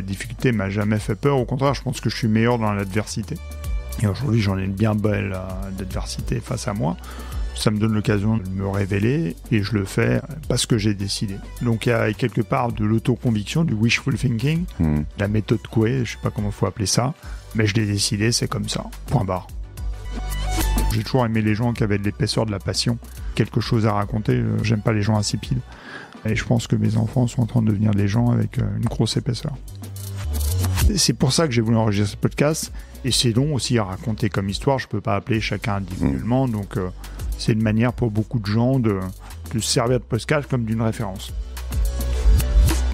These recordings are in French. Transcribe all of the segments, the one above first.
La difficulté m'a jamais fait peur. Au contraire, je pense que je suis meilleur dans l'adversité. Et aujourd'hui, j'en ai une bien belle d'adversité face à moi. Ça me donne l'occasion de me révéler et je le fais parce que j'ai décidé. Donc il y a quelque part de l'autoconviction, du wishful thinking, la méthode Coué, je ne sais pas comment il faut appeler ça, mais je l'ai décidé, c'est comme ça, point barre. J'ai toujours aimé les gens qui avaient de l'épaisseur, de la passion, quelque chose à raconter. J'aime pas les gens insipides. Et je pense que mes enfants sont en train de devenir des gens avec une grosse épaisseur. C'est pour ça que j'ai voulu enregistrer ce podcast. Et c'est long aussi à raconter comme histoire. Je peux pas appeler chacun individuellement. Donc c'est une manière pour beaucoup de gens de se servir de podcast comme d'une référence.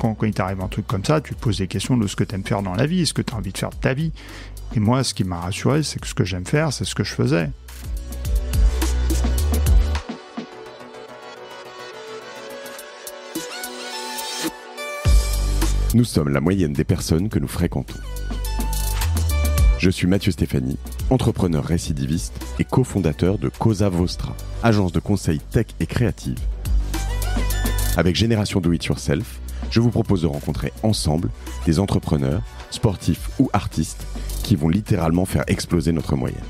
Quand il t'arrive un truc comme ça, tu te poses des questions de ce que tu aimes faire dans la vie, ce que tu as envie de faire de ta vie. Et moi, ce qui m'a rassuré, c'est que ce que j'aime faire, c'est ce que je faisais. Nous sommes la moyenne des personnes que nous fréquentons. Je suis Mathieu Stéphanie, entrepreneur récidiviste et cofondateur de Cosa Vostra, agence de conseil tech et créative. Avec Génération Do It Yourself, je vous propose de rencontrer ensemble des entrepreneurs, sportifs ou artistes qui vont littéralement faire exploser notre moyenne.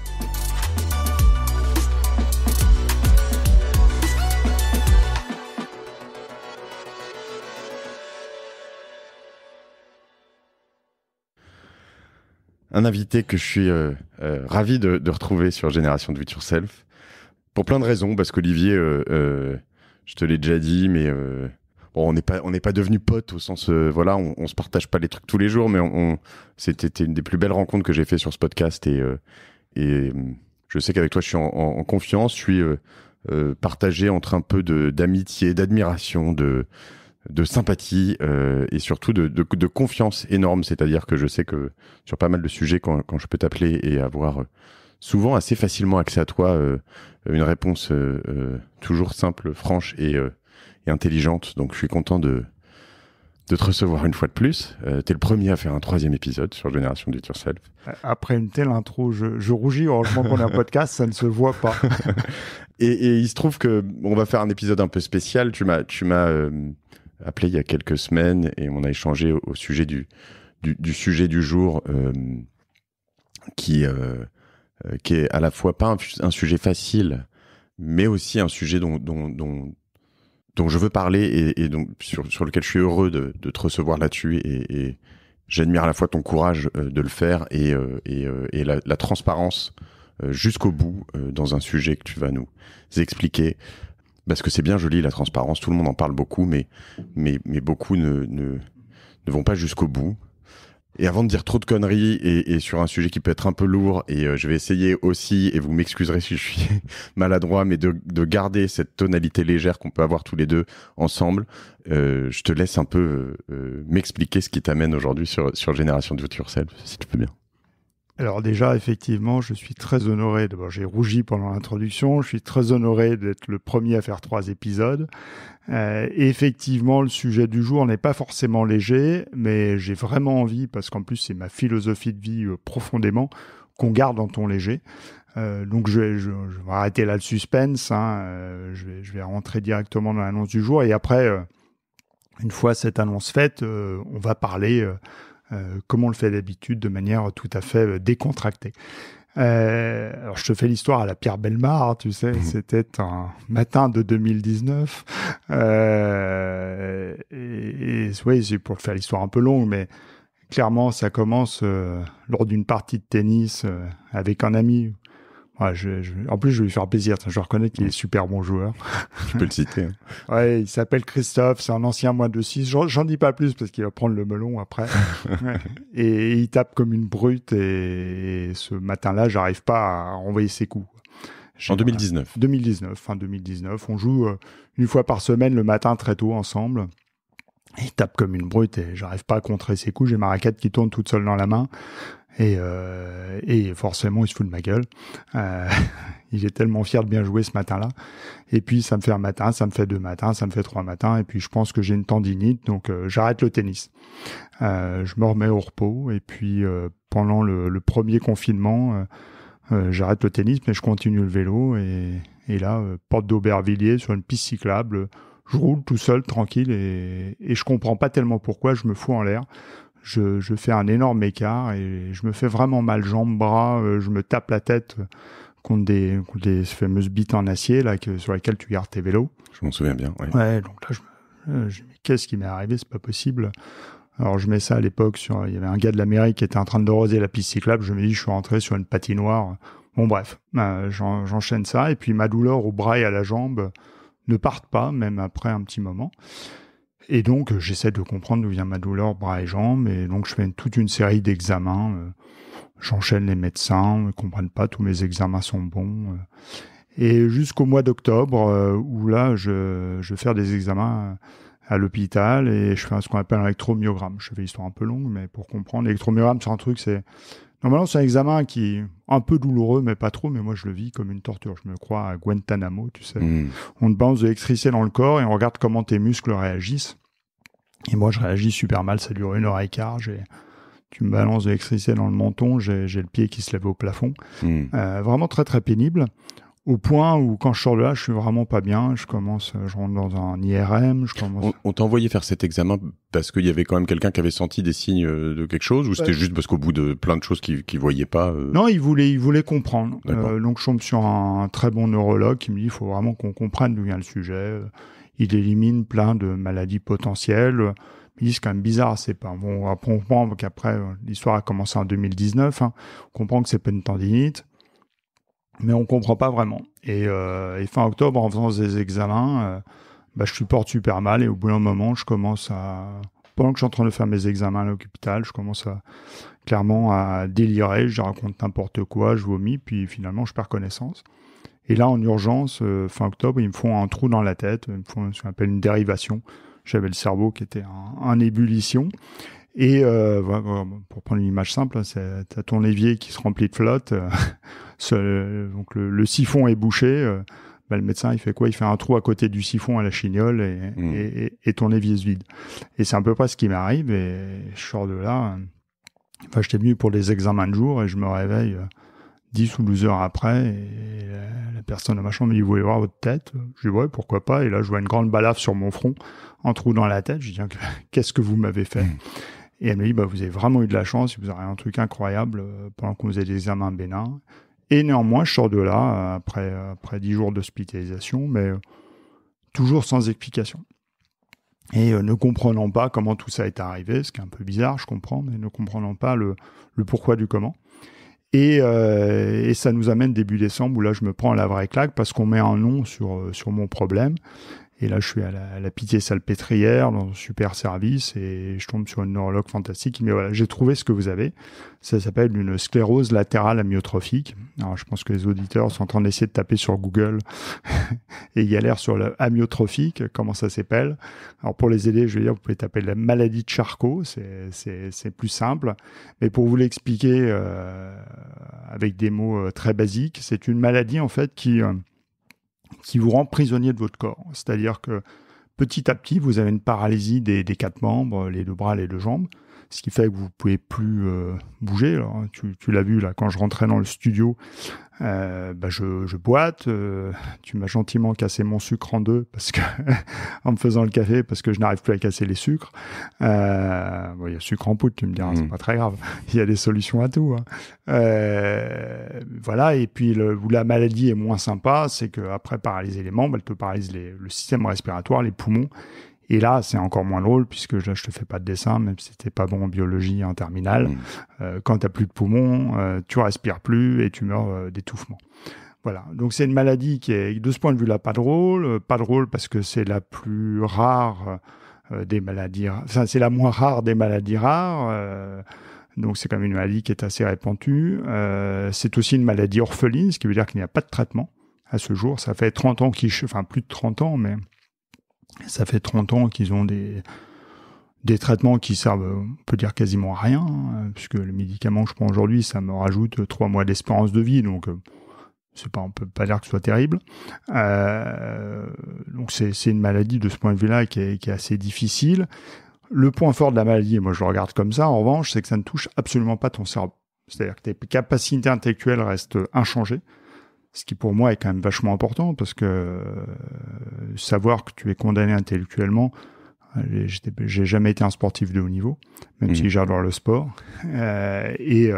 Un invité que je suis ravi de retrouver sur Génération Do It Yourself, pour plein de raisons, parce qu'Olivier, je te l'ai déjà dit, mais bon, on n'est pas devenus potes au sens, voilà, on se partage pas les trucs tous les jours, mais c'était une des plus belles rencontres que j'ai fait sur ce podcast, et je sais qu'avec toi, je suis en confiance, je suis partagé entre un peu d'amitié, d'admiration, de sympathie et surtout de confiance énorme, c'est-à-dire que je sais que sur pas mal de sujets, quand je peux t'appeler et avoir souvent assez facilement accès à toi, une réponse toujours simple, franche et intelligente, donc je suis content de te recevoir une fois de plus. T'es le premier à faire un 3e épisode sur Génération Do It Yourself. Après une telle intro, je rougis, heureusement qu'on a un podcast, ça ne se voit pas. et il se trouve que on va faire un épisode un peu spécial, tu m'as appelé il y a quelques semaines et on a échangé au sujet du sujet du jour qui est à la fois pas un sujet facile, mais aussi un sujet dont je veux parler et donc sur lequel je suis heureux de te recevoir là-dessus et j'admire à la fois ton courage de le faire et la transparence jusqu'au bout dans un sujet que tu vas nous expliquer. Parce que c'est bien joli la transparence, tout le monde en parle beaucoup, mais beaucoup ne vont pas jusqu'au bout. Et avant de dire trop de conneries et sur un sujet qui peut être un peu lourd, et je vais essayer aussi, et vous m'excuserez si je suis maladroit, mais de garder cette tonalité légère qu'on peut avoir tous les deux ensemble, je te laisse un peu m'expliquer ce qui t'amène aujourd'hui sur Génération Do It Yourself, si tu peux bien. Alors déjà, effectivement, je suis très honoré. D'abord, j'ai rougi pendant l'introduction. Je suis très honoré d'être le premier à faire 3 épisodes. Et effectivement, le sujet du jour n'est pas forcément léger, mais j'ai vraiment envie, parce qu'en plus, c'est ma philosophie de vie profondément, qu'on garde en ton léger. Donc, je vais arrêter là le suspense. Je vais rentrer directement dans l'annonce du jour. Et après, une fois cette annonce faite, on va parler... comme on le fait d'habitude, de manière tout à fait décontractée. Alors, je te fais l'histoire à la Pierre Bellemare, tu sais, c'était un matin de 2019. Oui, c'est pour faire l'histoire un peu longue, mais clairement, ça commence lors d'une partie de tennis avec un ami. Ouais, en plus, je vais lui faire plaisir. Je reconnais qu'il est super bon joueur. Tu peux le citer. Hein. Ouais, il s'appelle Christophe. C'est un ancien moins de 6. J'en dis pas plus parce qu'il va prendre le melon après. Et il tape comme une brute. Et ce matin-là, j'arrive pas à envoyer ses coups. En 2019. Fin 2019. On joue une fois par semaine le matin très tôt ensemble. Il tape comme une brute et j'arrive pas à contrer ses coups. J'ai ma raquette qui tourne toute seule dans la main. Et forcément, il se fout de ma gueule. Il est tellement fier de bien jouer ce matin-là. Et puis, ça me fait un matin, ça me fait 2 matins, ça me fait 3 matins. Et puis, je pense que j'ai une tendinite, donc j'arrête le tennis. Je me remets au repos. Et puis, pendant le premier confinement, j'arrête le tennis, mais je continue le vélo. Et là, porte d'Aubervilliers, sur une piste cyclable, je roule tout seul, tranquille. Et je comprends pas tellement pourquoi je me fous en l'air. je fais un énorme écart et je me fais vraiment mal, jambes, bras, je me tape la tête contre des fameuses bites en acier là, sur lesquelles tu gardes tes vélos. Je m'en souviens bien. Ouais. Ouais, donc là, je me dis, qu'est-ce qui m'est arrivé? C'est pas possible. Alors, je mets ça à l'époque il y avait un gars de l'Amérique qui était en train de rosser la piste cyclable. Je me dis, je suis rentré sur une patinoire. Bon, bref, j'enchaîne ça. Et puis, ma douleur au bras et à la jambe ne partent pas, même après un petit moment. Et donc, j'essaie de comprendre d'où vient ma douleur bras et jambes. Et donc, je fais toute une série d'examens. J'enchaîne les médecins, ils ne comprennent pas, tous mes examens sont bons. Et jusqu'au mois d'octobre, où là, je vais faire des examens à l'hôpital et je fais ce qu'on appelle un électromyogramme. Je fais l'histoire un peu longue, mais pour comprendre, l'électromyogramme, c'est un truc, normalement, c'est un examen qui est un peu douloureux, mais pas trop, mais moi, je le vis comme une torture. Je me crois à Guantanamo, tu sais. On te balance de l'électricité dans le corps et on regarde comment tes muscles réagissent. Et moi, je réagis super mal, ça dure 1h15. Tu me balances de l'électricité dans le menton, j'ai le pied qui se lève au plafond. Vraiment très, très pénible. Au point où, quand je sors de là, je suis vraiment pas bien. Je rentre dans un IRM. On t'a envoyé faire cet examen parce qu'il y avait quand même quelqu'un qui avait senti des signes de quelque chose, ou c'était juste parce qu'au bout de plein de choses qu'il voyait pas Non, il voulait comprendre. Donc, je tombe sur un très bon neurologue qui me dit il faut vraiment qu'on comprenne d'où vient le sujet. Il élimine plein de maladies potentielles. Il dit c'est quand même bizarre, c'est pas bon. On comprend qu'après l'histoire a commencé en 2019. On comprend que c'est pas une tendinite. Mais on comprend pas vraiment. Et fin octobre, en faisant des examens, je supporte super mal. Et au bout d'un moment, pendant que je suis en train de faire mes examens à l'hôpital, je commence clairement à délirer. Je raconte n'importe quoi, je vomis, puis finalement, je perds connaissance. Et là, en urgence, fin octobre, ils me font un trou dans la tête. Ils me font ce qu'on appelle une dérivation. J'avais le cerveau qui était en ébullition. Et pour prendre une image simple, t'as ton évier qui se remplit de flotte. Donc le siphon est bouché. Le médecin, il fait quoi? Il fait un trou à côté du siphon à la chignole et ton évier se vide. Et c'est à peu près ce qui m'arrive. Et je sors de là. J'étais venu pour des examens de jour et je me réveille 10 ou 12 heures après. Et la personne à ma chambre me dit, vous voulez voir votre tête? Je dis, ouais, pourquoi pas. Et là, je vois une grande balafre sur mon front, un trou dans la tête. Je dis, qu'est-ce que vous m'avez fait? Et elle me dit, vous avez vraiment eu de la chance, vous avez un truc incroyable pendant qu'on faisait des examens bénins. Et néanmoins, je sors de là, après 10 jours d'hospitalisation, mais toujours sans explication. Et ne comprenant pas comment tout ça est arrivé, ce qui est un peu bizarre, je comprends, mais ne comprenant pas le pourquoi du comment. Et ça nous amène début décembre, où là, je me prends la vraie claque, parce qu'on met un nom sur mon problème. Et là, je suis à la Pitié-Salpêtrière, dans un super service, et je tombe sur une neurologue fantastique qui me dit, voilà, j'ai trouvé ce que vous avez. Ça s'appelle une sclérose latérale amyotrophique. Alors, je pense que les auditeurs sont en train d'essayer de taper sur Google et il y a l'air sur le amyotrophique, comment ça s'appelle. Alors, pour les aider, je vais dire, vous pouvez taper la maladie de Charcot, c'est plus simple. Mais pour vous l'expliquer avec des mots très basiques, c'est une maladie, en fait, qui vous rend prisonnier de votre corps. C'est-à-dire que petit à petit, vous avez une paralysie des 4 membres, les 2 bras, les 2 jambes, ce qui fait que vous ne pouvez plus bouger. Alors, tu l'as vu là, quand je rentrais dans le studio, je boite. Tu m'as gentiment cassé mon sucre en 2 parce que en me faisant le café, parce que je n'arrive plus à casser les sucres. Il y a sucre en poudre, tu me diras, c'est pas très grave. Il y a des solutions à tout. Voilà. Et puis où la maladie est moins sympa, c'est qu'après paralyser les membres, elle te paralyse le système respiratoire, les poumons. Et là, c'est encore moins drôle, puisque là, je te fais pas de dessin, même si c'était pas bon en biologie en terminale. Quand t'as plus de poumons, tu respires plus et tu meurs d'étouffement. Voilà. Donc, c'est une maladie qui est, de ce point de vue-là, pas drôle. Pas drôle parce que c'est la plus rare des maladies. Enfin, c'est la moins rare des maladies rares. Donc, c'est quand même une maladie qui est assez répandue. C'est aussi une maladie orpheline, ce qui veut dire qu'il n'y a pas de traitement à ce jour. Ça fait 30 ans enfin, plus de 30 ans, mais ça fait 30 ans qu'ils ont des traitements qui servent, on peut dire, quasiment à rien, puisque le médicament que je prends aujourd'hui, ça me rajoute 3 mois d'espérance de vie, donc on peut pas dire que ce soit terrible. Donc c'est une maladie de ce point de vue-là qui est assez difficile. Le point fort de la maladie, et moi je le regarde comme ça, en revanche, c'est que ça ne touche absolument pas ton cerveau. C'est-à-dire que tes capacités intellectuelles restent inchangées. Ce qui pour moi est quand même vachement important, parce que savoir que tu es condamné intellectuellement, J'ai jamais été un sportif de haut niveau, même si j'adore le sport. Et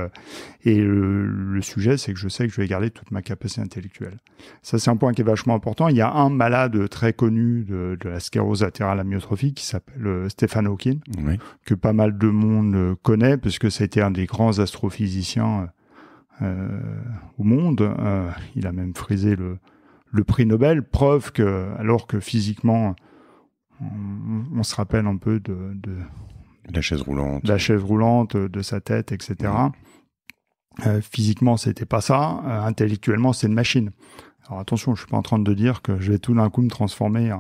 le sujet, c'est que je sais que je vais garder toute ma capacité intellectuelle. Ça, c'est un point qui est vachement important. Il y a un malade très connu de la sclérose latérale amyotrophique qui s'appelle Stephen Hawking, que pas mal de monde connaît, parce que ça a été un des grands astrophysiciens au monde. Il a même frisé le prix Nobel, preuve que, alors que physiquement, on se rappelle un peu de la chaise roulante, de sa tête, etc. Physiquement, c'était pas ça. Intellectuellement, c'est une machine. Alors attention, je suis pas en train de dire que je vais tout d'un coup me transformer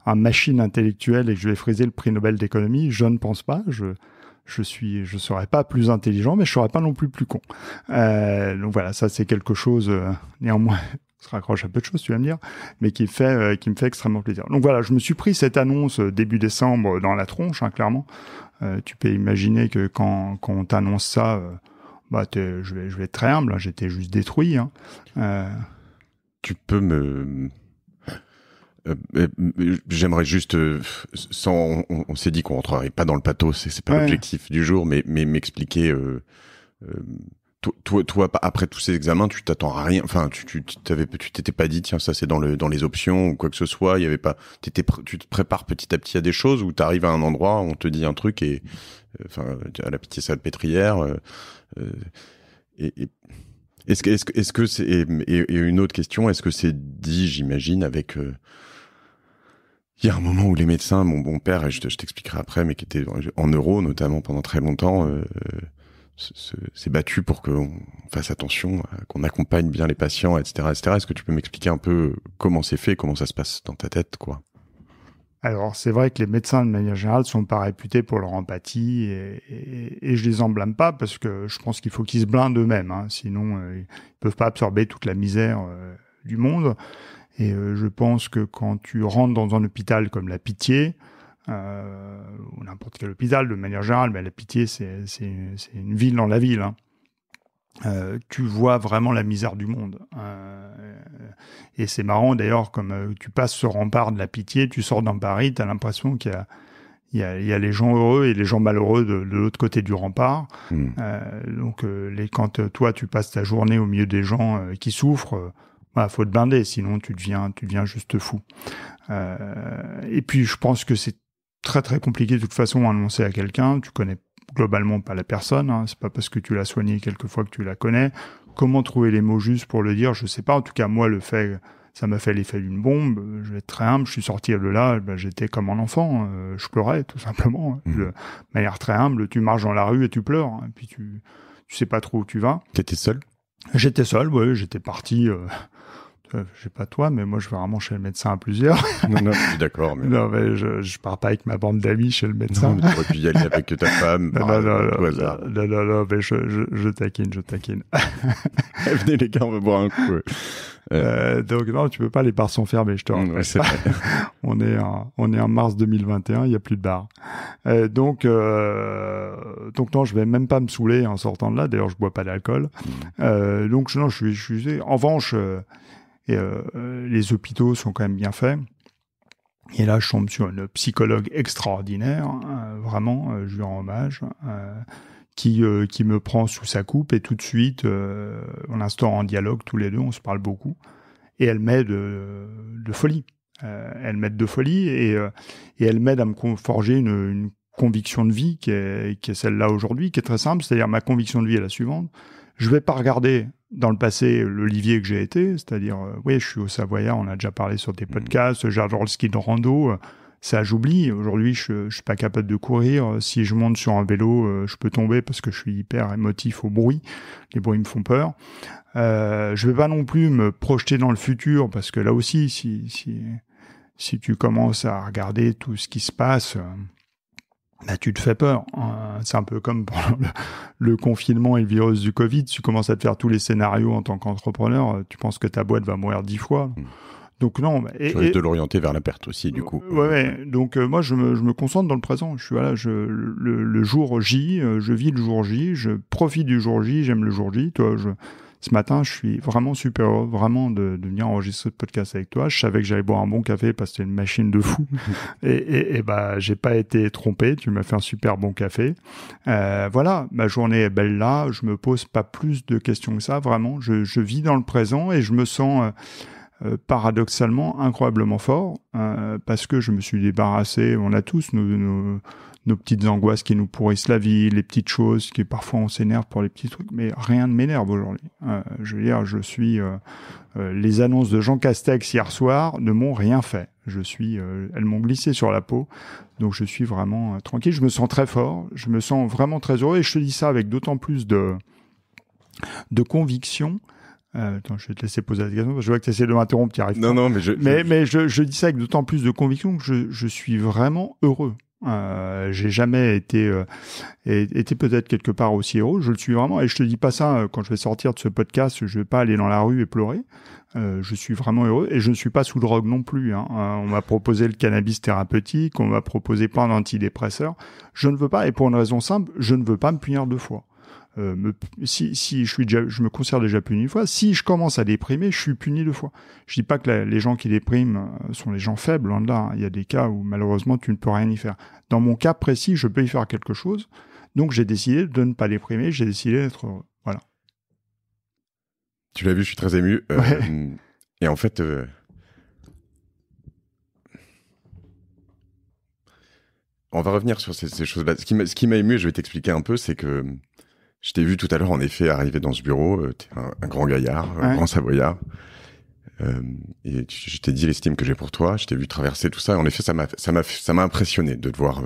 en machine intellectuelle et que je vais friser le prix Nobel d'économie. Je ne pense pas. Je serais pas plus intelligent, mais je serais pas non plus con. Donc voilà, ça c'est quelque chose, néanmoins, on se raccroche à peu de choses, tu vas me dire, mais qui me fait extrêmement plaisir. Donc voilà, je me suis pris cette annonce début décembre dans la tronche, clairement. Tu peux imaginer que quand on t'annonce ça, je vais être très humble, j'étais juste détruit. Tu peux j'aimerais juste, on s'est dit qu'on rentrerait pas dans le pathos, c'est pas l'objectif du jour, mais m'expliquer. Toi, après tous ces examens, tu t'attends à rien. Enfin, tu t'étais pas dit, tiens, ça c'est dans les options ou quoi que ce soit. Il y avait pas. Tu te prépares petit à petit à des choses où t'arrives à un endroit, on te dit un truc et, à la pitié salpêtrière. Est-ce que c'est et une autre question, est-ce que c'est dit, j'imagine, avec il y a un moment où les médecins, mon bon père, et je t'expliquerai après, mais qui était en neuro notamment pendant très longtemps, s'est battu pour qu'on fasse attention, qu'on accompagne bien les patients, etc., etc. Est-ce que tu peux m'expliquer un peu comment c'est fait, comment ça se passe dans ta tête, quoi? Alors, c'est vrai que les médecins, de manière générale, sont pas réputés pour leur empathie et je les en blâme pas parce que je pense qu'il faut qu'ils se blindent eux-mêmes, sinon ils peuvent pas absorber toute la misère du monde. Et je pense que quand tu rentres dans un hôpital comme la Pitié, ou n'importe quel hôpital de manière générale, mais la Pitié, c'est une ville dans la ville, tu vois vraiment la misère du monde. Et c'est marrant d'ailleurs, comme tu passes ce rempart de la Pitié, tu sors dans Paris, tu as l'impression qu'il y a les gens heureux et les gens malheureux de l'autre côté du rempart. Donc quand toi tu passes ta journée au milieu des gens qui souffrent, faut te blinder, sinon tu deviens juste fou. Et puis je pense que c'est très très compliqué de toute façon à annoncer à quelqu'un. Tu connais globalement pas la personne, c'est pas parce que tu l'as soigné quelquefois que tu la connais. Comment trouver les mots justes pour le dire, je sais pas. En tout cas, moi, ça m'a fait l'effet d'une bombe. Je vais être très humble. Je suis sorti de là, j'étais comme un enfant. Je pleurais, tout simplement. De manière très humble, tu marches dans la rue et tu pleures. Et puis tu sais pas trop où tu vas. T'étais seul? J'étais seul, oui. J'étais parti. Je sais pas toi, mais moi je vais vraiment chez le médecin à plusieurs. Non, je suis d'accord. Mais... Non, mais je pars pas avec ma bande d'amis chez le médecin. Non, mais tu aurais pu y aller avec ta femme. Non, mais je taquine. Venez les gars, on va boire un coup. Donc non, tu peux pas, les bars sont fermés, je te rappelle. C'est vrai. on est en mars 2021, il y a plus de bars. Donc non, je vais même pas me saouler en sortant de là. D'ailleurs, je bois pas d'alcool. Donc non, je suis. En revanche. Les hôpitaux sont quand même bien faits. Et là, je tombe sur une psychologue extraordinaire, vraiment, je lui rends hommage, qui me prend sous sa coupe et tout de suite, on instaure un dialogue tous les deux, on se parle beaucoup, et elle m'aide de folie. Elle m'aide de folie et elle m'aide à me forger une conviction de vie qui est celle-là aujourd'hui, qui est très simple, c'est-à-dire ma conviction de vie est la suivante. Je vais pas regarder dans le passé l'Olivier que j'ai été, c'est-à-dire, je suis au Savoyard, on a déjà parlé sur des podcasts, j'adore le ski de rando, ça j'oublie. Aujourd'hui, je suis pas capable de courir. Si je monte sur un vélo, je peux tomber parce que je suis hyper émotif au bruit. Les bruits me font peur. Je vais pas non plus me projeter dans le futur parce que là aussi, si tu commences à regarder tout ce qui se passe, tu te fais peur. C'est un peu comme pour le confinement et le virus du Covid. Tu commences à te faire tous les scénarios en tant qu'entrepreneur. Tu penses que ta boîte va mourir 10 fois. Donc non. Tu risques de l'orienter vers la perte aussi, du coup. Ouais. Donc moi, je me concentre dans le présent. Le jour J, je vis le jour J, je profite du jour J, j'aime le jour J. Toi, ce matin, je suis vraiment super heureux, vraiment de venir enregistrer ce podcast avec toi. Je savais que j'allais boire un bon café parce que c'était une machine de fou. et bah, j'ai pas été trompé. Tu m'as fait un super bon café. Voilà, ma journée est belle là. Je me pose pas plus de questions que ça. Vraiment, je vis dans le présent et je me sens paradoxalement incroyablement fort parce que je me suis débarrassé. On a tous nos petites angoisses qui nous pourrissent la vie, les petites choses qui parfois on s'énerve pour les petits trucs, mais rien ne m'énerve aujourd'hui. Je veux dire, les annonces de Jean Castex hier soir ne m'ont rien fait. Elles m'ont glissé sur la peau, donc je suis vraiment tranquille. Je me sens très fort, je me sens vraiment très heureux et je te dis ça avec d'autant plus de conviction. Attends, je vais te laisser poser la question parce que je vois que tu essaies de m'interrompre, tu n'y arrives pas. Non, mais je dis ça avec d'autant plus de conviction que je suis vraiment heureux. J'ai jamais été peut-être quelque part aussi heureux. Je le suis vraiment, et je te dis pas ça quand je vais sortir de ce podcast. Je vais pas aller dans la rue et pleurer. Je suis vraiment heureux et je ne suis pas sous drogue non plus. On m'a proposé le cannabis thérapeutique, on m'a proposé plein d'antidépresseurs. Je ne veux pas, et pour une raison simple, je ne veux pas me punir deux fois. Si je me considère déjà puni une fois. Si je commence à déprimer, je suis puni deux fois. Je dis pas que les gens qui dépriment sont les gens faibles, loin de là. Il y a des cas où malheureusement tu ne peux rien y faire. Dans mon cas précis, je peux y faire quelque chose. Donc j'ai décidé de ne pas déprimer. J'ai décidé d'être heureux. Voilà. Tu l'as vu, je suis très ému. Ouais. Et en fait, on va revenir sur ces choses-là. Ce qui m'a ému, je vais t'expliquer un peu, c'est que je t'ai vu tout à l'heure, en effet, arriver dans ce bureau. T'es un grand gaillard, un grand savoyard. Et je t'ai dit l'estime que j'ai pour toi. Je t'ai vu traverser tout ça. Et en effet, ça m'a impressionné de te voir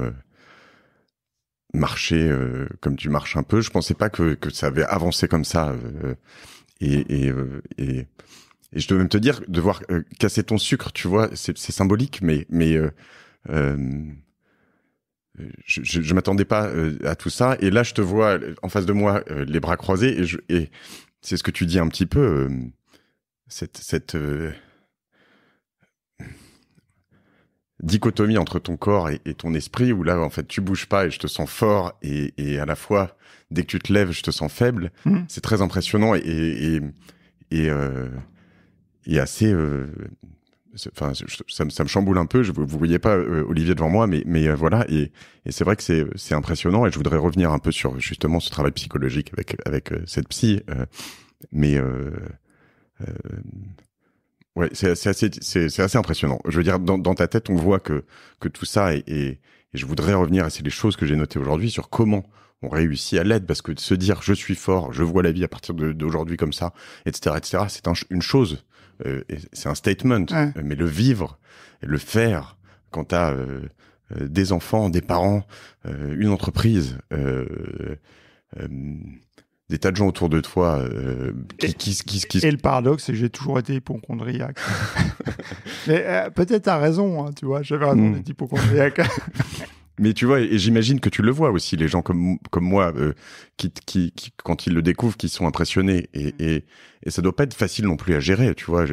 marcher comme tu marches un peu. Je pensais pas que ça avait avancé comme ça. Et je dois même te dire, de voir casser ton sucre, tu vois, c'est symbolique, mais je m'attendais pas à tout ça. Et là, je te vois en face de moi, les bras croisés, et c'est ce que tu dis un petit peu, cette dichotomie entre ton corps et ton esprit, où là, en fait, tu bouges pas et je te sens fort, et à la fois, dès que tu te lèves, je te sens faible. C'est très impressionnant et assez... Enfin, ça me chamboule un peu. Vous voyez pas Olivier devant moi, mais voilà. Et c'est vrai que c'est impressionnant. Et je voudrais revenir un peu sur justement ce travail psychologique avec cette psy. Ouais, c'est assez impressionnant. Je veux dire, dans ta tête, on voit que tout ça et je voudrais revenir. Et c'est les choses que j'ai notées aujourd'hui sur comment on réussit à l'aide, parce que de se dire je suis fort, je vois la vie à partir d'aujourd'hui comme ça, etc., c'est une chose. C'est un statement, mais le vivre, le faire quand t'as des enfants, des parents, une entreprise, des tas de gens autour de toi Et le paradoxe, c'est que j'ai toujours été hypochondriaque. Mais peut-être t'as raison, tu vois, j'avais raison d'être hypochondriaque. Mais tu vois, et j'imagine que tu le vois aussi, les gens comme moi, qui quand ils le découvrent, qui sont impressionnés, et ça doit pas être facile non plus à gérer, tu vois.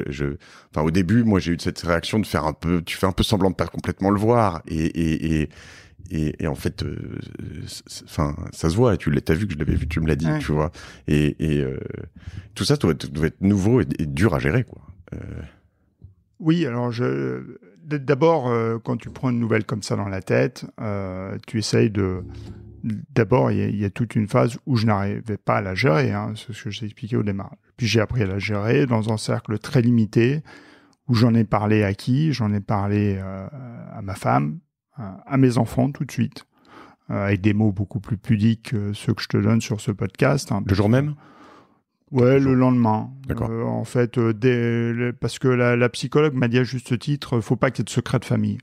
Enfin, au début, moi, j'ai eu cette réaction de faire tu fais un peu semblant de pas complètement le voir, et en fait, enfin, ça se voit. T'as vu que je l'avais vu, tu me l'as dit, tu vois. Et tout ça doit être nouveau et dur à gérer, quoi. Oui, alors d'abord, quand tu prends une nouvelle comme ça dans la tête, tu essayes D'abord, il y a toute une phase où je n'arrivais pas à la gérer, c'est ce que j'ai expliqué au démarrage. Puis j'ai appris à la gérer dans un cercle très limité, où j'en ai parlé à qui? J'en ai parlé à ma femme, à mes enfants tout de suite, avec des mots beaucoup plus pudiques que ceux que je te donne sur ce podcast. Le jour même? Ouais, le lendemain. D'accord. En fait, parce que la psychologue m'a dit à juste titre, faut pas qu'il y ait de secrets de famille.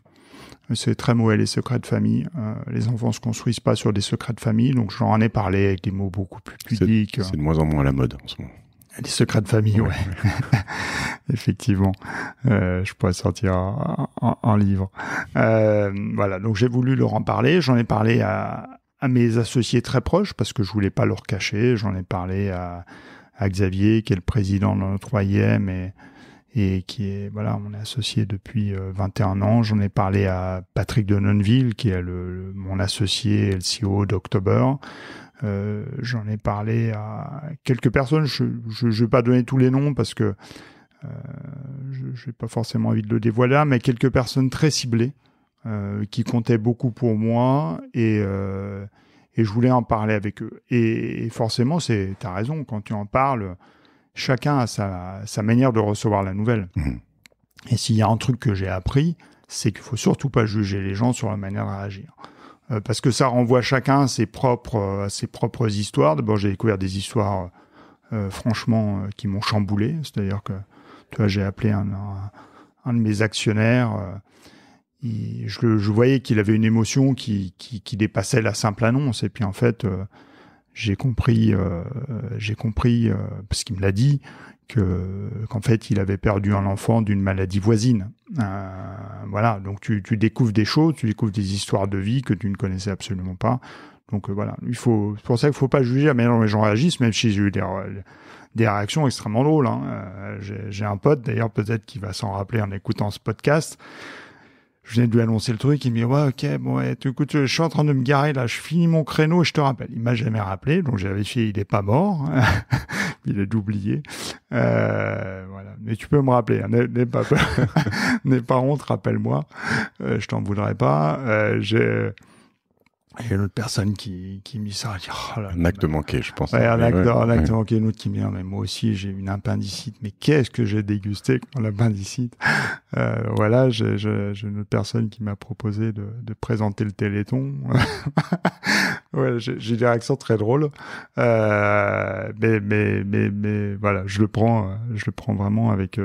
C'est très mauvais, les secrets de famille. Les enfants se construisent pas sur des secrets de famille, donc j'en ai parlé avec des mots beaucoup plus pudiques. C'est de moins en moins à la mode en ce moment. Les secrets de famille, ouais. Effectivement. Je pourrais sortir un livre. Voilà, donc j'ai voulu leur en parler. J'en ai parlé à mes associés très proches, parce que je voulais pas leur cacher. J'en ai parlé à Xavier, qui est le président de notre OIM et qui est, voilà, on est associé depuis 21 ans. J'en ai parlé à Patrick de Nonneville, qui est mon associé, le CEO d'October. J'en ai parlé à quelques personnes. Je vais pas donner tous les noms parce que je n'ai pas forcément envie de le dévoiler là, mais quelques personnes très ciblées qui comptaient beaucoup pour moi et je voulais en parler avec eux. Et forcément, t'as raison, quand tu en parles, chacun a sa manière de recevoir la nouvelle. Et s'il y a un truc que j'ai appris, c'est qu'il faut surtout pas juger les gens sur la manière de réagir. Parce que ça renvoie chacun à ses propres histoires. D'abord, j'ai découvert des histoires, franchement, qui m'ont chamboulé. C'est-à-dire que, tu vois, j'ai appelé un de mes actionnaires. Je voyais qu'il avait une émotion qui dépassait la simple annonce. Et puis, en fait, j'ai compris, parce qu'il me l'a dit, qu'en fait, il avait perdu un enfant d'une maladie voisine. Voilà, donc tu découvres des choses, tu découvres des histoires de vie que tu ne connaissais absolument pas. Donc voilà, c'est pour ça qu'il ne faut pas juger la manière dont les gens réagissent, même si j'ai eu des réactions extrêmement drôles. J'ai un pote, d'ailleurs, peut-être qui va s'en rappeler en écoutant ce podcast. Je venais de lui annoncer le truc, il me dit « Ouais, ok, bon, ouais, écoute, je suis en train de me garer, là, je finis mon créneau et je te rappelle. » Il m'a jamais rappelé, donc j'ai vérifié, il est pas mort. Il est oublié. Voilà. Mais tu peux me rappeler, hein, n'aie pas honte, rappelle-moi. Je t'en voudrais pas. Il y a une autre personne qui me dit ça. Oh là, un acte manqué, je pense. Ouais, un acte manqué. Une autre qui me dit, mais moi aussi, j'ai une appendicite. Mais qu'est-ce que j'ai dégusté quand l'appendicite? Voilà, j'ai une autre personne qui m'a proposé de présenter le Téléthon. Ouais, j'ai des réactions très drôles. Mais voilà, je le prends vraiment avec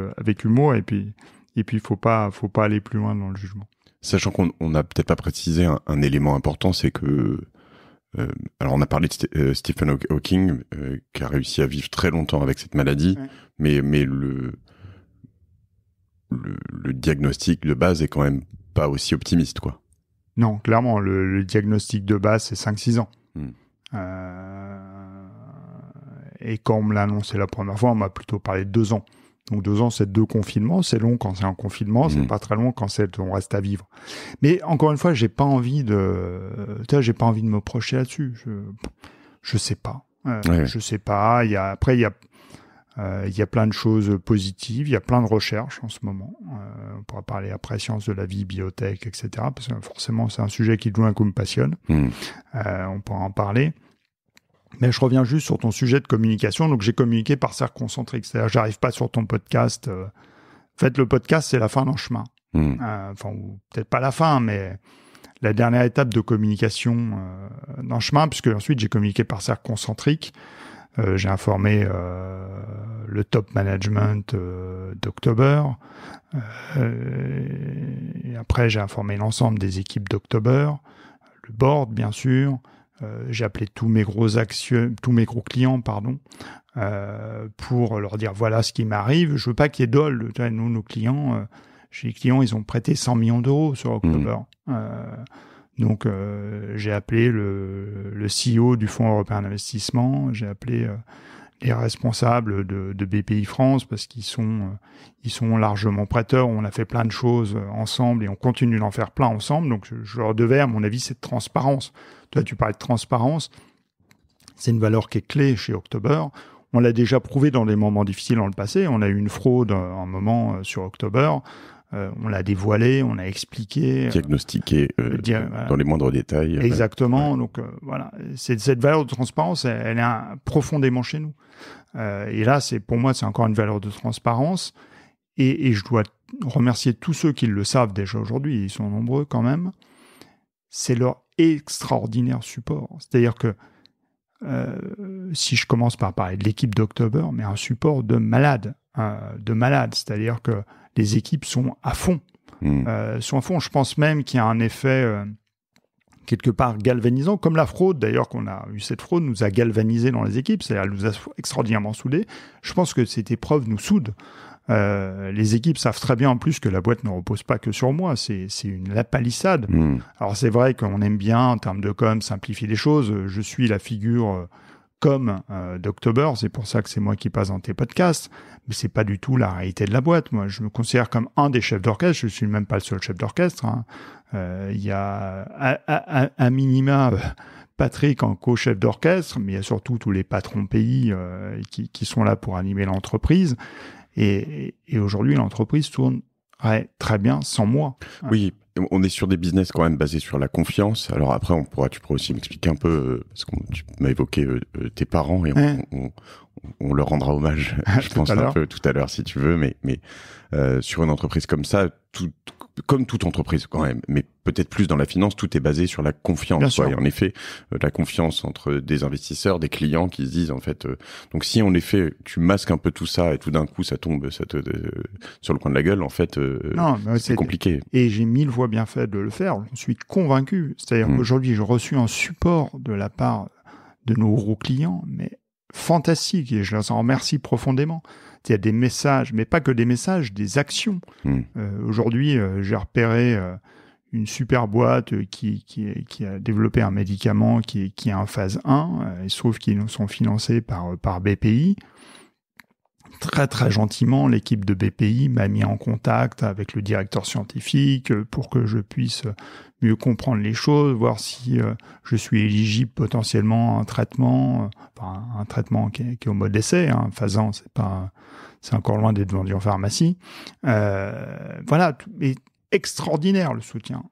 humour. Et puis, faut pas aller plus loin dans le jugement. Sachant qu'on n'a peut-être pas précisé un élément important, c'est que alors on a parlé de Stephen Hawking qui a réussi à vivre très longtemps avec cette maladie, ouais. mais le diagnostic de base est quand même pas aussi optimiste, quoi. Non, clairement, le diagnostic de base c'est 5-6 ans. Et quand on me l'a annoncé la première fois, on m'a plutôt parlé de 2 ans. Donc 2 ans, c'est 2 confinements. C'est long quand c'est un confinement, c'est pas très long quand on reste à vivre. Mais encore une fois, j'ai pas envie de me projeter là-dessus. Je sais pas. Je sais pas. Il y a plein de choses positives. Il y a plein de recherches en ce moment. On pourra parler après sciences de la vie, biotech, etc. Parce que forcément, c'est un sujet qui tout d'un coup me passionne. On pourra en parler. Mais je reviens juste sur ton sujet de communication. Donc, j'ai communiqué par cercle concentrique. C'est-à-dire, j'arrive pas sur ton podcast. En fait, le podcast, c'est la fin d'un chemin. Enfin, ou peut-être pas la fin, mais la dernière étape de communication d'un chemin, puisque ensuite, j'ai communiqué par cercle concentrique. J'ai informé le top management d'October. Et après, j'ai informé l'ensemble des équipes d'October, le board, bien sûr. J'ai appelé tous mes gros clients, pour leur dire voilà ce qui m'arrive. Je veux pas qu'il y ait d'ol. Nous, nos clients, chez les clients, ils ont prêté 100 millions d'euros sur October. Donc, j'ai appelé le CEO du Fonds européen d'investissement. J'ai appelé les responsables de BPI France parce qu'ils sont largement prêteurs. On a fait plein de choses ensemble et on continue d'en faire plein ensemble. Donc, je leur devais, à mon avis, cette transparence. Toi, tu parlais de transparence. C'est une valeur qui est clé chez October. On l'a déjà prouvé dans des moments difficiles dans le passé. On a eu une fraude un moment sur October. On l'a dévoilé, on a expliqué. Diagnostiqué dans les moindres détails. Exactement. Donc voilà, cette valeur de transparence, elle est profondément chez nous. Et là, pour moi, c'est encore une valeur de transparence. Et je dois remercier tous ceux qui le savent déjà aujourd'hui. Ils sont nombreux quand même. C'est leur extraordinaire support. C'est-à-dire que si je commence par parler de l'équipe d'October, mais un support de malade. C'est-à-dire que les équipes sont à fond. Je pense même qu'il y a un effet quelque part galvanisant, comme la fraude d'ailleurs, cette fraude nous a galvanisés dans les équipes, c'est-à-dire elle nous a extraordinairement soudés. Je pense que cette épreuve nous soude. Les équipes savent très bien en plus que la boîte ne repose pas que sur moi, c'est la palissade. Alors c'est vrai qu'on aime bien en termes de com simplifier les choses. Je suis la figure d'October, c'est pour ça que c'est moi qui passe dans tes podcasts, mais c'est pas du tout la réalité de la boîte. Moi, je me considère comme un des chefs d'orchestre, je suis même pas le seul chef d'orchestre. Il y a à minima Patrick en co-chef d'orchestre, mais il y a surtout tous les patrons pays qui sont là pour animer l'entreprise. Et aujourd'hui, l'entreprise tourne très bien sans moi. Oui, on est sur des business quand même basés sur la confiance. Alors après, tu pourras aussi m'expliquer un peu, parce que tu m'as évoqué tes parents, et on leur rendra hommage, je pense, un peu tout à l'heure, si tu veux, mais sur une entreprise comme ça, comme toute entreprise quand même, mais peut-être plus dans la finance, tout est basé sur la confiance. Et en effet, la confiance entre des investisseurs, des clients qui se disent en fait. Donc si en effet tu masques un peu tout ça et tout d'un coup ça tombe sur le coin de la gueule, en fait, c'est compliqué. Et j'ai 1000 fois bien fait de le faire. Je suis convaincu. C'est-à-dire qu'aujourd'hui, j'ai reçu un support de la part de nos gros clients, mais fantastique, et je les en remercie profondément. Il y a des messages, mais pas que des messages, des actions. Aujourd'hui, j'ai repéré une super boîte qui a développé un médicament qui est en phase 1. Il se trouve qu'ils sont financés par BPI. Très, très gentiment, l'équipe de BPI m'a mis en contact avec le directeur scientifique pour que je puisse mieux comprendre les choses, voir si je suis éligible potentiellement à un traitement, un traitement qui est au mode essai, phase 1, c'est encore loin d'être vendu en pharmacie. Voilà, mais extraordinaire le soutien.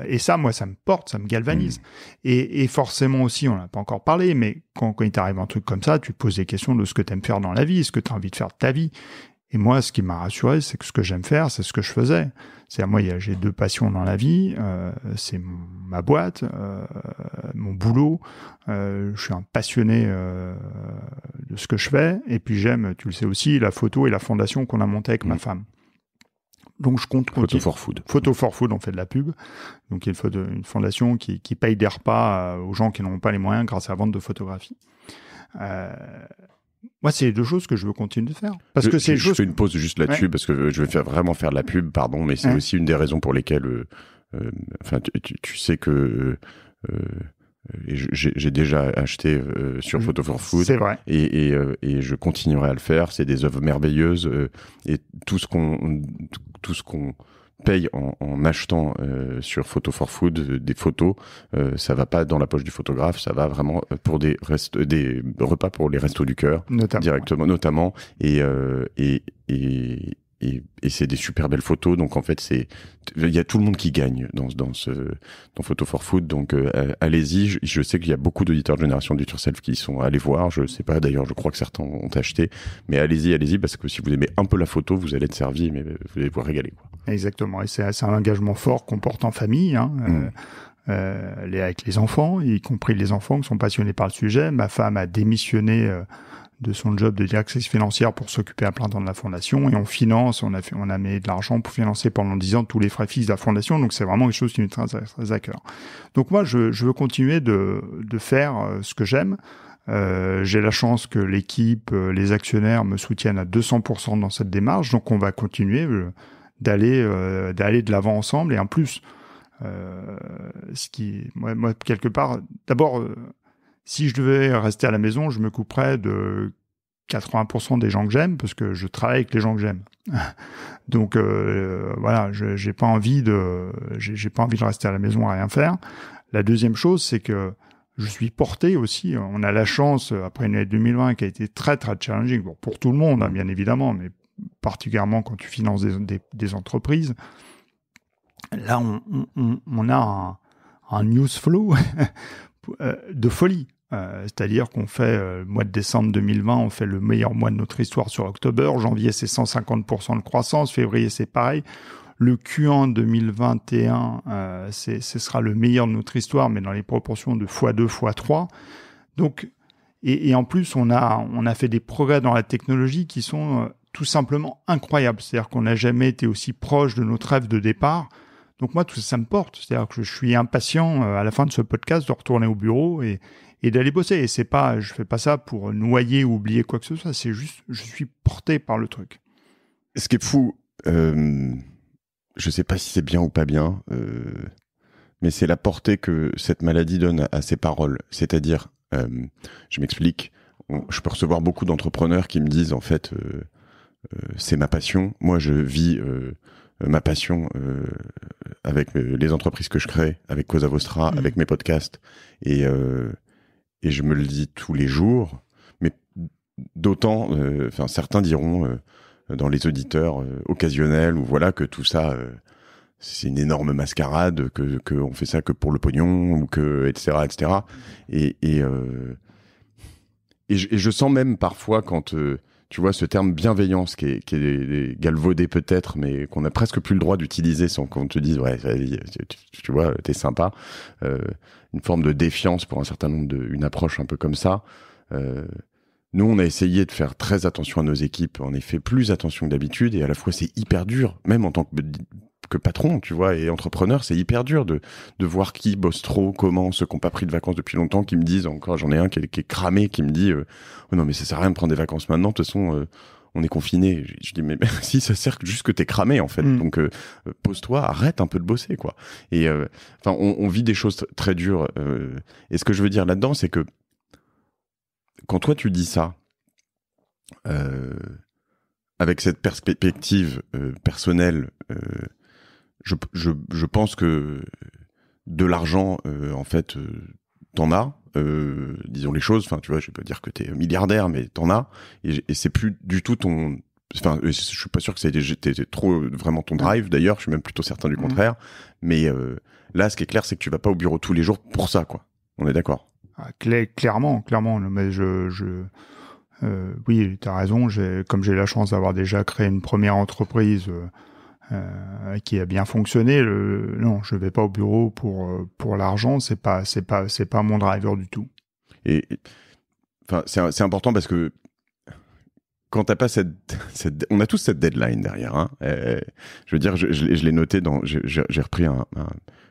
Et ça, moi, ça me porte, ça me galvanise. Et forcément aussi, on n'a pas encore parlé, mais quand il t'arrive un truc comme ça, tu te poses des questions de ce que tu aimes faire dans la vie, ce que tu as envie de faire de ta vie. Et moi, ce qui m'a rassuré, c'est que ce que j'aime faire, c'est ce que je faisais. C'est-à-dire, moi, j'ai 2 passions dans la vie. C'est ma boîte, mon boulot. Je suis un passionné de ce que je fais. Et puis, j'aime, tu le sais aussi, la photo et la fondation qu'on a montée avec ma femme. Donc, je compte continuer. Photo for Food. Photo for Food, on fait de la pub. Donc, il y a une fondation qui paye des repas aux gens qui n'ont pas les moyens grâce à la vente de photographies. Moi, c'est les 2 choses que je veux continuer de faire. Parce que c'est je fais une pause juste là-dessus, parce que je vais vraiment faire de la pub, pardon, mais c'est aussi une des raisons pour lesquelles, tu sais que j'ai déjà acheté sur Photo for Food. C'est vrai. Et je continuerai à le faire. C'est des œuvres merveilleuses, et tout ce qu'on paye en achetant sur Photo for Food des photos, ça va pas dans la poche du photographe, ça va vraiment pour des repas pour les restos du cœur, notamment, et c'est des super belles photos. Donc en fait, il y a tout le monde qui gagne dans Photo for Food. Donc allez-y. Je sais qu'il y a beaucoup d'auditeurs de Génération Do It Yourself qui sont allés voir. Je sais pas, d'ailleurs, je crois que certains ont acheté. Mais allez-y, parce que si vous aimez un peu la photo, vous allez être servi, mais vous allez vous régaler, quoi. Exactement. Et c'est un engagement fort qu'on porte en famille, avec les enfants, y compris les enfants qui sont passionnés par le sujet. Ma femme a démissionné de son job de directrice financière pour s'occuper à plein temps de la fondation, et on a mis de l'argent pour financer pendant 10 ans tous les frais fixes de la fondation. Donc c'est vraiment quelque chose qui me tient très à cœur. Donc moi, je veux continuer de faire ce que j'aime. J'ai la chance que l'équipe, les actionnaires me soutiennent à 200% dans cette démarche. Donc on va continuer d'aller de l'avant ensemble. Et en plus, moi quelque part, d'abord, si je devais rester à la maison, je me couperais de 80% des gens que j'aime, parce que je travaille avec les gens que j'aime. Donc voilà, j'ai pas envie de rester à la maison à rien faire. La deuxième chose, c'est que je suis porté aussi. On a la chance, après une année 2020 qui a été très très challenging, bon, pour tout le monde, bien évidemment, mais particulièrement quand tu finances des entreprises. Là, on a un news flow de folie. C'est-à-dire qu'on fait, le mois de décembre 2020, on fait le meilleur mois de notre histoire sur octobre. Janvier, c'est 150% de croissance. Février, c'est pareil. Le Q1 2021, ce sera le meilleur de notre histoire, mais dans les proportions de x2, x3. Donc, et en plus, on a fait des progrès dans la technologie qui sont tout simplement incroyables. C'est-à-dire qu'on n'a jamais été aussi proche de notre rêve de départ. Donc moi, tout ça me porte. C'est-à-dire que je suis impatient à la fin de ce podcast de retourner au bureau et d'aller bosser. Et je fais pas ça pour noyer ou oublier quoi que ce soit. C'est juste, je suis porté par le truc. Ce qui est fou, je sais pas si c'est bien ou pas bien, mais c'est la portée que cette maladie donne à ses paroles. C'est-à-dire, je m'explique, je peux recevoir beaucoup d'entrepreneurs qui me disent, en fait, c'est ma passion. Moi, je vis ma passion avec les entreprises que je crée, avec Cosa Vostra, avec mes podcasts, et je me le dis tous les jours, mais d'autant, certains diront dans les auditeurs occasionnels, ou voilà, que tout ça, c'est une énorme mascarade, que on fait ça que pour le pognon, ou que, etc., etc. Et je sens même parfois quand, tu vois, ce terme bienveillance qui est galvaudé peut-être, mais qu'on a presque plus le droit d'utiliser sans qu'on te dise, ouais, tu vois, t'es sympa. Une forme de défiance pour un certain nombre une approche un peu comme ça. Nous, on a essayé de faire très attention à nos équipes. On a fait plus attention que d'habitude, et à la fois, c'est hyper dur, même en tant que patron, tu vois, et entrepreneur, c'est hyper dur de voir qui bosse trop, comment, ceux qui n'ont pas pris de vacances depuis longtemps, qui me disent encore, j'en ai un qui est cramé, qui me dit, oh non, mais ça sert à rien de prendre des vacances maintenant, de toute façon, on est confiné. Je dis, mais si, ça sert juste que t'es cramé, en fait. Donc, pose-toi, arrête un peu de bosser, quoi. Et, on vit des choses très dures. Et ce que je veux dire là-dedans, c'est que quand toi, tu dis ça, avec cette perspective personnelle, je pense que de l'argent, en fait, t'en as, disons les choses. Enfin, tu vois, je vais pas dire que t'es milliardaire, mais t'en as, et c'est plus du tout ton. Enfin, je suis pas sûr que c'était trop vraiment ton drive. D'ailleurs, je suis même plutôt certain du contraire. Mais là, ce qui est clair, c'est que tu vas pas au bureau tous les jours pour ça, quoi. On est d'accord. Clairement. Mais oui, t'as raison. Comme j'ai la chance d'avoir déjà créé une première entreprise. Qui a bien fonctionné. Non, je vais pas au bureau pour l'argent. C'est pas mon driver du tout. Et enfin, c'est important parce que quand t'as pas on a tous cette deadline derrière. Hein. Je veux dire, je l'ai noté j'ai repris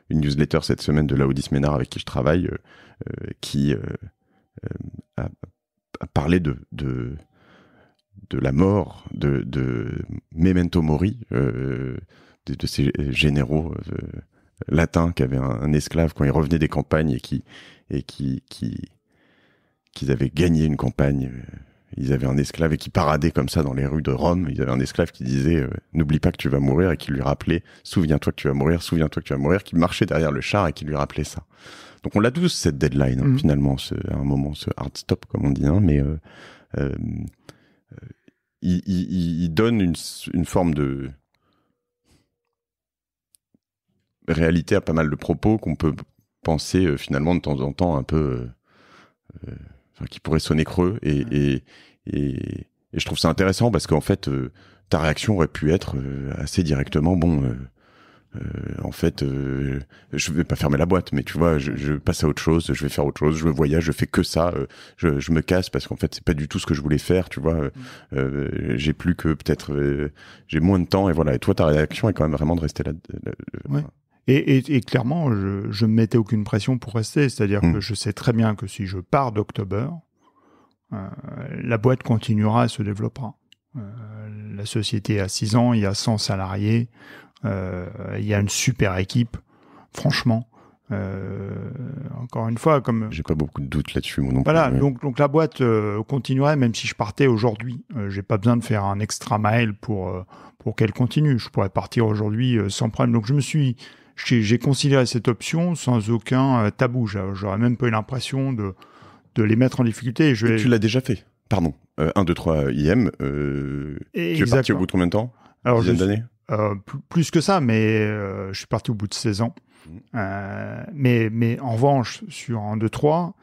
une newsletter cette semaine de Laodis Ménard avec qui je travaille, qui a parlé de la mort de Memento Mori, de ces généraux latins qui avaient un esclave quand ils revenaient des campagnes et qu'ils avaient gagné une campagne. Ils avaient un esclave et qui paradait comme ça dans les rues de Rome. Ils avaient un esclave qui disait n'oublie pas que tu vas mourir, et qui lui rappelait souviens-toi que tu vas mourir, qui marchait derrière le char et qui lui rappelait ça. Donc on l'a tous cette deadline, finalement, à un moment, ce hard stop comme on dit, hein, mais il donne une forme de réalité à pas mal de propos qu'on peut penser finalement de temps en temps un peu qui pourrait sonner creux, et je trouve ça intéressant parce qu'en fait ta réaction aurait pu être assez directement en fait, je vais pas fermer la boîte, mais tu vois, je passe à autre chose, je vais faire autre chose, je voyage, je fais que ça, je me casse parce qu'en fait, c'est pas du tout ce que je voulais faire, tu vois. J'ai plus que peut-être, j'ai moins de temps, et voilà. Et toi, ta réaction est quand même vraiment de rester là. Ouais. Et clairement, je me mettais aucune pression pour rester, c'est-à-dire que je sais très bien que si je pars d'October, la boîte continuera et se développera. La société a 6 ans, il y a 100 salariés. Il y a une super équipe, franchement. Encore une fois, comme j'ai pas beaucoup de doutes là-dessus, moi non plus. Voilà, ouais. donc la boîte continuerait même si je partais aujourd'hui. J'ai pas besoin de faire un extra mile pour qu'elle continue. Je pourrais partir aujourd'hui sans problème. Donc j'ai considéré cette option sans aucun tabou. J'aurais même pas eu l'impression de les mettre en difficulté. Et tu l'as déjà fait. Pardon. 1, 2, 3 IM. Tu es parti au bout de combien de temps? Alors, dizaine d'années? Plus que ça, mais je suis parti au bout de 16 ans. Mais en revanche, sur 1, 2, 3,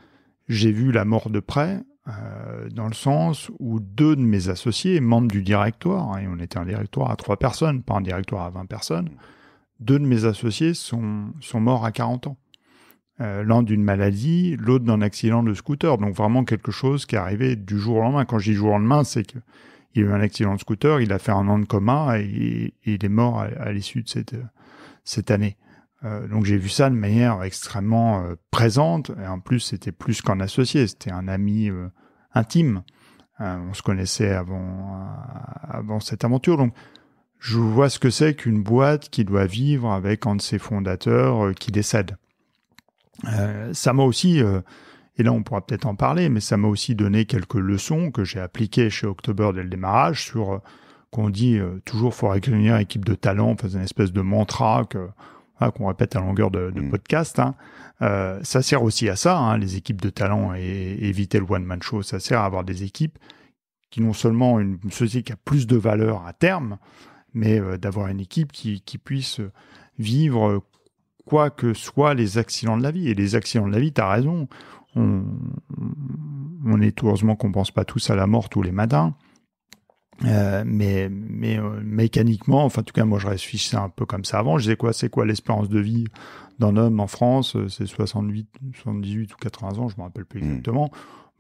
j'ai vu la mort de près, dans le sens où 2 de mes associés, membres du directoire, et on était un directoire à 3 personnes, pas un directoire à 20 personnes, 2 de mes associés sont morts à 40 ans. L'un d'une maladie, l'autre d'un accident de scooter. Donc vraiment quelque chose qui est arrivé du jour au lendemain. Quand je dis jour au lendemain, c'est que il a eu un accident de scooter, il a fait 1 an de coma et il est mort à l'issue de cette année. Donc j'ai vu ça de manière extrêmement présente, et en plus c'était plus qu'un associé, c'était un ami intime. On se connaissait avant cette aventure, donc je vois ce que c'est qu'une boîte qui doit vivre avec un de ses fondateurs qui décède. Ça m'a aussi... Et là, on pourra peut-être en parler, mais ça m'a aussi donné quelques leçons que j'ai appliquées chez October dès le démarrage sur qu'on dit toujours faut réunir une équipe de talent, enfin, une espèce de mantra que qu'on répète à longueur de podcast. Hein. Ça sert aussi à ça, hein, les équipes de talent et éviter le one-man show. Ça sert à avoir des équipes qui non seulement une société qui a plus de valeur à terme, mais d'avoir une équipe qui puisse vivre quoi que soient les accidents de la vie. Et les accidents de la vie, tu as raison, on est heureusement qu'on pense pas tous à la mort tous les matins, mais mécaniquement, enfin en tout cas moi je réfléchissais un peu comme ça avant. Je disais c'est quoi l'espérance de vie d'un homme en France? C'est 78 ou 80 ans, je me rappelle plus exactement.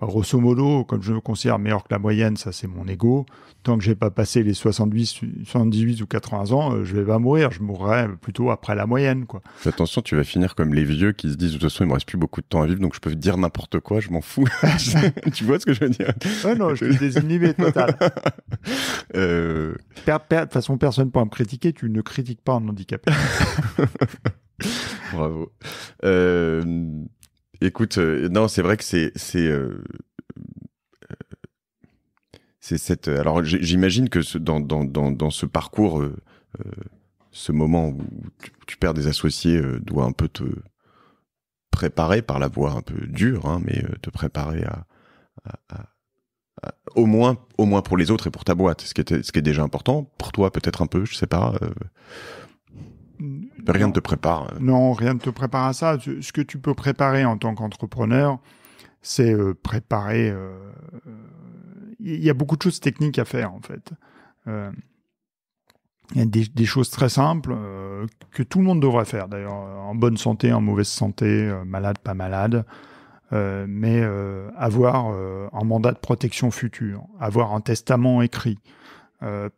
Grosso modo, comme je me considère meilleur que la moyenne, ça c'est mon ego. Tant que j'ai pas passé les 78 ou 80 ans, je vais pas mourir. Je mourrai plutôt après la moyenne, quoi. Fais attention, tu vas finir comme les vieux qui se disent de toute façon il me reste plus beaucoup de temps à vivre, donc je peux dire n'importe quoi, je m'en fous. Tu vois ce que je veux dire? Ouais, non, je suis désinhibé total. De toute façon, personne pourra me critiquer. Tu ne critiques pas un handicapé. Bravo. Écoute, non, c'est vrai que c'est cette. Alors, j'imagine que dans ce parcours, ce moment où tu perds des associés doit un peu te préparer par la voie un peu dure, hein, mais te préparer à au moins pour les autres et pour ta boîte, ce qui est déjà important pour toi, peut-être un peu, je sais pas. Rien ne te prépare. Non, rien ne te prépare à ça. Ce que tu peux préparer en tant qu'entrepreneur, c'est préparer... Il y a beaucoup de choses techniques à faire, en fait. Il y a des choses très simples que tout le monde devrait faire, d'ailleurs, en bonne santé, en mauvaise santé, malade, pas malade. Mais avoir un mandat de protection future, avoir un testament écrit,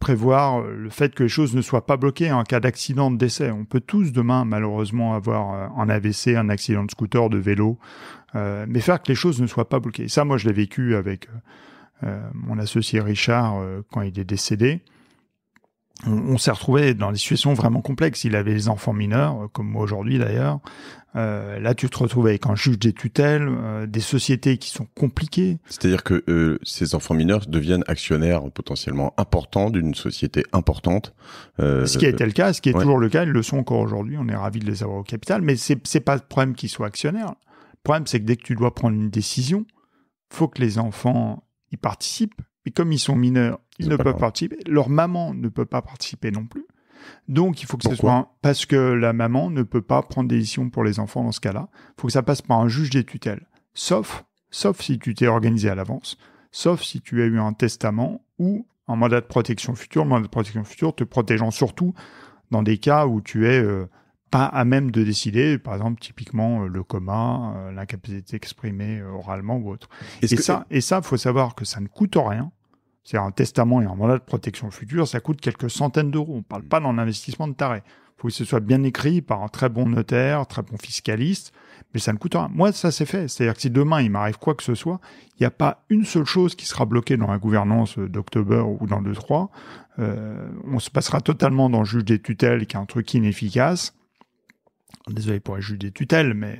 prévoir le fait que les choses ne soient pas bloquées en cas d'accident, de décès. On peut tous demain, malheureusement, avoir un AVC, un accident de scooter, de vélo, mais faire que les choses ne soient pas bloquées. Ça, moi, je l'ai vécu avec mon associé Richard quand il est décédé. On s'est retrouvé dans des situations vraiment complexes. Il avait des enfants mineurs, comme moi aujourd'hui d'ailleurs. Là, tu te retrouves avec un juge des tutelles, des sociétés qui sont compliquées. C'est-à-dire que ces enfants mineurs deviennent actionnaires potentiellement importants d'une société importante. Ce qui a été le cas, ce qui est toujours le cas, ils le sont encore aujourd'hui. On est ravis de les avoir au capital, mais c'est pas le problème qu'ils soient actionnaires. Le problème, c'est que dès que tu dois prendre une décision, faut que les enfants y participent. Et comme ils sont mineurs, ils ne peuvent pas participer. Leur maman ne peut pas participer non plus. Donc, il faut que ce soit... Parce que la maman ne peut pas prendre des décisions pour les enfants dans ce cas-là. Il faut que ça passe par un juge des tutelles. Sauf si tu t'es organisé à l'avance. Sauf si tu as eu un testament ou un mandat de protection future. Le mandat de protection future te protégeant surtout dans des cas où tu es pas à même de décider. Par exemple, typiquement, le coma, l'incapacité d'exprimer oralement ou autre. Et ça, il faut savoir que ça ne coûte rien. C'est un testament et un mandat de protection future, ça coûte quelques centaines d'euros. On ne parle pas d'un investissement de taré. Il faut que ce soit bien écrit par un très bon notaire, très bon fiscaliste, mais ça ne coûte rien. Moi, ça c'est fait. C'est-à-dire que si demain il m'arrive quoi que ce soit, il n'y a pas une seule chose qui sera bloquée dans la gouvernance d'October ou dans le 3. On se passera totalement dans le juge des tutelles, qui est un truc inefficace. Désolé pour les juges des tutelles, mais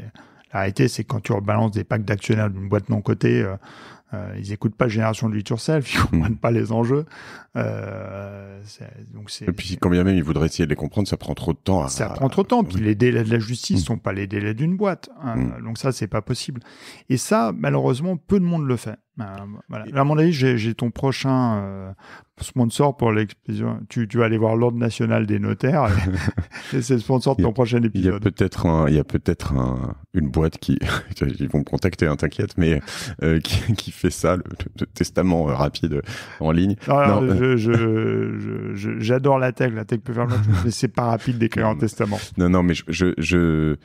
la réalité, c'est que quand tu rebalances des packs d'actionnaires d'une boîte non cotée, ils n'écoutent pas Génération de It Yourself, ils ne comprennent pas les enjeux. Et puis, quand bien même ils voudraient essayer de les comprendre, ça prend trop de temps. Ça prend trop de temps. Puis les délais de la justice ne sont pas les délais d'une boîte. Donc ça, c'est pas possible. Et ça, malheureusement, peu de monde le fait. Voilà. Là, à mon avis, j'ai ton prochain sponsor pour l'expédition. Tu vas aller voir l'Ordre national des notaires. Et c'est le sponsor de ton prochain épisode. Il y a peut-être une boîte qui, ils vont me contacter, hein, t'inquiète, mais qui fait ça, le testament rapide en ligne. Alors, j'adore la tech peut faire plein de choses, mais c'est pas rapide d'écrire un testament. Non, mais je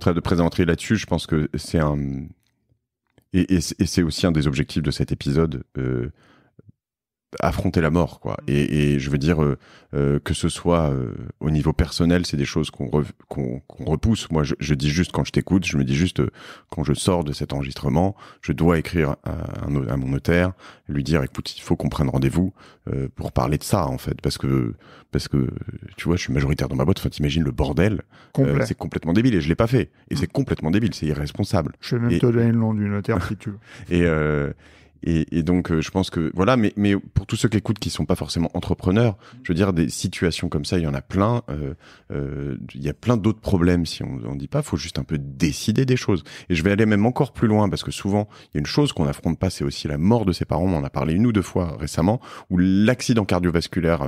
train de présenter là-dessus, je pense que c'est un... Et c'est aussi un des objectifs de cet épisode, affronter la mort, quoi. Et je veux dire que ce soit au niveau personnel, c'est des choses qu'on repousse. Moi, je dis juste, quand je t'écoute, je me dis juste quand je sors de cet enregistrement, je dois écrire à mon notaire, lui dire, écoute, il faut qu'on prenne rendez-vous pour parler de ça, en fait, parce que tu vois, je suis majoritaire dans ma boîte. Enfin, t'imagines le bordel. C'est complètement débile et je l'ai pas fait. Et c'est complètement débile, c'est irresponsable. Je vais même te donner le nom du notaire si tu veux. Et donc, je pense que voilà. Mais pour tous ceux qui écoutent, qui sont pas forcément entrepreneurs, je veux dire, des situations comme ça, il y en a plein. Il y a plein d'autres problèmes si on dit pas. Faut juste un peu décider des choses. Et je vais aller même encore plus loin parce que souvent, il y a une chose qu'on n'affronte pas, c'est aussi la mort de ses parents. On en a parlé 1 ou 2 fois récemment, ou l'accident cardiovasculaire,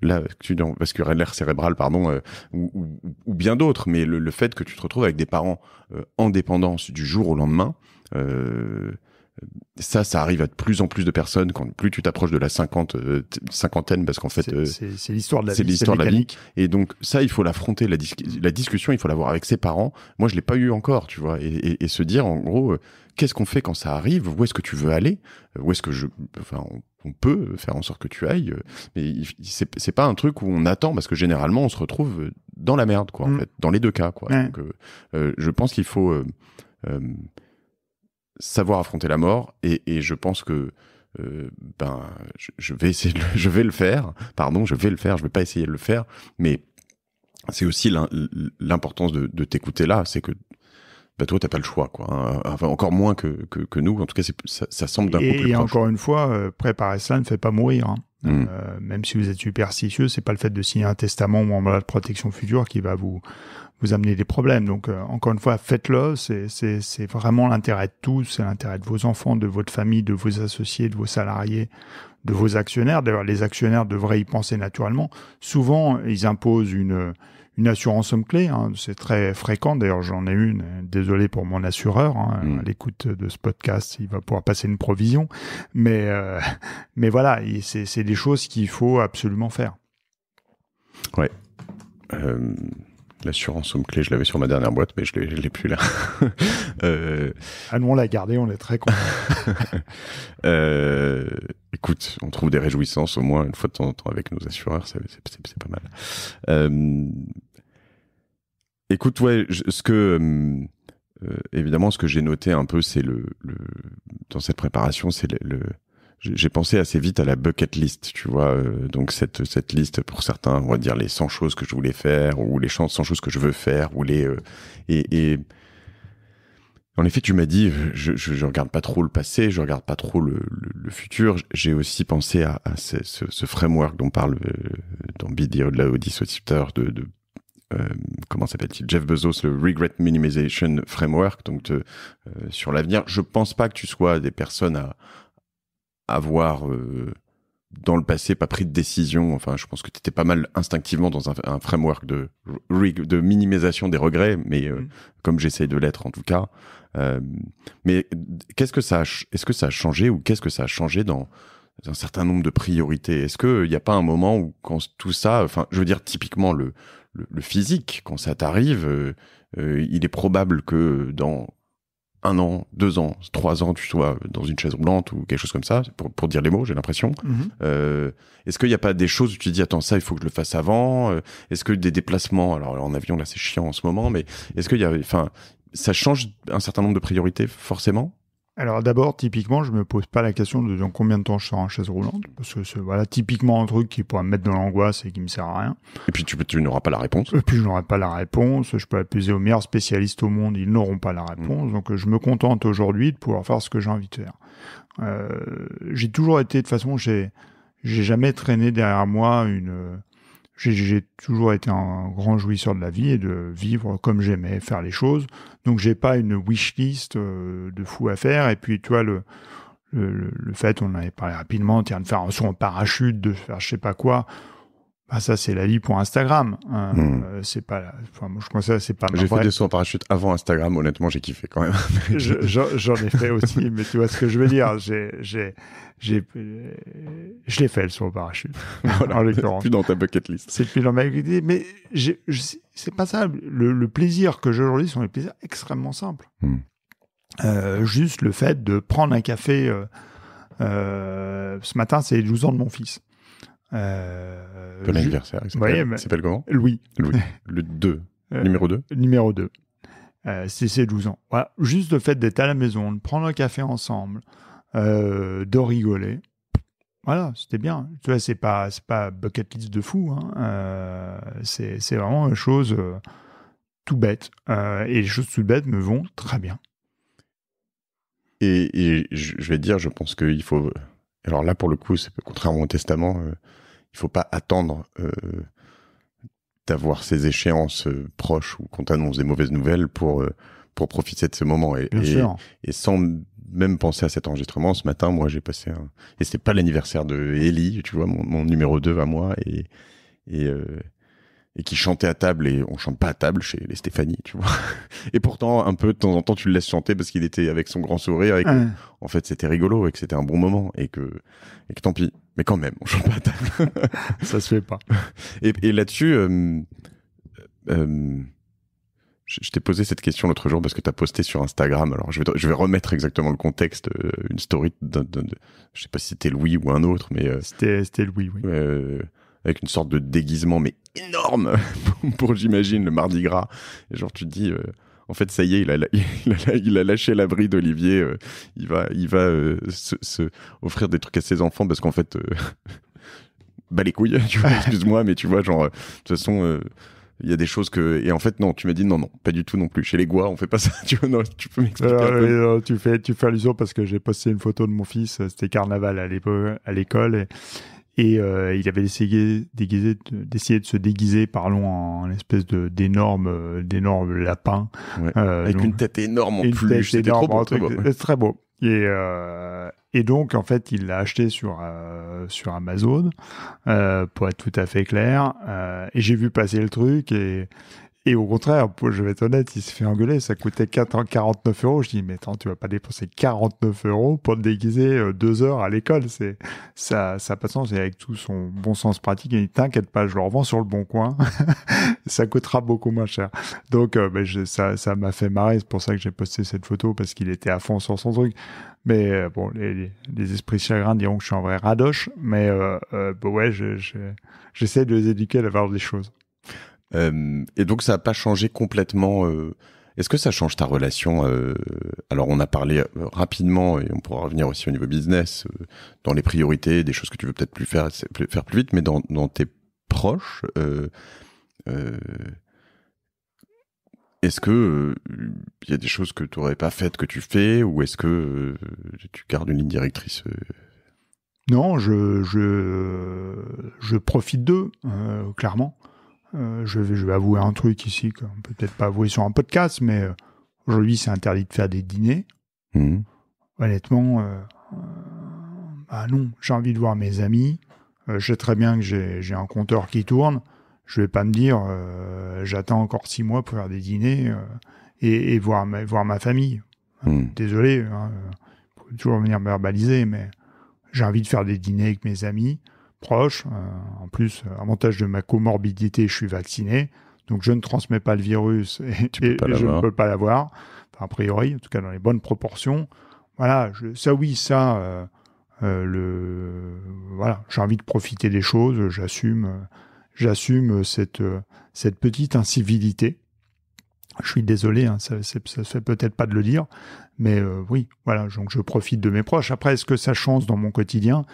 l'accident vasculaire cérébral, pardon, ou bien d'autres. Mais le fait que tu te retrouves avec des parents en dépendance du jour au lendemain. Ça arrive à de plus en plus de personnes quand plus tu t'approches de la cinquantaine, parce qu'en fait c'est l'histoire de la vie, c'est l'histoire de la vie. Et donc ça, il faut l'affronter, la discussion, il faut l'avoir avec ses parents. Moi, je l'ai pas eu encore, tu vois, et se dire en gros, qu'est-ce qu'on fait quand ça arrive, où est-ce que tu veux aller, où est-ce que on peut faire en sorte que tu ailles, mais c'est pas un truc où on attend, parce que généralement on se retrouve dans la merde, quoi, en fait, dans les 2 cas, quoi. Ouais. Donc je pense qu'il faut savoir affronter la mort, et je pense que je vais essayer je vais le faire, je vais pas essayer de le faire, mais c'est aussi l'importance de t'écouter là, c'est que toi t'as pas le choix, quoi, hein. Enfin, encore moins que nous, en tout cas ça semble d'un coup plus proche. Et encore une fois, préparer cela ne fait pas mourir, hein. Même si vous êtes superstitieux, c'est pas le fait de signer un testament ou un mandat de protection future qui va vous amener des problèmes. Donc, encore une fois, faites-le. C'est vraiment l'intérêt de tous. C'est l'intérêt de vos enfants, de votre famille, de vos associés, de vos salariés, de vos actionnaires. D'ailleurs, les actionnaires devraient y penser naturellement. Souvent, ils imposent une assurance somme clé, hein. C'est très fréquent. D'ailleurs, j'en ai une. Désolé pour mon assureur, hein. À l'écoute de ce podcast, il va pouvoir passer une provision. Mais voilà, c'est des choses qu'il faut absolument faire. Ouais. L'assurance somme clé, je l'avais sur ma dernière boîte, mais je l'ai plus là. Nous, on l'a gardé, on est très contents. Écoute, on trouve des réjouissances au moins une fois de temps en temps avec nos assureurs, c'est pas mal. Écoute, ouais, évidemment, ce que j'ai noté un peu, c'est dans cette préparation, c'est j'ai pensé assez vite à la bucket list, tu vois, donc cette liste, pour certains, on va dire les 100 choses que je voulais faire, ou les 100 choses que je veux faire, ou et en effet, tu m'as dit, je regarde pas trop le passé, je regarde pas trop le futur. J'ai aussi pensé à ce framework dont parle dans Be the Audi Société comment s'appelle-t-il, Jeff Bezos, le Regret Minimization Framework, donc sur l'avenir. Je pense pas que tu sois des personnes à avoir dans le passé pas pris de décision. Enfin, je pense que tu étais pas mal instinctivement dans un framework de minimisation des regrets, mais comme j'essaye de l'être en tout cas. Mais est-ce que ça a changé, ou qu'est-ce que ça a changé dans un certain nombre de priorités? Est-ce qu'il n'y a pas un moment où, quand tout ça, enfin, je veux dire, typiquement le physique, quand ça t'arrive, il est probable que dans 1 an, 2 ans, 3 ans, tu sois dans une chaise roulante ou quelque chose comme ça, pour dire les mots, j'ai l'impression. Est-ce qu'il n'y a pas des choses où tu te dis, attends, ça, il faut que je le fasse avant? Est-ce que des déplacements, alors en avion, là, c'est chiant en ce moment, mais est-ce qu'il y a, enfin, ça change un certain nombre de priorités, forcément? Alors d'abord, typiquement, je me pose pas la question de dans combien de temps je serai en chaise roulante, parce que c'est voilà typiquement un truc qui pourrait me mettre dans l'angoisse et qui me sert à rien. Et puis tu n'auras pas la réponse. Et puis je n'aurai pas la réponse. Je peux appeler aux meilleurs spécialistes au monde, ils n'auront pas la réponse. Donc je me contente aujourd'hui de pouvoir faire ce que j'ai envie de faire. J'ai toujours été, de toute façon, j'ai jamais traîné derrière moi j'ai toujours été un grand jouisseur de la vie et de vivre comme j'aimais faire les choses. Donc j'ai pas une wish list de fou à faire. Et puis tu vois le fait, on en avait parlé rapidement, de faire un saut en parachute, de faire je sais pas quoi. Bah ça c'est la vie pour Instagram. C'est pas. Enfin moi je pense que c'est pas. J'ai fait des sauts en parachute avant Instagram. Honnêtement, j'ai kiffé quand même. J'en ai fait aussi, mais tu vois ce que je veux dire. Je l'ai fait le saut en parachute. Voilà, en l'occurrence. C'est plus dans ta bucket list. C'est plus dans ma bucket list, mais c'est pas ça. Le plaisir que j'ai aujourd'hui sont des plaisirs extrêmement simples. Juste le fait de prendre un café. Ce matin, c'est les 12 ans de mon fils. Bon anniversaire. Il s'appelle comment? Louis. Le 2. Numéro 2. Numéro 2. C'est ses 12 ans. Voilà. Juste le fait d'être à la maison, de prendre un café ensemble, de rigoler. Voilà, c'était bien. Tu vois, c'est pas bucket list de fou. Hein. C'est vraiment une chose tout bête. Et les choses tout bêtes me vont très bien. Et je vais te dire, je pense qu'il faut... Alors là, pour le coup, c'est contrairement au testament, il faut pas attendre d'avoir ces échéances proches ou qu'on t'annonce des mauvaises nouvelles pour profiter de ce moment. Bien sûr. Et sans même penser à cet enregistrement, ce matin, moi, j'ai passé et c'était pas l'anniversaire de Ellie, tu vois, mon numéro 2 à moi, et qui chantait à table, et on chante pas à table chez les Stéphanie, tu vois. Et pourtant, un peu de temps en temps, tu le laisses chanter parce qu'il était avec son grand sourire, et que, en fait, c'était rigolo, et que c'était un bon moment, et que tant pis. Mais quand même, on chante pas à table. Ça se fait pas. Et là-dessus, je t'ai posé cette question l'autre jour parce que tu as posté sur Instagram. Alors, je vais remettre exactement le contexte. Une story je sais pas si c'était Louis ou un autre, mais c'était Louis, oui. Avec une sorte de déguisement, mais énorme pour j'imagine le Mardi Gras. Et genre, tu te dis, en fait, ça y est, il a lâché la bride, Olivier. Il va se offrir des trucs à ses enfants parce qu'en fait, bah les couilles, tu vois, excuse-moi, mais tu vois, genre, de toute façon. Il y a des choses que... Et en fait, non, tu m'as dit non, pas du tout non plus. Chez les Gois, on fait pas ça. Tu vois, non, tu peux m'expliquer un peu. Tu fais allusion parce que j'ai posté une photo de mon fils. C'était carnaval à l'école. Et il avait d'essayer de se déguiser, parlons, en espèce d'énorme lapin. Ouais. Avec donc, une tête énorme en plus. C'était trop beau. C'est très beau. Et donc, en fait, il l'a acheté sur Amazon, pour être tout à fait clair. Et j'ai vu passer le truc et au contraire, je vais être honnête, il s'est fait engueuler. Ça coûtait 49 €. Je dis, mais attends, tu vas pas dépenser 49 € pour te déguiser 2 heures à l'école. Ça a pas de sens. Et avec tout son bon sens pratique, il dit, t'inquiète pas, je le revends sur le bon coin. Ça coûtera beaucoup moins cher. Donc, ça m'a fait marrer. C'est pour ça que j'ai posté cette photo, parce qu'il était à fond sur son truc. Mais bon, les esprits chagrins diront que je suis un vrai radoche. Mais ouais, j'essaie de les éduquer à la valeur des choses. Et donc ça n'a pas changé complètement. Est-ce que ça change ta relation Alors on a parlé rapidement, et on pourra revenir aussi au niveau business, dans les priorités, des choses que tu veux peut-être faire plus vite, mais dans tes proches, est-ce que y a des choses que tu n'aurais pas faites que tu fais, ou est-ce que tu gardes une ligne directrice Non, je profite d'eux, clairement. Je vais avouer un truc ici qu'on peut peut-être pas avouer sur un podcast, mais aujourd'hui c'est interdit de faire des dîners. Honnêtement, non, j'ai envie de voir mes amis. Je sais très bien que j'ai un compteur qui tourne. Je vais pas me dire j'attends encore 6 mois pour faire des dîners et voir ma famille. Désolé, vous pouvez toujours venir me verbaliser, mais j'ai envie de faire des dîners avec mes amis proche. En plus, avantage de ma comorbidité, je suis vacciné, donc je ne transmets pas le virus et je ne peux pas l'avoir, enfin, a priori, en tout cas dans les bonnes proportions. Voilà, voilà, j'ai envie de profiter des choses, j'assume cette petite incivilité. Je suis désolé, hein, ça se fait peut-être pas de le dire, mais oui, voilà, donc je profite de mes proches. Après, est-ce que ça change dans mon quotidien ?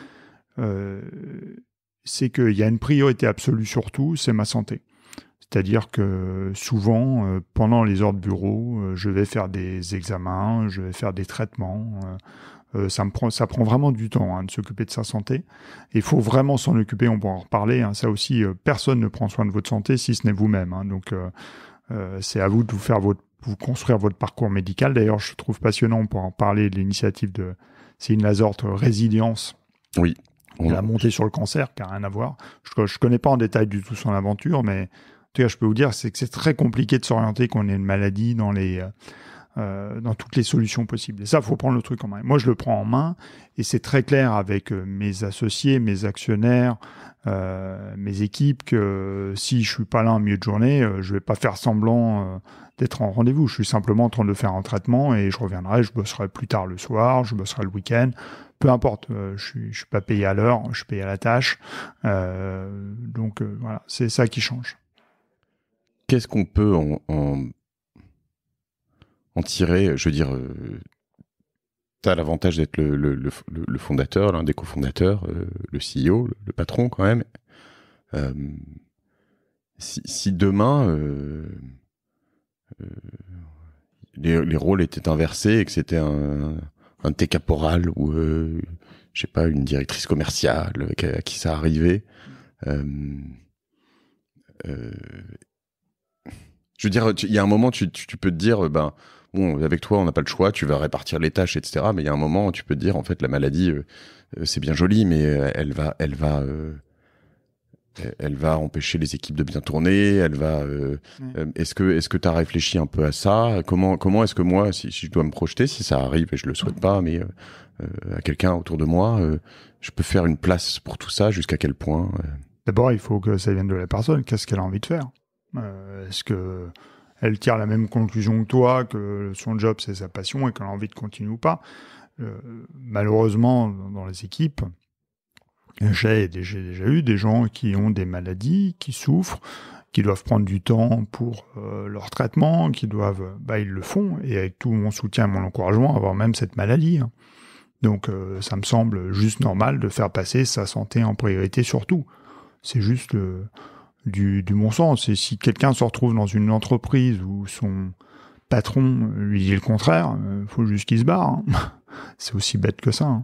C'est qu'il y a une priorité absolue sur tout, c'est ma santé. C'est-à-dire que souvent, pendant les heures de bureau, je vais faire des examens, je vais faire des traitements. Ça prend vraiment du temps de s'occuper de sa santé. Il faut vraiment s'en occuper, on pourra en reparler. Ça aussi, personne ne prend soin de votre santé si ce n'est vous-même. Donc, c'est à vous de vous construire votre parcours médical. D'ailleurs, je trouve passionnant, on pourra en parler, de l'initiative de Céline Lazorte, Résilience. Oui. La montée sur le cancer, qui n'a rien à voir. Je connais pas en détail du tout son aventure, mais en tout cas, je peux vous dire, c'est que c'est très compliqué de s'orienter quand on est une maladie dans toutes les solutions possibles. Et ça, faut prendre le truc en main. Moi, je le prends en main, et c'est très clair avec mes associés, mes actionnaires, mes équipes, que si je suis pas là en milieu de journée, je vais pas faire semblant d'être en rendez-vous. Je suis simplement en train de faire un traitement, et je reviendrai, je bosserai plus tard le soir, je bosserai le week-end. Peu importe, je suis pas payé à l'heure, je suis payé à la tâche. Donc voilà, c'est ça qui change. Qu'est-ce qu'on peut en tirer ? Je veux dire, tu as l'avantage d'être le fondateur, l'un des cofondateurs, le CEO, le patron quand même. Si demain les rôles étaient inversés et que c'était un de tes caporales ou je sais pas, une directrice commerciale à qui ça arrivait. Je veux dire, il y a un moment, tu peux te dire, bon, avec toi, on n'a pas le choix, tu vas répartir les tâches, etc. Mais il y a un moment, tu peux te dire, en fait, la maladie, c'est bien joli, mais elle va empêcher les équipes de bien tourner. Est-ce que tu as réfléchi un peu à ça? Comment est-ce que moi, si je dois me projeter, si ça arrive, et je le souhaite pas, mais à quelqu'un autour de moi, je peux faire une place pour tout ça, jusqu'à quel point D'abord, il faut que ça vienne de la personne. Qu'est-ce qu'elle a envie de faire? Est-ce que elle tire la même conclusion que toi, que son job c'est sa passion et qu'elle a envie de continuer ou pas? Malheureusement, dans les équipes, j'ai déjà eu des gens qui ont des maladies, qui souffrent, qui doivent prendre du temps pour leur traitement, qui doivent, ils le font, et avec tout mon soutien et mon encouragement, avoir même cette maladie. Donc, ça me semble juste normal de faire passer sa santé en priorité sur tout. C'est juste du bon sens. Et si quelqu'un se retrouve dans une entreprise où son patron lui dit le contraire, faut juste qu'il se barre. C'est aussi bête que ça.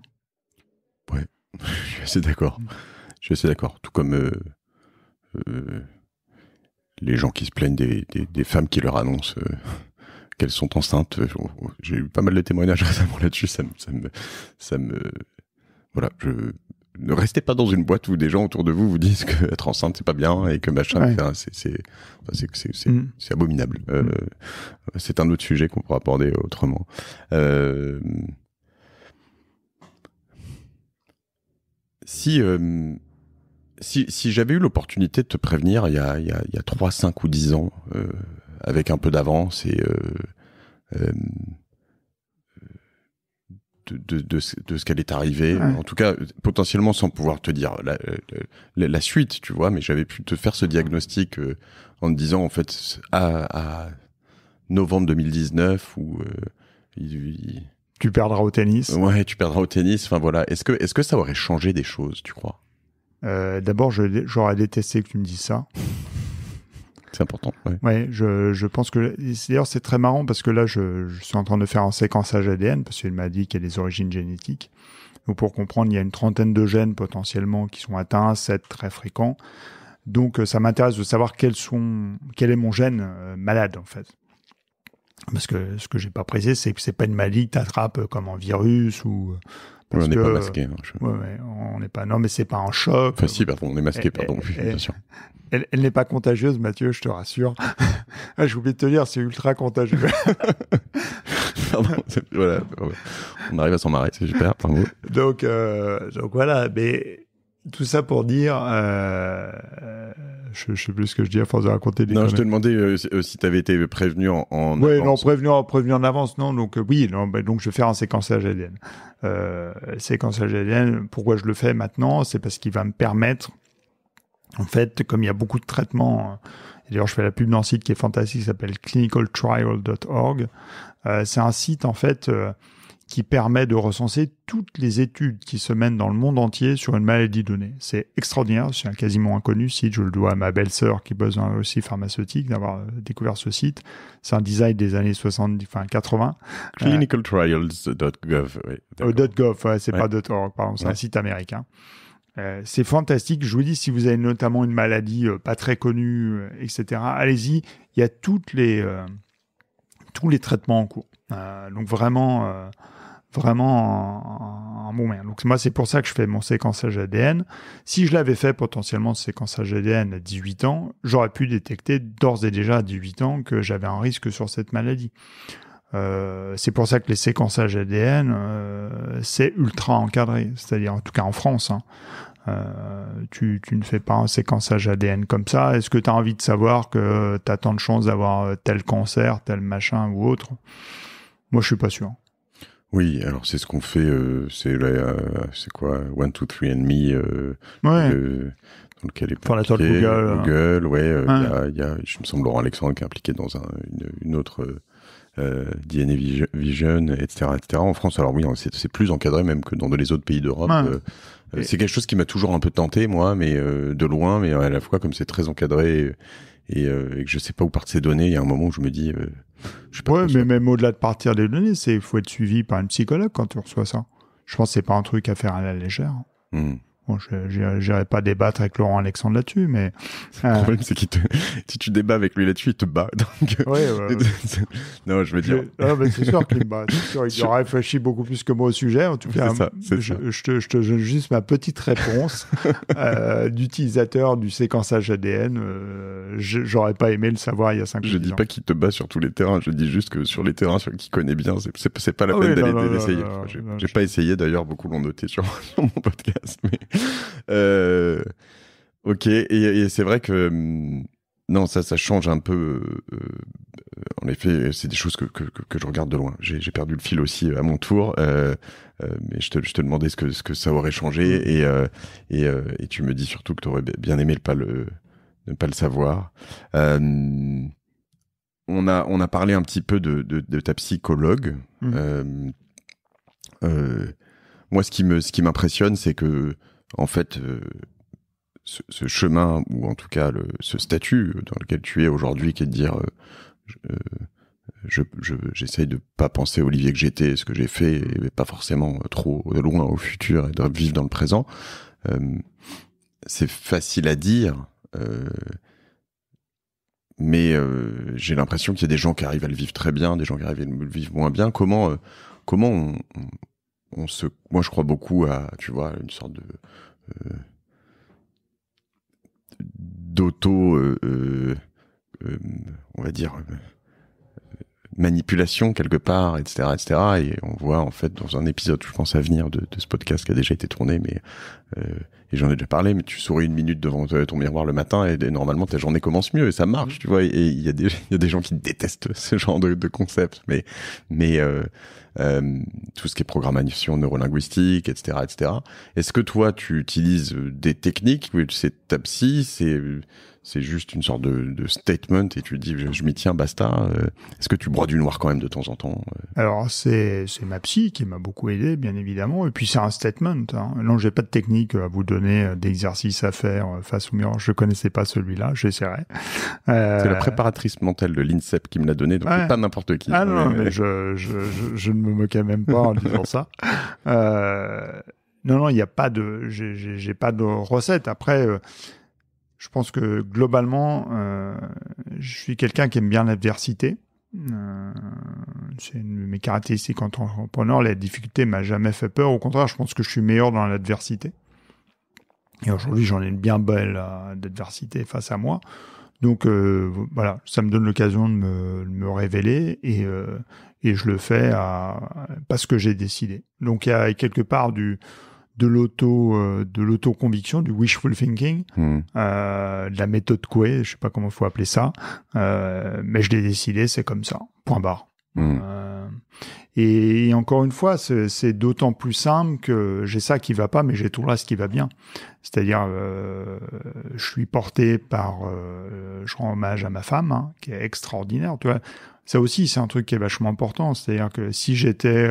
Ouais, je suis assez d'accord. Tout comme les gens qui se plaignent des femmes qui leur annoncent qu'elles sont enceintes. J'ai eu pas mal de témoignages récemment là-dessus. Ça me voilà. Ne restez pas dans une boîte où des gens autour de vous disent qu'être enceinte c'est pas bien et que machin. Ouais. C'est abominable. C'est un autre sujet qu'on pourra aborder autrement. Si j'avais eu l'opportunité de te prévenir il y a 3, 5 ou 10 ans, avec un peu d'avance et de ce qu'elle est arrivée, en tout cas potentiellement sans pouvoir te dire la suite, tu vois, mais j'avais pu te faire ce diagnostic en te disant en fait à novembre 2019 où tu perdras au tennis. Ouais, tu perdras au tennis. Enfin voilà, est-ce que ça aurait changé des choses, tu crois? D'abord, j'aurais détesté que tu me dises ça. C'est important. Ouais, je pense que d'ailleurs c'est très marrant parce que là je suis en train de faire un séquençage ADN parce qu'il m'a dit qu'il y a des origines génétiques. Donc pour comprendre, il y a une trentaine de gènes potentiellement qui sont atteints, 7 très fréquents. Donc ça m'intéresse de savoir quel est mon gène malade en fait. Parce que ce que j'ai pas précisé, c'est que c'est pas une maladie que t'attrapes comme un virus ou. On n'est pas masqué. On n'est pas. Non, mais c'est pas un choc. Enfin, si, pardon, on est masqué, pardon. Bien sûr. Elle n'est pas contagieuse, Mathieu, je te rassure. J'ai oublié de te dire, c'est ultra contagieux. Pardon, voilà, on arrive à s'en marrer, c'est super, bravo. Donc voilà, mais tout ça pour dire, je sais plus ce que je dis à force de raconter des. Non, je te demandais si tu avais été prévenu en avance. Non, prévenu en avance, non. Donc oui, donc je vais faire un séquençage ADN. Séquençage ADN, pourquoi je le fais maintenant? C'est parce qu'il va me permettre, en fait, comme il y a beaucoup de traitements, et d'ailleurs je fais la pub d'un site qui est fantastique, qui s'appelle clinicaltrial.org. C'est un site en fait qui permet de recenser toutes les études qui se mènent dans le monde entier sur une maladie donnée. C'est extraordinaire, c'est un quasiment inconnu site, je le dois à ma belle-sœur qui bosse aussi pharmaceutique d'avoir découvert ce site. C'est un design des années 80. Clinicaltrials.gov, oui. .gov, ouais, c'est pas .org, pardon, c'est un site américain. C'est fantastique. Je vous dis, si vous avez notamment une maladie pas très connue, etc., allez-y. Il y a tous les traitements en cours. Donc vraiment un bon moyen. Donc moi, c'est pour ça que je fais mon séquençage ADN. Si je l'avais fait potentiellement ce séquençage ADN à 18 ans, j'aurais pu détecter d'ores et déjà à 18 ans que j'avais un risque sur cette maladie. C'est pour ça que les séquençages ADN, c'est ultra encadré. C'est-à-dire, en tout cas en France, tu ne fais pas un séquençage ADN comme ça. Est-ce que tu as envie de savoir que tu as tant de chances d'avoir tel cancer, tel machin ou autre? Moi, je suis pas sûr. Oui, alors c'est ce qu'on fait, c'est quoi, 1, 2, 3 and Me, ouais. Dans lequel est pour la toile Google, ouais, il y a, je me semble, Laurent Alexandre qui est impliqué dans une autre DNA Vision, etc., etc. En France, alors oui, c'est plus encadré même que dans les autres pays d'Europe. C'est quelque chose qui m'a toujours un peu tenté, moi, mais de loin, mais à la fois comme c'est très encadré que je sais pas où partent ces données. Il y a un moment où je me dis, je sais pas. Ouais, mais même au-delà de partir des données, il faut être suivi par un psychologue quand tu reçois ça. Je pense que c'est pas un truc à faire à la légère. Bon, je n'irai pas débattre avec Laurent Alexandre là-dessus, mais... Le problème, c'est si tu débats avec lui là-dessus, il te bat. Donc... Ouais, non, je veux dire... mais c'est sûr qu'il me bat. C'est sûr, il réfléchit beaucoup plus que moi au sujet. En tout cas, je te donne juste ma petite réponse d'utilisateur du séquençage ADN. J'aurais pas aimé le savoir il y a 5 ans. Je dis pas qu'il te bat sur tous les terrains. Je dis juste que sur les terrains qu'il connaît bien, c'est pas la peine d'essayer. J'ai pas essayé, d'ailleurs, beaucoup l'ont noté sur mon podcast, mais... ok, et c'est vrai que non, ça change un peu. En effet, c'est des choses que je regarde de loin. J'ai perdu le fil aussi à mon tour, mais je te demandais ce que ça aurait changé, et tu me dis surtout que tu aurais bien aimé ne pas le savoir. On a parlé un petit peu de ta psychologue. Moi, ce qui m'impressionne, c'est que en fait, ce chemin, ou en tout cas ce statut dans lequel tu es aujourd'hui, qui est de dire j'essaye de pas penser à Olivier que j'étais, ce que j'ai fait, et pas forcément trop loin au futur, et de vivre dans le présent. C'est facile à dire, mais j'ai l'impression qu'il y a des gens qui arrivent à le vivre très bien, des gens qui arrivent à le vivre moins bien. Comment moi, je crois beaucoup à, tu vois, une sorte de d'auto, on va dire, manipulation quelque part, etc., etc. Et on voit en fait dans un épisode, je pense à venir de ce podcast qui a déjà été tourné, mais et j'en ai déjà parlé, mais tu souris une minute devant ton miroir le matin et normalement ta journée commence mieux et ça marche, tu vois. Et il y a des gens qui détestent ce genre de concept, mais tout ce qui est programmation neurolinguistique, etc., etc. Est-ce que toi tu utilises des techniques, c'est ta psy, c'est juste une sorte de statement et tu dis je m'y tiens, basta. Est-ce que tu broies du noir quand même de temps en temps? Alors c'est ma psy qui m'a beaucoup aidé, bien évidemment, et puis c'est un statement. Non, j'ai pas de technique à vous donner, d'exercice à faire face au miroir. Je connaissais pas celui-là, j'essaierai. C'est la préparatrice mentale de l'INSEP qui me l'a donné, donc c'est pas n'importe qui. Ah non, mais je ne me moquais même pas en disant ça. Non, il n'y a pas de, j'ai pas de recette. Après. Je pense que globalement, je suis quelqu'un qui aime bien l'adversité. C'est une de mes caractéristiques en tant qu'entrepreneur. La difficulté m'a jamais fait peur. Au contraire, je pense que je suis meilleur dans l'adversité. Et aujourd'hui, j'en ai une bien belle d'adversité face à moi. Donc voilà, ça me donne l'occasion de me révéler et je le fais parce que j'ai décidé. Donc il y a quelque part de l'auto-conviction, du wishful thinking, de la méthode Coué, je sais pas comment il faut appeler ça, mais je l'ai décidé, c'est comme ça, point barre. Et encore une fois, c'est d'autant plus simple que j'ai ça qui va pas, mais j'ai tout le reste qui va bien. C'est-à-dire, je suis porté par, je rends hommage à ma femme, qui est extraordinaire. Tu vois, ça aussi, c'est un truc qui est vachement important. C'est-à-dire que si j'étais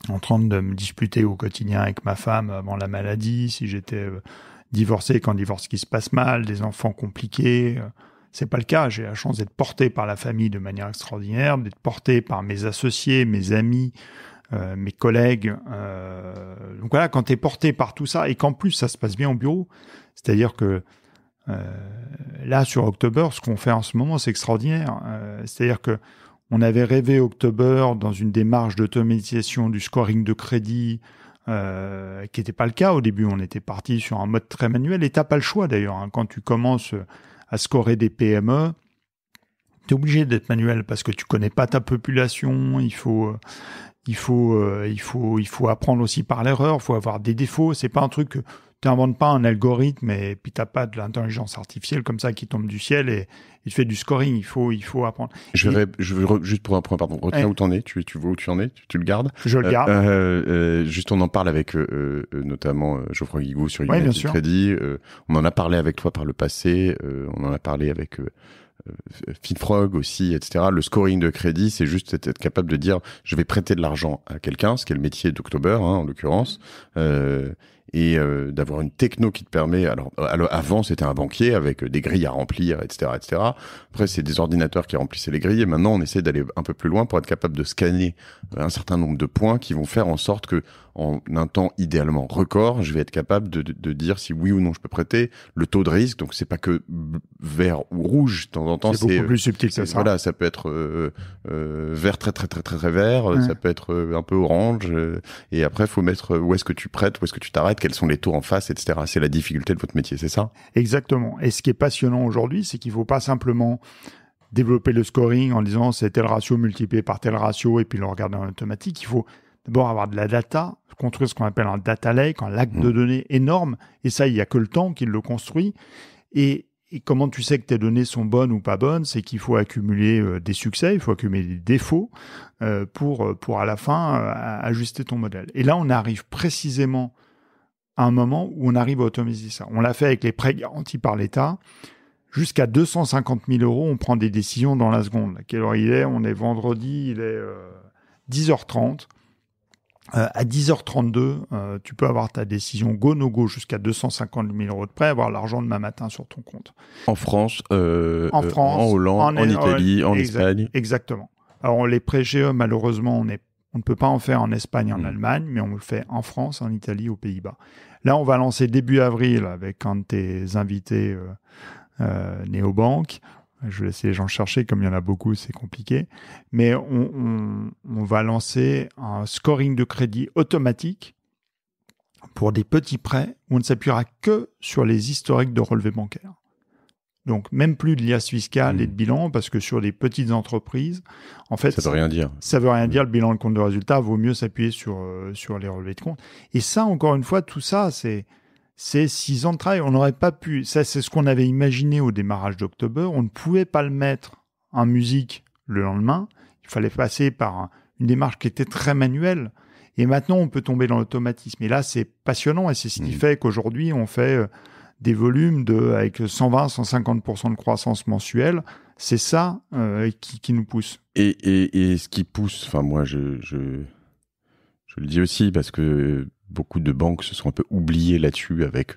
en train de me disputer au quotidien avec ma femme avant la maladie, si j'étais divorcé, qu'un divorce qui se passe mal, des enfants compliqués, c'est pas le cas. J'ai la chance d'être porté par la famille de manière extraordinaire, d'être porté par mes associés, mes amis, mes collègues. Donc voilà, quand t'es porté par tout ça et qu'en plus ça se passe bien au bureau, c'est-à-dire que là sur October, ce qu'on fait en ce moment, c'est extraordinaire. C'est-à-dire que on avait rêvé October dans une démarche d'automatisation du scoring de crédit qui n'était pas le cas au début. On était parti sur un mode très manuel et t'as pas le choix d'ailleurs. Quand tu commences à scorer des PME, t'es obligé d'être manuel parce que tu connais pas ta population. Il faut apprendre aussi par l'erreur. Il faut avoir des défauts. C'est pas un truc que tu n'inventes pas un algorithme et puis t'as pas de l'intelligence artificielle comme ça qui tombe du ciel et il fait du scoring. Il faut apprendre. Je veux juste pour un point, pardon. Retiens où t'en es. Tu vois où tu en es. Tu le gardes. Je le garde. Juste, on en parle avec notamment Geoffroy Guigou sur United Crédit. On en a parlé avec toi par le passé. On en a parlé avec Finfrog aussi, etc. Le scoring de crédit, c'est juste être capable de dire je vais prêter de l'argent à quelqu'un, ce qui est le métier d'October, en l'occurrence. et d'avoir une techno qui te permet. Alors avant, c'était un banquier avec des grilles à remplir, etc., etc. Après, c'est des ordinateurs qui remplissaient les grilles. Et maintenant, on essaie d'aller un peu plus loin pour être capable de scanner un certain nombre de points qui vont faire en sorte que, en un temps idéalement record, je vais être capable de dire si oui ou non je peux prêter, le taux de risque. Donc, c'est pas que vert ou rouge. De temps en temps, c'est beaucoup plus subtil que ça. Voilà, ça peut être vert très très très très très vert. Ça peut être un peu orange. Et après, il faut mettre où est-ce que tu prêtes, où est-ce que tu t'arrêtes, quels sont les taux en face, etc. C'est la difficulté de votre métier, c'est ça? Exactement. Et ce qui est passionnant aujourd'hui, c'est qu'il faut pas simplement développer le scoring en disant c'est tel ratio multiplié par tel ratio et puis le regarder en automatique. Il faut d'abord avoir de la data, construire ce qu'on appelle un data lake, un lac de données énorme. Et ça, il n'y a que le temps qui le construit. Et comment tu sais que tes données sont bonnes ou pas bonnes? C'est qu'il faut accumuler des succès, il faut accumuler des défauts pour à la fin ajuster ton modèle. Et là, on arrive précisément à un moment où on arrive à automatiser ça. On l'a fait avec les prêts garantis par l'État. Jusqu'à 250 000 €, on prend des décisions dans la seconde. À quelle heure il est? On est vendredi, il est 10h30. À 10h32, tu peux avoir ta décision go no go jusqu'à 250 000 € de prêt, avoir l'argent demain matin sur ton compte. En France, en Hollande, en Italie, en Espagne. Exactement. Alors les prêts GE, malheureusement, on ne peut pas en faire en Espagne, en Allemagne, mais on le fait en France, en Italie, aux Pays-Bas. Là, on va lancer début avril avec un de tes invités néobanques. Je vais laisser les gens chercher, comme il y en a beaucoup, c'est compliqué. Mais on va lancer un scoring de crédit automatique pour des petits prêts où on ne s'appuiera que sur les historiques de relevés bancaires. Donc, même plus de liasse fiscale et de bilan, parce que sur les petites entreprises, en fait... Ça veut rien dire. Ça veut rien dire. Le bilan, le compte de résultat, vaut mieux s'appuyer sur les relevés de compte. Et ça, encore une fois, tout ça, c'est 6 ans de travail. On n'aurait pas pu... Ça, c'est ce qu'on avait imaginé au démarrage d'October. On ne pouvait pas le mettre en musique le lendemain. Il fallait passer par une démarche qui était très manuelle. Et maintenant, on peut tomber dans l'automatisme. Et là, c'est passionnant. Et c'est ce qui fait qu'aujourd'hui, on fait... des volumes avec 120-150% de croissance mensuelle, c'est ça qui nous pousse. Et ce qui pousse, enfin moi je le dis aussi parce que beaucoup de banques se sont un peu oubliées là-dessus avec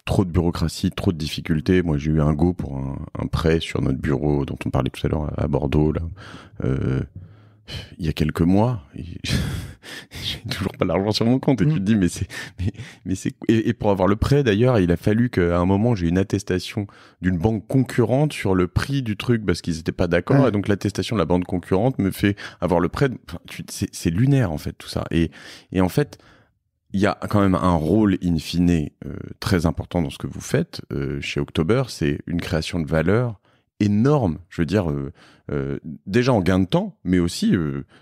trop de bureaucratie, trop de difficultés. Moi j'ai eu un go pour un prêt sur notre bureau dont on parlait tout à l'heure à Bordeaux là. Il y a quelques mois, j'ai toujours pas l'argent sur mon compte et tu te dis mais c'est et pour avoir le prêt d'ailleurs, il a fallu qu'à un moment j'ai une attestation d'une banque concurrente sur le prix du truc parce qu'ils étaient pas d'accord et donc l'attestation de la banque concurrente me fait avoir le prêt. Enfin, c'est lunaire en fait tout ça et en fait il y a quand même un rôle in fine très important dans ce que vous faites chez October, c'est une création de valeur énorme, je veux dire déjà en gain de temps, mais aussi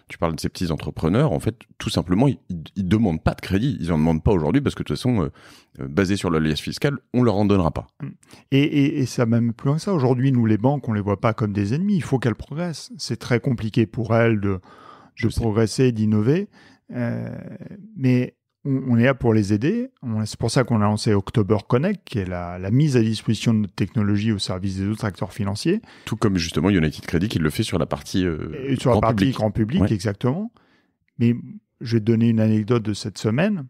tu parles de ces petits entrepreneurs, en fait tout simplement ils demandent pas de crédit, ils en demandent pas aujourd'hui parce que de toute façon basé sur la liasse fiscale, on leur en donnera pas. Et ça même plus loin que ça, aujourd'hui nous les banques on les voit pas comme des ennemis, il faut qu'elles progressent, c'est très compliqué pour elles de progresser, d'innover, mais on est là pour les aider. C'est pour ça qu'on a lancé October Connect, qui est la mise à disposition de notre technologie au service des autres acteurs financiers. Tout comme justement United Credit qui le fait sur la partie sur la partie grand public, ouais. Exactement. Mais je vais te donner une anecdote de cette semaine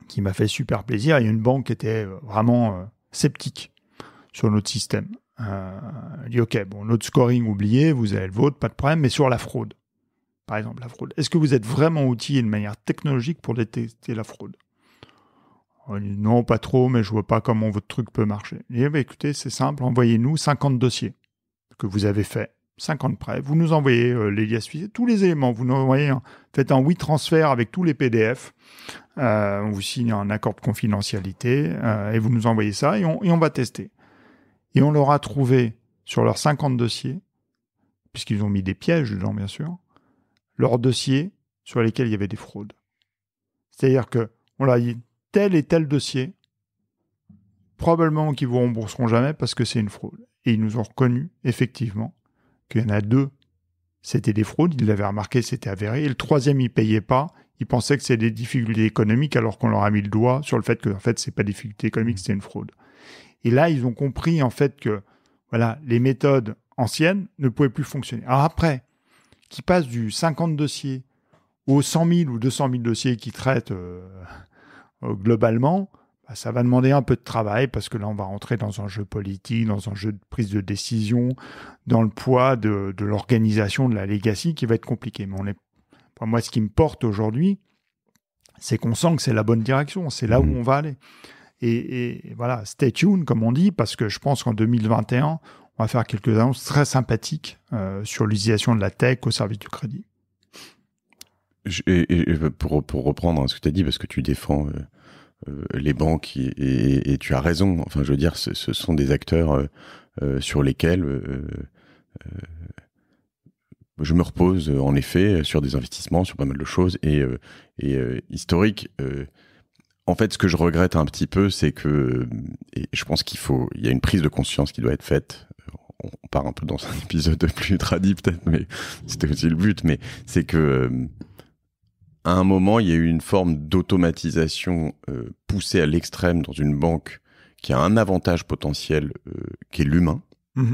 qui m'a fait super plaisir. Il y a une banque qui était vraiment sceptique sur notre système. Elle dit, OK, bon, notre scoring oublié, vous avez le vôtre, pas de problème, mais sur la fraude. Par exemple, la fraude. Est-ce que vous êtes vraiment outillé de manière technologique pour détecter la fraude? On dit, non, pas trop, mais je vois pas comment votre truc peut marcher. Et écoutez, c'est simple, envoyez-nous 50 dossiers que vous avez fait, 50 prêts. Vous nous envoyez les liasses fiscales, tous les éléments. Vous nous envoyez, faites un WeTransfer avec tous les PDF. On vous signe un accord de confidentialité et vous nous envoyez ça et on va tester. Et on leur a trouvé sur leurs 50 dossiers, puisqu'ils ont mis des pièges dedans, bien sûr, leurs dossiers sur lesquels il y avait des fraudes. C'est-à-dire qu'on leur a dit tel et tel dossier, probablement qu'ils vous rembourseront jamais parce que c'est une fraude. Et ils nous ont reconnu, effectivement, qu'il y en a 2, c'était des fraudes, ils l'avaient remarqué, c'était avéré, et le 3e, il payait pas, il pensait que c'était des difficultés économiques alors qu'on leur a mis le doigt sur le fait que, en fait, c'est pas des difficultés économiques, c'était une fraude. Et là, ils ont compris, en fait, que, voilà, les méthodes anciennes ne pouvaient plus fonctionner. Alors après, qui passe du 50 dossiers aux 100 000 ou 200 000 dossiers qu'ils traitent globalement, ça va demander un peu de travail parce que là, on va rentrer dans un jeu politique, dans un jeu de prise de décision, dans le poids de l'organisation de la legacy qui va être compliqué. Mais moi, ce qui me porte aujourd'hui, c'est qu'on sent que c'est la bonne direction, c'est là où on va aller. Et voilà, stay tuned, comme on dit, parce que je pense qu'en 2021, on va faire quelques annonces très sympathiques sur l'utilisation de la tech au service du crédit. Et pour reprendre ce que tu as dit, parce que tu défends les banques et tu as raison. Enfin, je veux dire, ce sont des acteurs sur lesquels je me repose en effet sur des investissements, sur pas mal de choses et historiques. En fait, ce que je regrette un petit peu, c'est que, et je pense il y a une prise de conscience qui doit être faite. On part un peu dans un épisode plus tradit peut-être, mais c'était aussi le but. Mais c'est que à un moment, il y a eu une forme d'automatisation poussée à l'extrême dans une banque qui a un avantage potentiel qui est l'humain,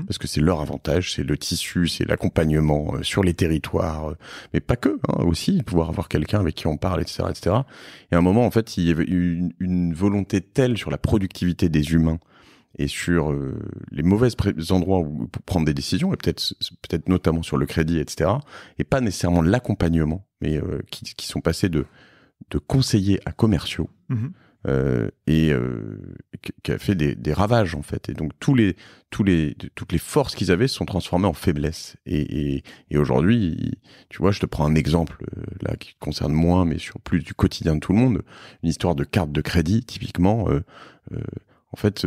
parce que c'est leur avantage, c'est le tissu, c'est l'accompagnement sur les territoires, mais pas que, aussi, pouvoir avoir quelqu'un avec qui on parle, etc., etc. Et à un moment, en fait, il y avait eu une volonté telle sur la productivité des humains et sur les mauvais endroits pour prendre des décisions, et peut-être notamment sur le crédit, etc., et pas nécessairement l'accompagnement, mais qui sont passés de conseillers à commerciaux, et qui a fait des ravages, en fait. Et donc, toutes les forces qu'ils avaient se sont transformées en faiblesses. Et aujourd'hui, tu vois, je te prends un exemple, là, qui concerne moins, mais sur plus du quotidien de tout le monde, une histoire de carte de crédit, typiquement, en fait,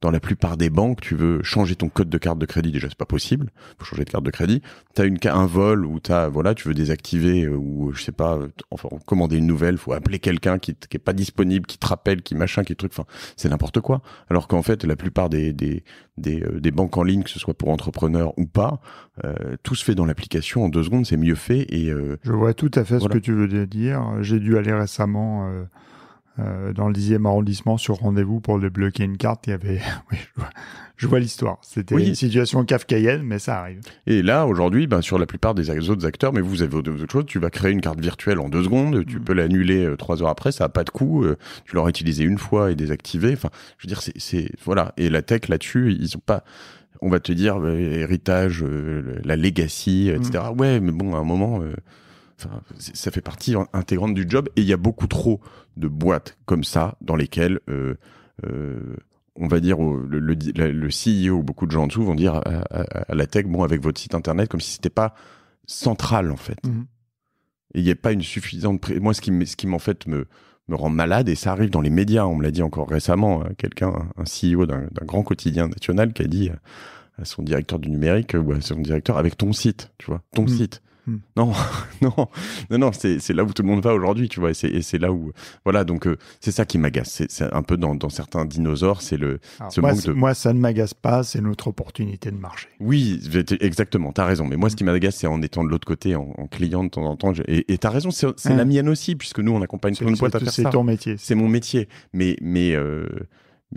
dans la plupart des banques, tu veux changer ton code de carte de crédit, déjà c'est pas possible, faut changer de carte de crédit. T'as un vol où tu veux désactiver ou je sais pas, enfin commander une nouvelle, faut appeler quelqu'un qui est pas disponible, qui te rappelle, qui machin, qui truc, enfin c'est n'importe quoi. Alors qu'en fait la plupart des banques en ligne, que ce soit pour entrepreneurs ou pas, tout se fait dans l'application en 2 secondes, c'est mieux fait et je vois tout à fait ce que tu veux dire. J'ai dû aller récemment dans le 10e arrondissement sur rendez-vous pour débloquer une carte. Il y avait, oui, je vois l'histoire. C'était une situation kafkaïenne, mais ça arrive. Et là, aujourd'hui, sur la plupart des autres acteurs, mais vous avez autre chose, tu vas créer une carte virtuelle en 2 secondes, tu peux l'annuler 3 heures après, ça n'a pas de coût, tu l'auras utilisé une fois et désactivé. Enfin, je veux dire, voilà. Et la tech là-dessus, ils ont pas, on va te dire, héritage, la legacy, etc. Ouais, mais bon, à un moment, ça fait partie intégrante du job et il y a beaucoup trop de boîtes comme ça dans lesquelles on va dire le CEO ou beaucoup de gens en dessous vont dire à la tech, bon, avec votre site internet, comme si c'était pas central en fait. Et il n'y a pas une suffisante moi ce qui m'en fait me rend malade, et ça arrive dans les médias, on me l'a dit encore récemment, un CEO d'un grand quotidien national qui a dit à son directeur du numérique ou à son directeur, avec ton site, tu vois, ton site. Non, c'est là où tout le monde va aujourd'hui, tu vois, et c'est là où, voilà, donc c'est ça qui m'agace, c'est un peu dans certains dinosaures, c'est moi, ça ne m'agace pas, c'est notre opportunité de marché. Oui, exactement, t'as raison, mais moi, ce qui m'agace, c'est en étant de l'autre côté, en client de temps en temps, et t'as raison, c'est la mienne aussi, puisque nous, on accompagne plein de boîtes à faire ça. C'est ton métier. C'est mon métier, mais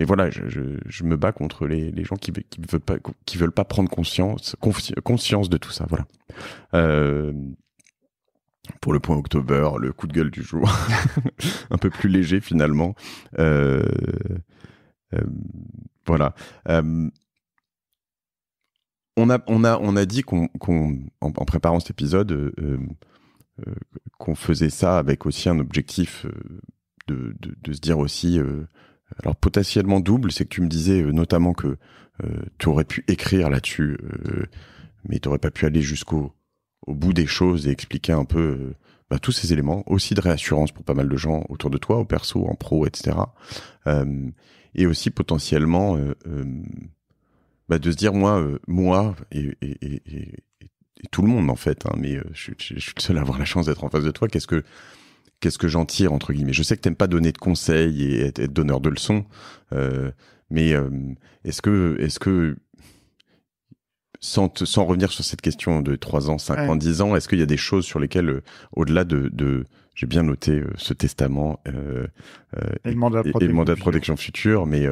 voilà, je me bats contre les gens qui veulent pas prendre conscience de tout ça, voilà. Pour le point October, le coup de gueule du jour, un peu plus léger finalement. Voilà. On a dit en préparant cet épisode qu'on faisait ça avec aussi un objectif de se dire aussi. Alors potentiellement double, c'est que tu me disais notamment que tu aurais pu écrire là-dessus, mais tu n'aurais pas pu aller au bout des choses et expliquer un peu tous ces éléments, aussi de réassurance pour pas mal de gens autour de toi, au perso, en pro, etc. Et aussi potentiellement de se dire moi et tout le monde en fait, mais je suis le seul à avoir la chance d'être en face de toi, qu'est-ce que j'en tire, entre guillemets. Je sais que t'aimes pas donner de conseils et être donneur de leçons, mais est-ce que sans revenir sur cette question de 3 ans, 5 ans, 10 ans, est-ce qu'il y a des choses sur lesquelles, au-delà de j'ai bien noté ce testament et le mandat de protection future, mais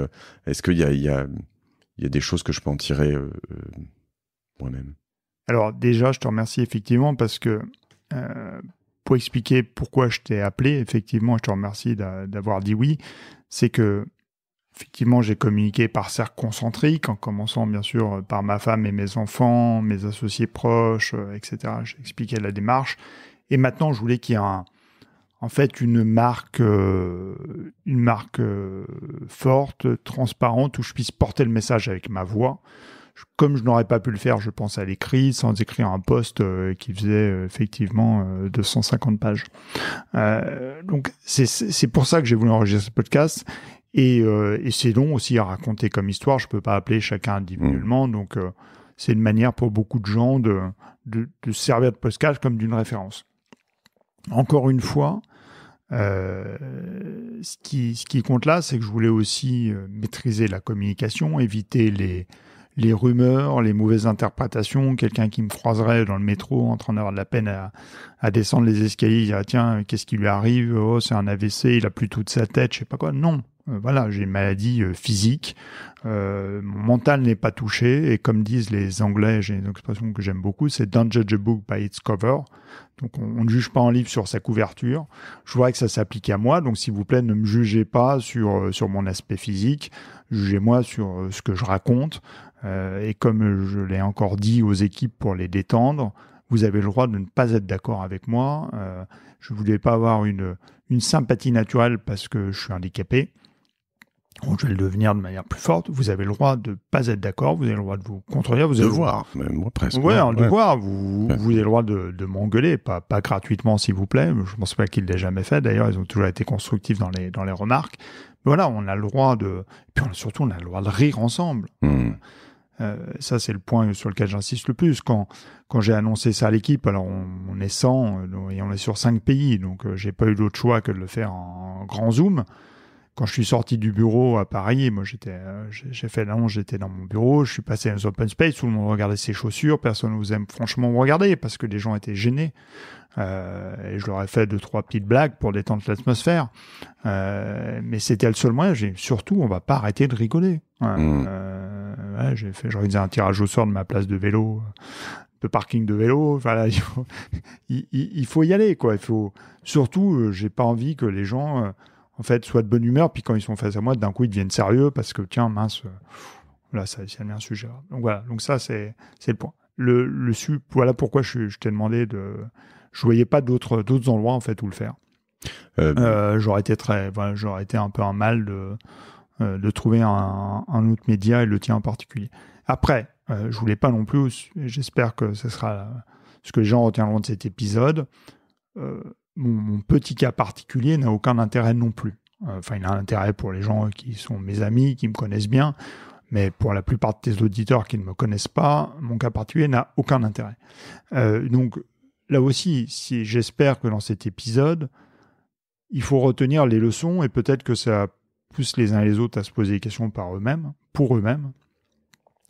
est-ce qu'il y a des choses que je peux en tirer moi-même? Alors déjà, je te remercie effectivement parce que pour expliquer pourquoi je t'ai appelé, effectivement, je te remercie d'avoir dit oui, c'est que effectivement, j'ai communiqué par cercle concentrique, en commençant bien sûr par ma femme et mes enfants, mes associés proches, etc. J'ai expliqué la démarche. Et maintenant, je voulais qu'il y ait en fait une marque forte, transparente, où je puisse porter le message avec ma voix. Comme je n'aurais pas pu le faire, je pense à l'écrit, sans écrire un post qui faisait effectivement 250 pages. Donc c'est pour ça que j'ai voulu enregistrer ce podcast. Et c'est long aussi à raconter comme histoire. Je peux pas appeler chacun individuellement. Donc c'est une manière pour beaucoup de gens de se servir de podcast comme d'une référence. Encore une fois, ce qui compte là, c'est que je voulais aussi maîtriser la communication, éviter les rumeurs, les mauvaises interprétations, quelqu'un qui me croiserait dans le métro en train d'avoir de la peine à descendre les escaliers, il dirait tiens, qu'est-ce qui lui arrive? Oh, c'est un AVC, il a plus toute sa tête, je sais pas quoi. Non, voilà, j'ai une maladie physique, mon mental n'est pas touché, et comme disent les Anglais, j'ai une expression que j'aime beaucoup, c'est don't judge a book by its cover. Donc on ne juge pas un livre sur sa couverture. Je voudrais que ça s'applique à moi, donc s'il vous plaît, ne me jugez pas sur mon aspect physique, jugez-moi sur ce que je raconte. Et comme je l'ai encore dit aux équipes pour les détendre, vous avez le droit de ne pas être d'accord avec moi. Je voulais pas avoir une sympathie naturelle parce que je suis handicapé. Donc je vais le devenir de manière plus forte. Vous avez le droit de pas être d'accord. Vous avez le droit de vous contredire. Vous avez devoir, même moi presque. Ouais, un devoir. Vous avez le droit de m'engueuler, pas gratuitement s'il vous plaît. Je pense pas qu'il l'ait jamais fait. D'ailleurs, ils ont toujours été constructifs dans les remarques. Mais voilà, on a le droit de. Et puis surtout, on a le droit de rire ensemble. Ça, c'est le point sur lequel j'insiste le plus. Quand j'ai annoncé ça à l'équipe, alors on est 100 et on est sur 5 pays, donc j'ai pas eu d'autre choix que de le faire en grand zoom. Quand je suis sorti du bureau à Paris, moi j'ai fait l'annonce, j'étais dans mon bureau, je suis passé dans les open space, tout le monde regardait ses chaussures, personne ne vous aime franchement me regarder parce que les gens étaient gênés. Et je leur ai fait 2-3 petites blagues pour détendre l'atmosphère. Mais c'était le seul moyen. Surtout, on va pas arrêter de rigoler. J'ai organisé un tirage au sort de ma place de vélo, de parking de vélo. Voilà, il faut y aller, quoi. Il faut surtout, j'ai pas envie que les gens en fait soient de bonne humeur, puis quand ils sont face à moi, d'un coup ils deviennent sérieux parce que tiens mince, là ça devient un sujet. Donc voilà, donc ça c'est le point. Voilà pourquoi je t'ai demandé de. Je voyais pas d'autres endroits en fait où le faire. J'aurais été un peu un mal de trouver un autre média et le tien en particulier. Après, je voulais pas non plus. J'espère que ce sera ce que les gens retiendront de cet épisode. Mon petit cas particulier n'a aucun intérêt non plus. Enfin, il a un intérêt pour les gens qui sont mes amis, qui me connaissent bien. Mais pour la plupart de tes auditeurs qui ne me connaissent pas, mon cas particulier n'a aucun intérêt. Donc, là aussi, j'espère que dans cet épisode, il faut retenir les leçons et peut-être que ça pousse les uns et les autres à se poser des questions pour eux-mêmes.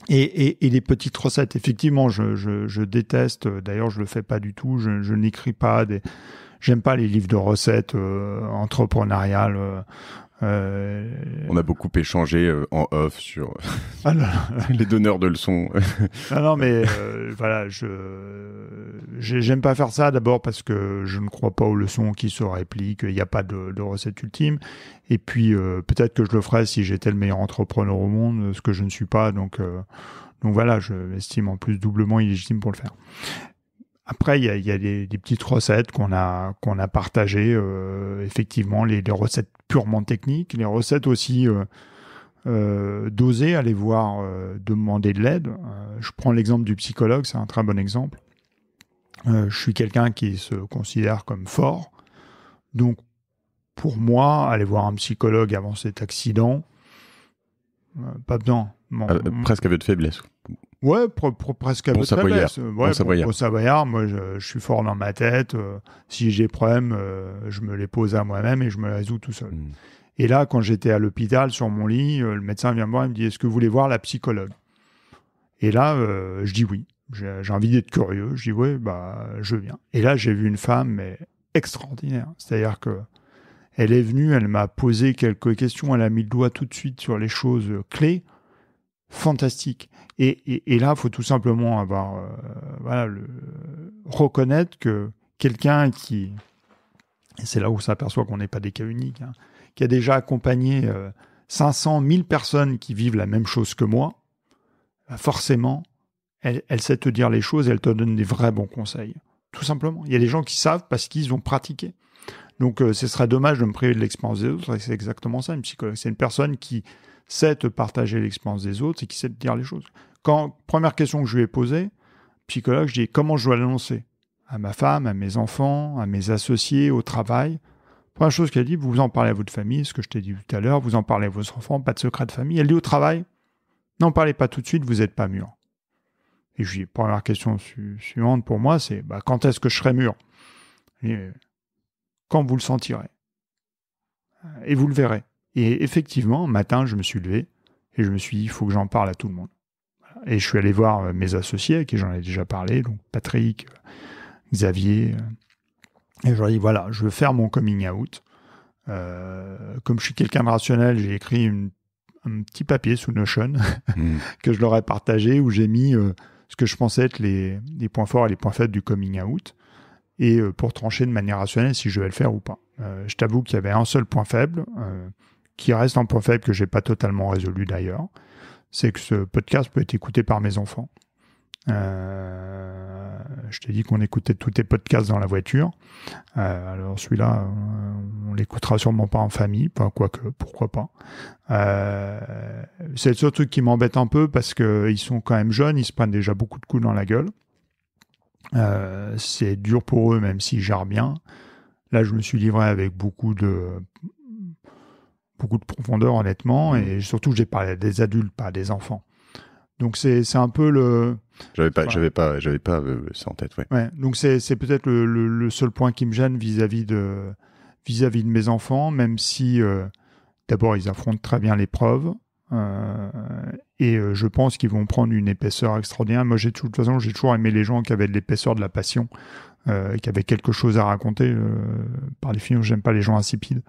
Et les petites recettes, effectivement, je déteste, d'ailleurs je le fais pas du tout, je n'écris pas j'aime pas les livres de recettes entrepreneuriales. On a beaucoup échangé en off sur les donneurs de leçons. Non, mais voilà, j'aime pas faire ça d'abord parce que je ne crois pas aux leçons qui se répliquent, il n'y a pas de recette ultime. Et puis peut-être que je le ferais si j'étais le meilleur entrepreneur au monde, ce que je ne suis pas. Donc voilà, je m'estime en plus doublement illégitime pour le faire. Après, il y a des petites recettes qu'on a partagées, effectivement, les recettes purement techniques, les recettes aussi d'oser aller voir, demander de l'aide. Je prends l'exemple du psychologue, c'est un très bon exemple. Je suis quelqu'un qui se considère comme fort, donc pour moi, aller voir un psychologue avant cet accident, pas besoin. Presque aveu de faiblesse. Ouais, presque aveu de faiblesse. Bon Savoyard, moi je suis fort dans ma tête. Si j'ai des problèmes, je me les pose à moi-même et je me les résous tout seul. Et là, quand j'étais à l'hôpital sur mon lit, le médecin vient me voir et me dit « Est-ce que vous voulez voir la psychologue ?» Et là, je dis oui. J'ai envie d'être curieux. Je dis oui, je viens. Et là, j'ai vu une femme mais extraordinaire. C'est-à-dire que elle est venue, elle m'a posé quelques questions, elle a mis le doigt tout de suite sur les choses clés. Fantastique. Et là, il faut tout simplement reconnaître quelqu'un qui, et c'est là où on s'aperçoit qu'on n'est pas des cas uniques, hein, qui a déjà accompagné 500, 1000 personnes qui vivent la même chose que moi, forcément, elle sait te dire les choses et elle te donne des vrais bons conseils. Tout simplement. Il y a des gens qui savent parce qu'ils ont pratiqué. Donc, ce serait dommage de me priver de l'expérience des autres. Et c'est exactement ça, une psychologue. C'est une personne qui sait te partager l'expérience des autres et qui sait te dire les choses. Première question que je lui ai posée, psychologue, je dis comment je dois l'annoncer à ma femme, à mes enfants, à mes associés, au travail. Première chose qu'elle dit, vous en parlez à votre famille, ce que je t'ai dit tout à l'heure, vous en parlez à vos enfants, pas de secret de famille. Elle dit au travail, n'en parlez pas tout de suite, vous n'êtes pas mûr. Et je lui dis, première question suivante pour moi, c'est quand est-ce que je serai mûr? Et, quand vous le sentirez. Et vous le verrez. Et effectivement, un matin, je me suis levé et je me suis dit, il faut que j'en parle à tout le monde. Et je suis allé voir mes associés, à qui j'en ai déjà parlé, donc Patrick, Xavier. Et je leur ai dit, voilà, je veux faire mon coming out. Comme je suis quelqu'un de rationnel, j'ai écrit un petit papier sous Notion que je leur ai partagé, où j'ai mis ce que je pensais être les points forts et les points faibles du coming out, et pour trancher de manière rationnelle si je vais le faire ou pas. Je t'avoue qu'il y avait un seul point faible, qui reste un point faible que j'ai pas totalement résolu d'ailleurs, c'est que ce podcast peut être écouté par mes enfants. Je t'ai dit qu'on écoutait tous tes podcasts dans la voiture. Alors celui-là, on l'écoutera sûrement pas en famille, quoique, pourquoi pas. C'est le seul truc qui m'embête un peu parce qu'ils sont quand même jeunes, ils se prennent déjà beaucoup de coups dans la gueule. C'est dur pour eux, même s'ils gèrent bien. Là, je me suis livré avec beaucoup de profondeur, honnêtement, et surtout, j'ai parlé à des adultes, pas à des enfants. Donc, c'est un peu le... J'avais pas ça en tête, ouais. Ouais, donc, c'est peut-être le seul point qui me gêne vis-à-vis de mes enfants, même si, d'abord, ils affrontent très bien l'épreuve, et je pense qu'ils vont prendre une épaisseur extraordinaire. Moi, de toute façon, j'ai toujours aimé les gens qui avaient de l'épaisseur, de la passion, qui avaient quelque chose à raconter. Par définition, j'aime pas les gens insipides.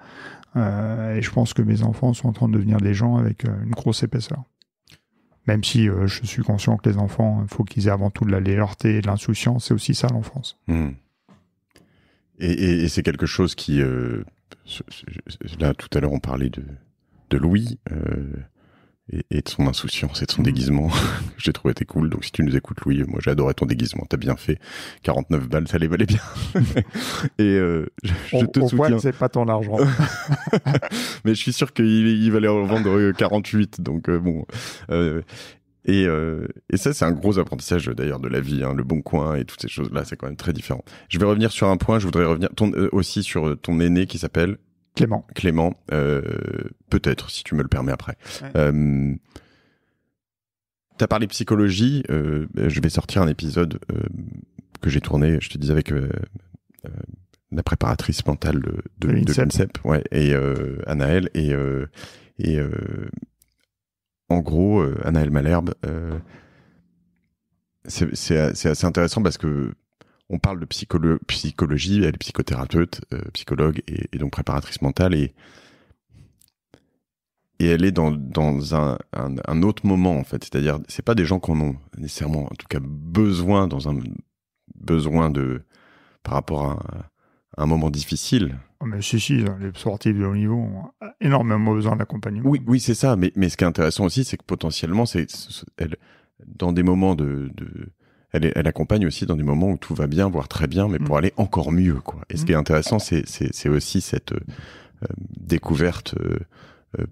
Et je pense que mes enfants sont en train de devenir des gens avec une grosse épaisseur. Même si je suis conscient que les enfants, il faut qu'ils aient avant tout de la légèreté et de l'insouciance. C'est aussi ça, l'enfance. Et c'est quelque chose qui... là, tout à l'heure, on parlait de Louis... Et de son insouciance et de son déguisement. J'ai trouvé t'es cool. Donc si tu nous écoutes, Louis, moi j'ai adoré ton déguisement. T'as bien fait. 49 balles, ça les valait bien. Et je te soutiens. C'est pas ton argent. Mais je suis sûr qu'il va les revendre 48. Donc bon. Et ça, c'est un gros apprentissage d'ailleurs de la vie. Hein, le Bon Coin et toutes ces choses-là, c'est quand même très différent. Je vais revenir sur un point. Je voudrais revenir aussi sur ton aîné qui s'appelle... Clément, peut-être, si tu me le permets après. Ouais. T'as parlé psychologie, je vais sortir un épisode que j'ai tourné, je te disais, avec la préparatrice mentale de l'INSEP, ouais, et Anaëlle, et en gros, Anaëlle Malherbe, c'est assez intéressant parce que on parle de psychologie, elle est psychothérapeute, psychologue et donc préparatrice mentale, et elle est dans un autre moment en fait. C'est-à-dire, c'est pas des gens qui en ont nécessairement, en tout cas, besoin par rapport à un moment difficile. Mais si, les sportifs de haut niveau ont énormément besoin d'accompagnement. Oui, c'est ça. Mais ce qui est intéressant aussi, c'est que potentiellement, elle, dans des moments elle accompagne aussi dans des moments où tout va bien, voire très bien, mais pour aller encore mieux, quoi. Et ce qui est intéressant, c'est aussi cette découverte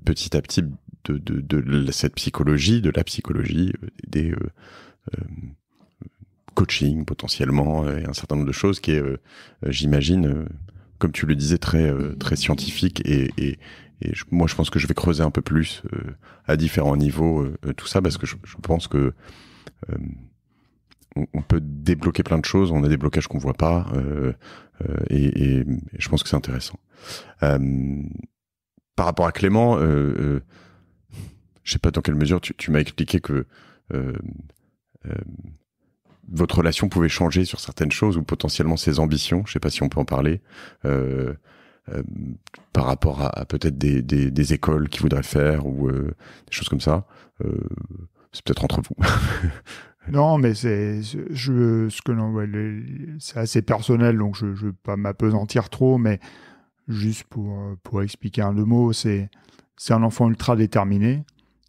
petit à petit de cette psychologie, de la psychologie, des coaching potentiellement, et un certain nombre de choses qui est, j'imagine, comme tu le disais, très très scientifique. Et moi, je pense que je vais creuser un peu plus à différents niveaux tout ça, parce que je pense que on peut débloquer plein de choses, on a des blocages qu'on voit pas, et je pense que c'est intéressant. Par rapport à Clément, je sais pas dans quelle mesure tu m'as expliqué que votre relation pouvait changer sur certaines choses, ou potentiellement ses ambitions, je sais pas si on peut en parler, par rapport à peut-être des écoles qu'il voudrait faire, ou des choses comme ça. C'est peut-être entre vous. Non, mais c'est assez personnel, donc je veux pas m'apesantir trop, mais juste pour expliquer en 2 mots, c'est un enfant ultra déterminé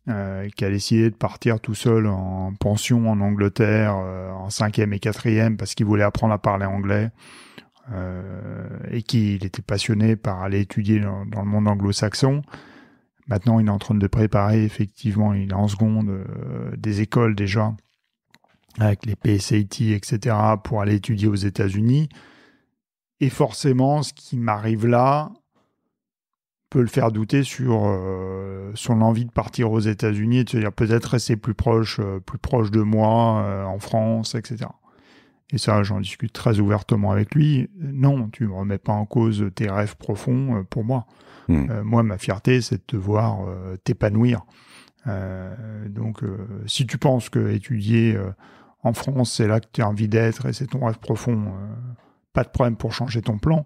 qui a décidé de partir tout seul en pension en Angleterre en 5e et 4e parce qu'il voulait apprendre à parler anglais et qu'il était passionné par aller étudier dans le monde anglo-saxon. Maintenant, il est en train de préparer, effectivement, il est en seconde des écoles déjà, avec les PSAT, etc., pour aller étudier aux États-Unis. Et forcément, ce qui m'arrive là peut le faire douter sur son envie de partir aux États-Unis et de se dire peut-être rester plus proche de moi en France, etc. Et ça, j'en discute très ouvertement avec lui. Non, tu ne remets pas en cause tes rêves profonds pour moi. Moi, ma fierté, c'est de te voir t'épanouir. Donc, si tu penses que étudier en France, c'est là que tu as envie d'être et c'est ton rêve profond, pas de problème pour changer ton plan.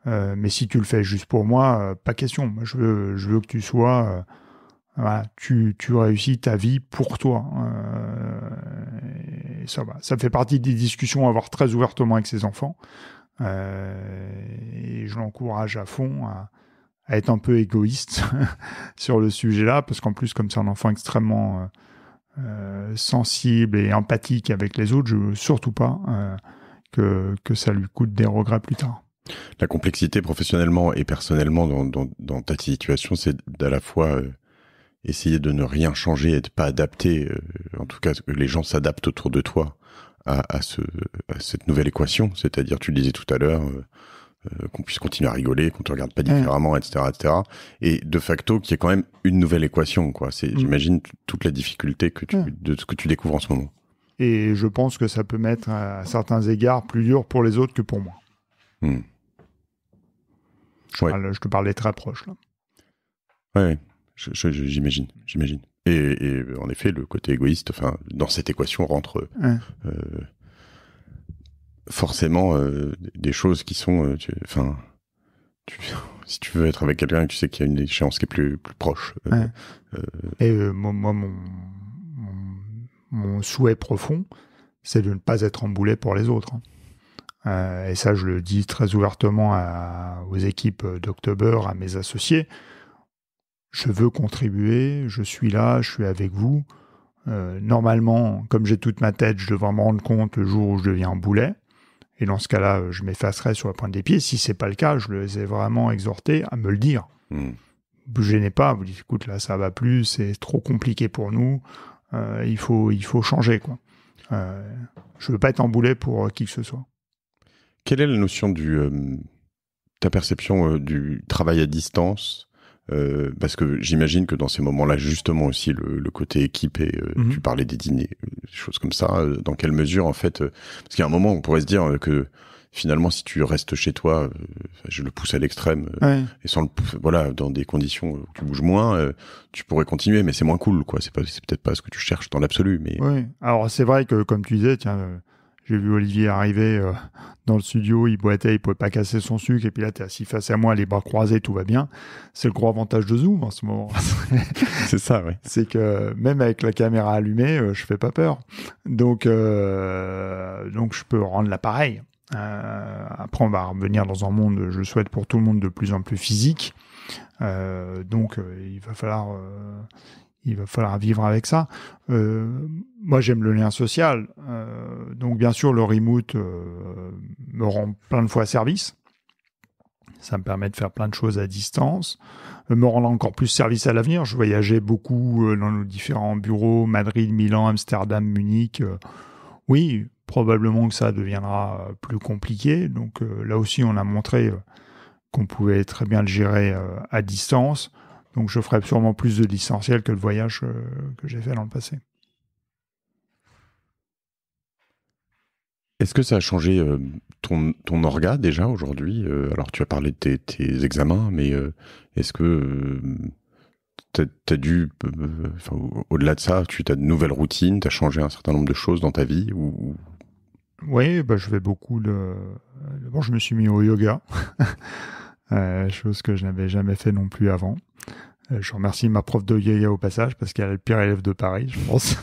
Mais si tu le fais juste pour moi, pas question. Moi, je veux que tu sois... voilà, tu réussis ta vie pour toi. Et ça fait partie des discussions à avoir très ouvertement avec ses enfants. Et je l'encourage à fond à être un peu égoïste sur le sujet-là, parce qu'en plus, comme c'est un enfant extrêmement sensible et empathique avec les autres, je veux surtout pas que ça lui coûte des regrets plus tard. La complexité professionnellement et personnellement dans ta situation, c'est d'à la fois essayer de ne rien changer et de pas adapter, en tout cas que les gens s'adaptent autour de toi à cette nouvelle équation, c'est-à-dire, tu le disais tout à l'heure, qu'on puisse continuer à rigoler, qu'on te regarde pas différemment, etc., etc. Et de facto, qu'il y ait quand même une nouvelle équation, quoi. J'imagine toute la difficulté de ce que tu découvres en ce moment. Et je pense que ça peut mettre à certains égards plus dur pour les autres que pour moi. Je te parlais très proche, là. Ouais, j'imagine. Et en effet, le côté égoïste, enfin, dans cette équation rentre forcément des choses qui sont, si tu veux être avec quelqu'un, tu sais qu'il y a une échéance qui est plus proche. Et moi, mon souhait profond, c'est de ne pas être un boulet pour les autres. Et ça, je le dis très ouvertement aux équipes d'October, à mes associés. Je veux contribuer, je suis là, je suis avec vous. Normalement, comme j'ai toute ma tête, je devrais me rendre compte le jour où je deviens un boulet. Et dans ce cas-là, je m'effacerai sur la pointe des pieds. Si c'est pas le cas, je les ai vraiment exhortés à me le dire. Vous gênez pas, vous dites, écoute, là, ça va plus, c'est trop compliqué pour nous. Il faut changer, quoi. Je veux pas être un boulet pour qui que ce soit. Quelle est la notion ta perception du travail à distance? Parce que j'imagine que dans ces moments-là, justement aussi le côté équipe et tu parlais des dîners, des choses comme ça. Dans quelle mesure, en fait, parce qu'il y a un moment où on pourrait se dire que finalement, si tu restes chez toi, je le pousse à l'extrême, et dans des conditions où tu bouges moins, tu pourrais continuer, mais c'est moins cool, quoi. C'est peut-être pas ce que tu cherches dans l'absolu, mais. Oui. Alors c'est vrai que, comme tu disais, j'ai vu Olivier arriver dans le studio, il boitait, il pouvait pas casser son sucre, et puis là, t'es assis face à moi, les bras croisés, tout va bien. C'est le gros avantage de Zoom en ce moment. C'est ça, oui. C'est que même avec la caméra allumée, je fais pas peur. Donc je peux rendre l'appareil. Après, on va revenir dans un monde, je souhaite pour tout le monde, de plus en plus physique. Donc il va falloir vivre avec ça. Moi, j'aime le lien social. Donc, bien sûr, le remote me rend plein de fois service. Ça me permet de faire plein de choses à distance. Me rend encore plus service à l'avenir. Je voyageais beaucoup dans nos différents bureaux, Madrid, Milan, Amsterdam, Munich. Oui, probablement que ça deviendra plus compliqué. Donc, là aussi, on a montré qu'on pouvait très bien le gérer à distance. Donc, je ferai sûrement plus de distanciel que le voyage que j'ai fait dans le passé. Est-ce que ça a changé ton orga déjà aujourd'hui? Alors, tu as parlé de tes examens, mais est-ce que t'as dû, au-delà de ça, tu as de nouvelles routines, tu as changé un certain nombre de choses dans ta vie ou... Oui, je fais beaucoup de... D'abord, je me suis mis au yoga, chose que je n'avais jamais fait non plus avant. Je remercie ma prof de yoga au passage, parce qu'elle est le pire élève de Paris, je pense.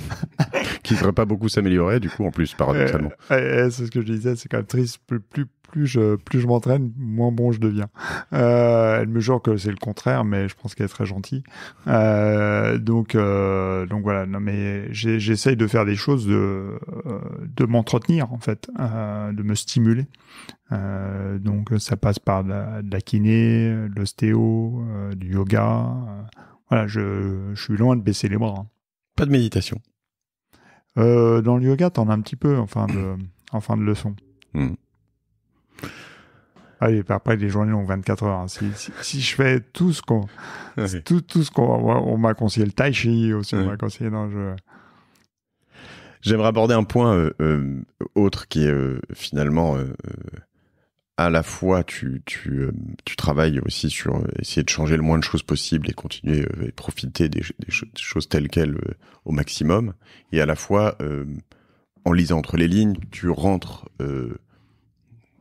qui devrait pas beaucoup s'améliorer, du coup, en plus, paradoxalement. C'est ce que je disais, c'est quand même triste. Plus je m'entraîne, moins bon je deviens. Elle me jure que c'est le contraire, mais je pense qu'elle est très gentille. Donc voilà. Non, mais j'essaye de faire des choses, de m'entretenir en fait, de me stimuler. Donc ça passe par de la kiné, de l'ostéo, du yoga. Voilà, je suis loin de baisser les bras. Hein. Pas de méditation. Dans le yoga, t'en as un petit peu en fin de leçon. Allez, après les journées ont 24 heures. Hein. Si je fais tout ce qu'on, tout ce qu'on, on m'a conseillé le tai chi aussi, on m'a conseillé. J'aimerais aborder un point autre qui est finalement à la fois tu travailles aussi sur essayer de changer le moins de choses possible et continuer et profiter des choses telles quelles au maximum, et à la fois en lisant entre les lignes tu rentres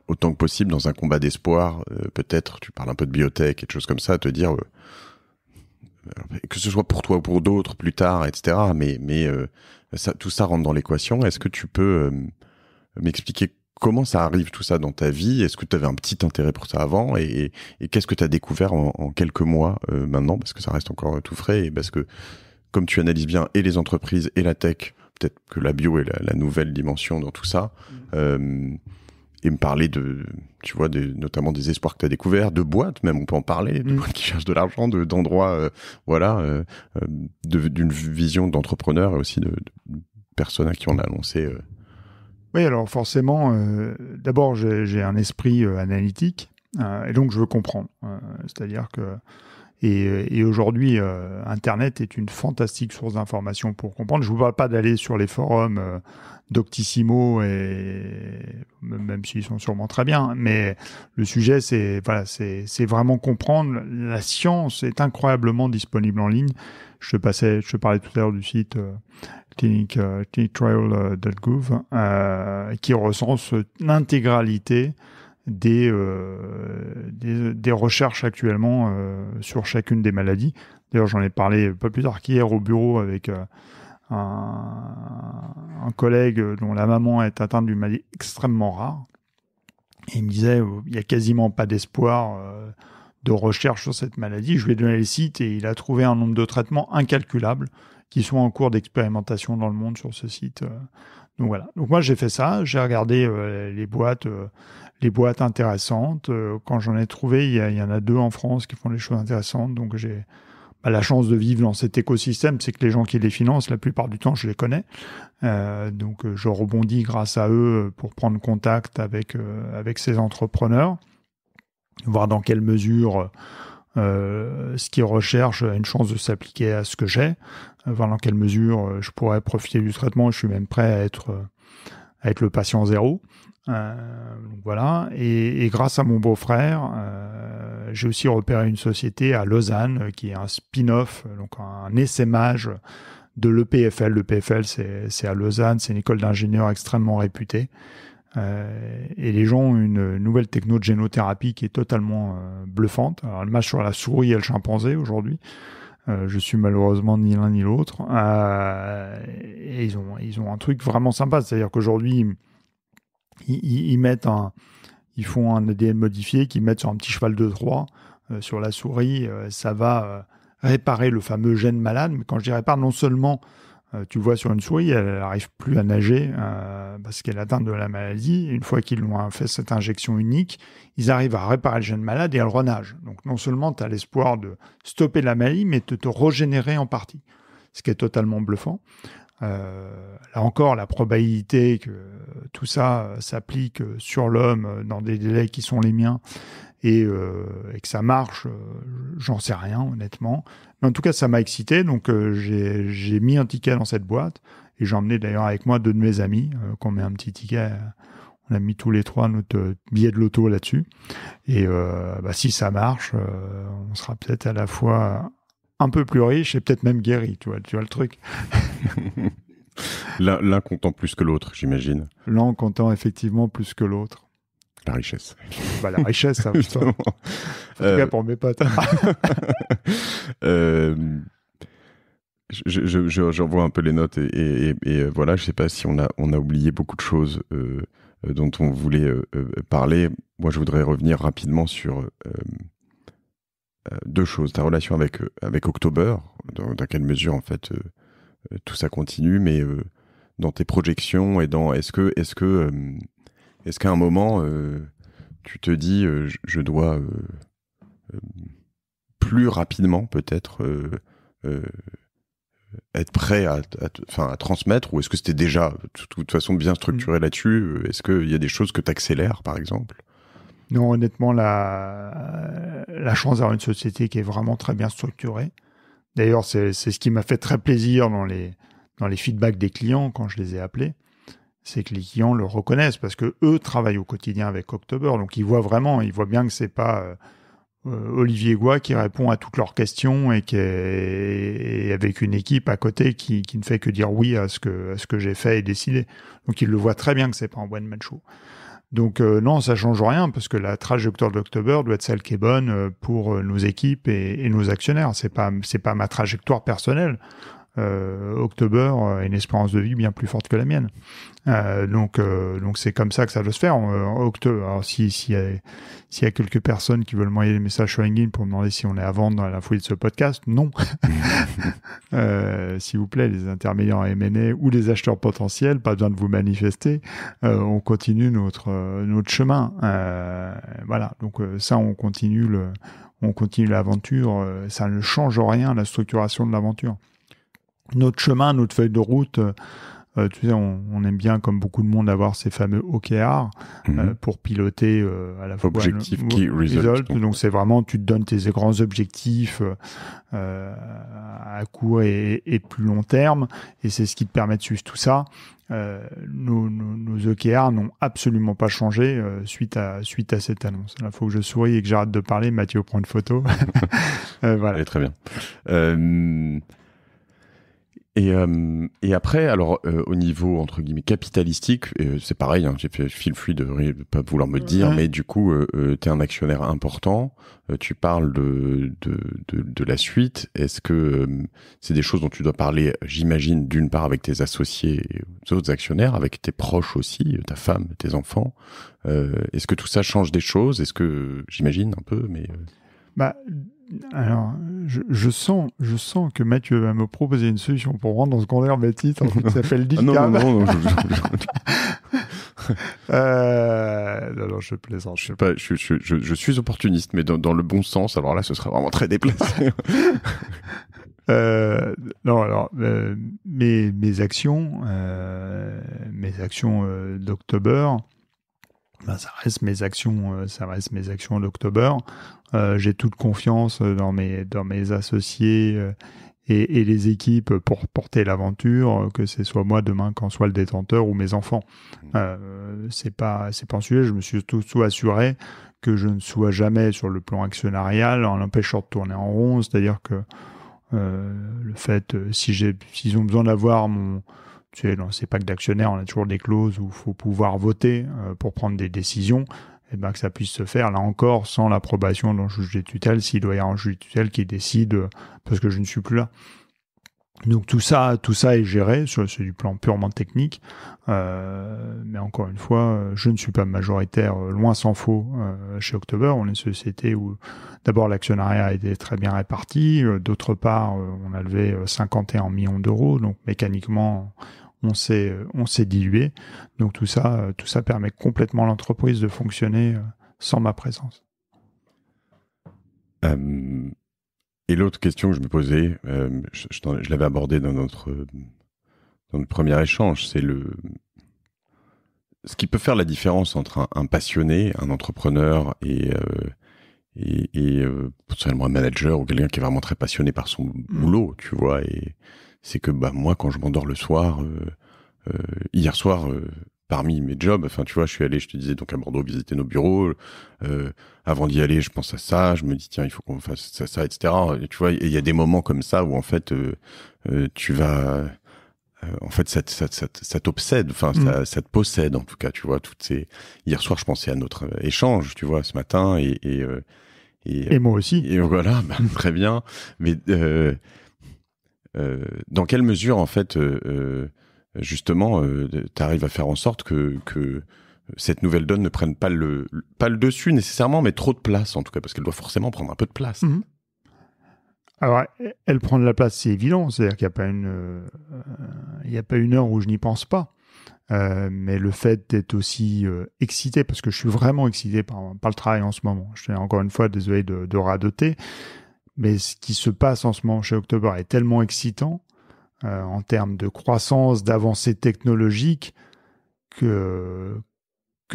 autant que possible dans un combat d'espoir, peut-être tu parles un peu de biotech et de choses comme ça, te dire que ce soit pour toi ou pour d'autres plus tard, etc. Mais tout ça rentre dans l'équation. Est-ce que tu peux m'expliquer comment ça arrive tout ça dans ta vie? Est-ce que tu avais un petit intérêt pour ça avant, et qu'est-ce que tu as découvert en quelques mois maintenant, parce que ça reste encore tout frais, et parce que comme tu analyses bien et les entreprises et la tech, peut-être que la bio est la nouvelle dimension dans tout ça, et me parler notamment des espoirs que tu as découverts, de boîtes même, on peut en parler, de boîtes qui cherchent de l'argent, d'endroits, d'une vision d'entrepreneur, et aussi de personnes à qui on a annoncé. Oui, alors forcément, d'abord j'ai un esprit analytique, et donc je veux comprendre. C'est-à-dire que et aujourd'hui, Internet est une fantastique source d'information pour comprendre. Je ne vous parle pas d'aller sur les forums Doctissimo, et même s'ils sont sûrement très bien, mais le sujet c'est vraiment comprendre. La science est incroyablement disponible en ligne. Je te parlais tout à l'heure du site clinictrial.gov qui recense l'intégralité des recherches actuellement sur chacune des maladies. D'ailleurs, j'en ai parlé pas plus tard qu'hier au bureau avec un collègue dont la maman est atteinte d'une maladie extrêmement rare. Et il me disait, il n'y a quasiment pas d'espoir de recherche sur cette maladie. Je lui ai donné les sites et il a trouvé un nombre de traitements incalculables qui sont en cours d'expérimentation dans le monde sur ce site. Donc voilà. Donc moi, j'ai fait ça. J'ai regardé les boîtes intéressantes. Quand j'en ai trouvé, il y en a 2 en France qui font des choses intéressantes. Donc j'ai la chance de vivre dans cet écosystème, c'est que les gens qui les financent, la plupart du temps, je les connais. Donc je rebondis grâce à eux pour prendre contact avec ces entrepreneurs, voir dans quelle mesure ce qu'ils recherchent a une chance de s'appliquer à ce que j'ai, voir dans quelle mesure je pourrais profiter du traitement. Je suis même prêt à être le patient zéro. Donc voilà. Et grâce à mon beau-frère, j'ai aussi repéré une société à Lausanne qui est un spin-off, donc un essaimage de l'EPFL. L'EPFL, c'est à Lausanne, c'est une école d'ingénieurs extrêmement réputée. Et les gens ont une nouvelle techno de génothérapie qui est totalement bluffante. Alors, elle marche sur la souris et le chimpanzé aujourd'hui. Je suis malheureusement ni l'un ni l'autre. Et ils ont un truc vraiment sympa. C'est-à-dire qu'aujourd'hui, ils font un ADN modifié qu'ils mettent sur un petit cheval de Troie sur la souris. Ça va réparer le fameux gène malade. Mais quand je dis répare, non seulement tu le vois sur une souris, elle n'arrive plus à nager parce qu'elle est atteinte de la maladie. Une fois qu'ils lui ont fait cette injection unique, ils arrivent à réparer le gène malade et elle renage. Donc non seulement tu as l'espoir de stopper la maladie, mais de te régénérer en partie, ce qui est totalement bluffant. Là encore, la probabilité que tout ça s'applique sur l'homme dans des délais qui sont les miens et que ça marche, j'en sais rien honnêtement. Mais en tout cas, ça m'a excité, donc j'ai mis un ticket dans cette boîte et j'ai emmené d'ailleurs avec moi 2 de mes amis qu'on met un petit ticket. On a mis tous les 3 notre billet de loto là-dessus. Et si ça marche, on sera peut-être à la fois un peu plus riche et peut-être même guéri, tu vois le truc. L'un comptant plus que l'autre, j'imagine. L'un comptant effectivement plus que l'autre. La richesse. La richesse, ça, justement. En tout cas, pour mes potes. j'en vois un peu les notes et voilà, je sais pas si on a oublié beaucoup de choses dont on voulait parler. Moi, je voudrais revenir rapidement sur deux choses. Ta relation avec October, dans quelle mesure en fait tout ça continue, mais dans tes projections et dans est-ce qu'à un moment tu te dis je dois plus rapidement peut-être être prêt à transmettre, ou est-ce que c'était déjà de toute façon bien structuré là-dessus? Est-ce qu'il y a des choses que tu accélères par exemple? Non, honnêtement, la chance d'avoir une société qui est vraiment très bien structurée. D'ailleurs, c'est ce qui m'a fait très plaisir dans les feedbacks des clients quand je les ai appelés. C'est que les clients le reconnaissent parce que eux travaillent au quotidien avec October. Donc, ils voient bien que c'est pas Olivier Goy qui répond à toutes leurs questions et avec une équipe à côté qui ne fait que dire oui à ce que j'ai fait et décidé. Donc, ils le voient très bien que c'est pas un one-man show. Donc non, ça change rien parce que la trajectoire d'October doit être celle qui est bonne pour nos équipes et nos actionnaires. C'est pas ma trajectoire personnelle. October a une espérance de vie bien plus forte que la mienne. Donc c'est comme ça que ça doit se faire. Alors s'il y a quelques personnes qui veulent m'envoyer des messages sur LinkedIn pour me demander si on est à vendre à la foulée de ce podcast, non. S'il vous plaît, les intermédiaires en M&A ou les acheteurs potentiels, pas besoin de vous manifester. On continue notre chemin. Voilà. Donc ça, on continue l'aventure. Ça ne change rien la structuration de l'aventure. Notre chemin, notre feuille de route, tu sais, on aime bien, comme beaucoup de monde, avoir ces fameux OKR pour piloter à la fois Objectif Key Result. Donc c'est vraiment, tu te donnes tes grands objectifs à court et plus long terme, et c'est ce qui te permet de suivre tout ça. Nos OKR n'ont absolument pas changé suite à cette annonce. Il faut que je souris et que j'arrête de parler. Mathieu prend une photo. Voilà. Allez, très bien. Et après, alors au niveau entre guillemets capitalistique, c'est pareil. J'ai fait feel free de pas vouloir me dire, mais du coup, t'es un actionnaire important. Tu parles de la suite. Est-ce que c'est des choses dont tu dois parler, j'imagine, d'une part avec tes associés et aux autres actionnaires, avec tes proches aussi, ta femme, tes enfants. Est-ce que tout ça change des choses? Est-ce que j'imagine un peu, mais alors, je sens que Mathieu va me proposer une solution pour rendre en secondaire mes titres qui s'appelle DICAM. Non, non, je plaisante. Je suis opportuniste, mais dans le bon sens. Alors là, ce serait vraiment très déplacé. Non, alors mes actions d'October. Ça reste mes actions d'October. J'ai toute confiance dans mes associés et les équipes pour porter l'aventure, que ce soit moi demain qu'en soit le détenteur ou mes enfants. C'est pas un sujet. Je me suis surtout assuré que je ne sois jamais sur le plan actionnarial en l'empêchant de tourner en rond. C'est-à-dire que le fait, s'ils ont besoin d'avoir tu sais, c'est pas que d'actionnaires, on a toujours des clauses où il faut pouvoir voter pour prendre des décisions, et que ça puisse se faire, là encore, sans l'approbation d'un juge des tutelles, s'il doit y avoir un juge des tutelles qui décide parce que je ne suis plus là. Donc tout ça est géré, c'est du plan purement technique, mais encore une fois, je ne suis pas majoritaire, loin s'en faut, chez October. On est une société où d'abord l'actionnariat a été très bien réparti, d'autre part on a levé 51 millions d'euros, donc mécaniquement on s'est dilué. Donc tout ça permet complètement à l'entreprise de fonctionner sans ma présence. Et l'autre question que je me posais, je l'avais abordé dans notre premier échange, c'est ce qui peut faire la différence entre un passionné, un entrepreneur et potentiellement un manager ou quelqu'un qui est vraiment très passionné par son boulot, tu vois. Et c'est que moi, quand je m'endors le soir, hier soir, parmi mes jobs, enfin tu vois, je suis allé, je te disais, donc à Bordeaux, visiter nos bureaux. Avant d'y aller, je pense à ça, je me dis tiens, il faut qu'on fasse ça, etc. Et tu vois, il y a des moments comme ça où en fait tu vas, en fait ça t'obsède, enfin ça te possède en tout cas, tu vois. Hier soir, je pensais à notre échange, tu vois, ce matin et moi aussi. Et voilà, très bien. Mais dans quelle mesure, en fait, justement, tu arrives à faire en sorte que cette nouvelle donne ne prenne pas le dessus nécessairement, mais trop de place, en tout cas, parce qu'elle doit forcément prendre un peu de place. Mmh. Alors, elle prend de la place, c'est évident. C'est-à-dire qu'il n'y a pas une heure où je n'y pense pas. Mais le fait d'être aussi excité, parce que je suis vraiment excité par le travail en ce moment. Je suis encore une fois désolé de radoter, mais ce qui se passe en ce moment chez October est tellement excitant en termes de croissance, d'avancée technologique que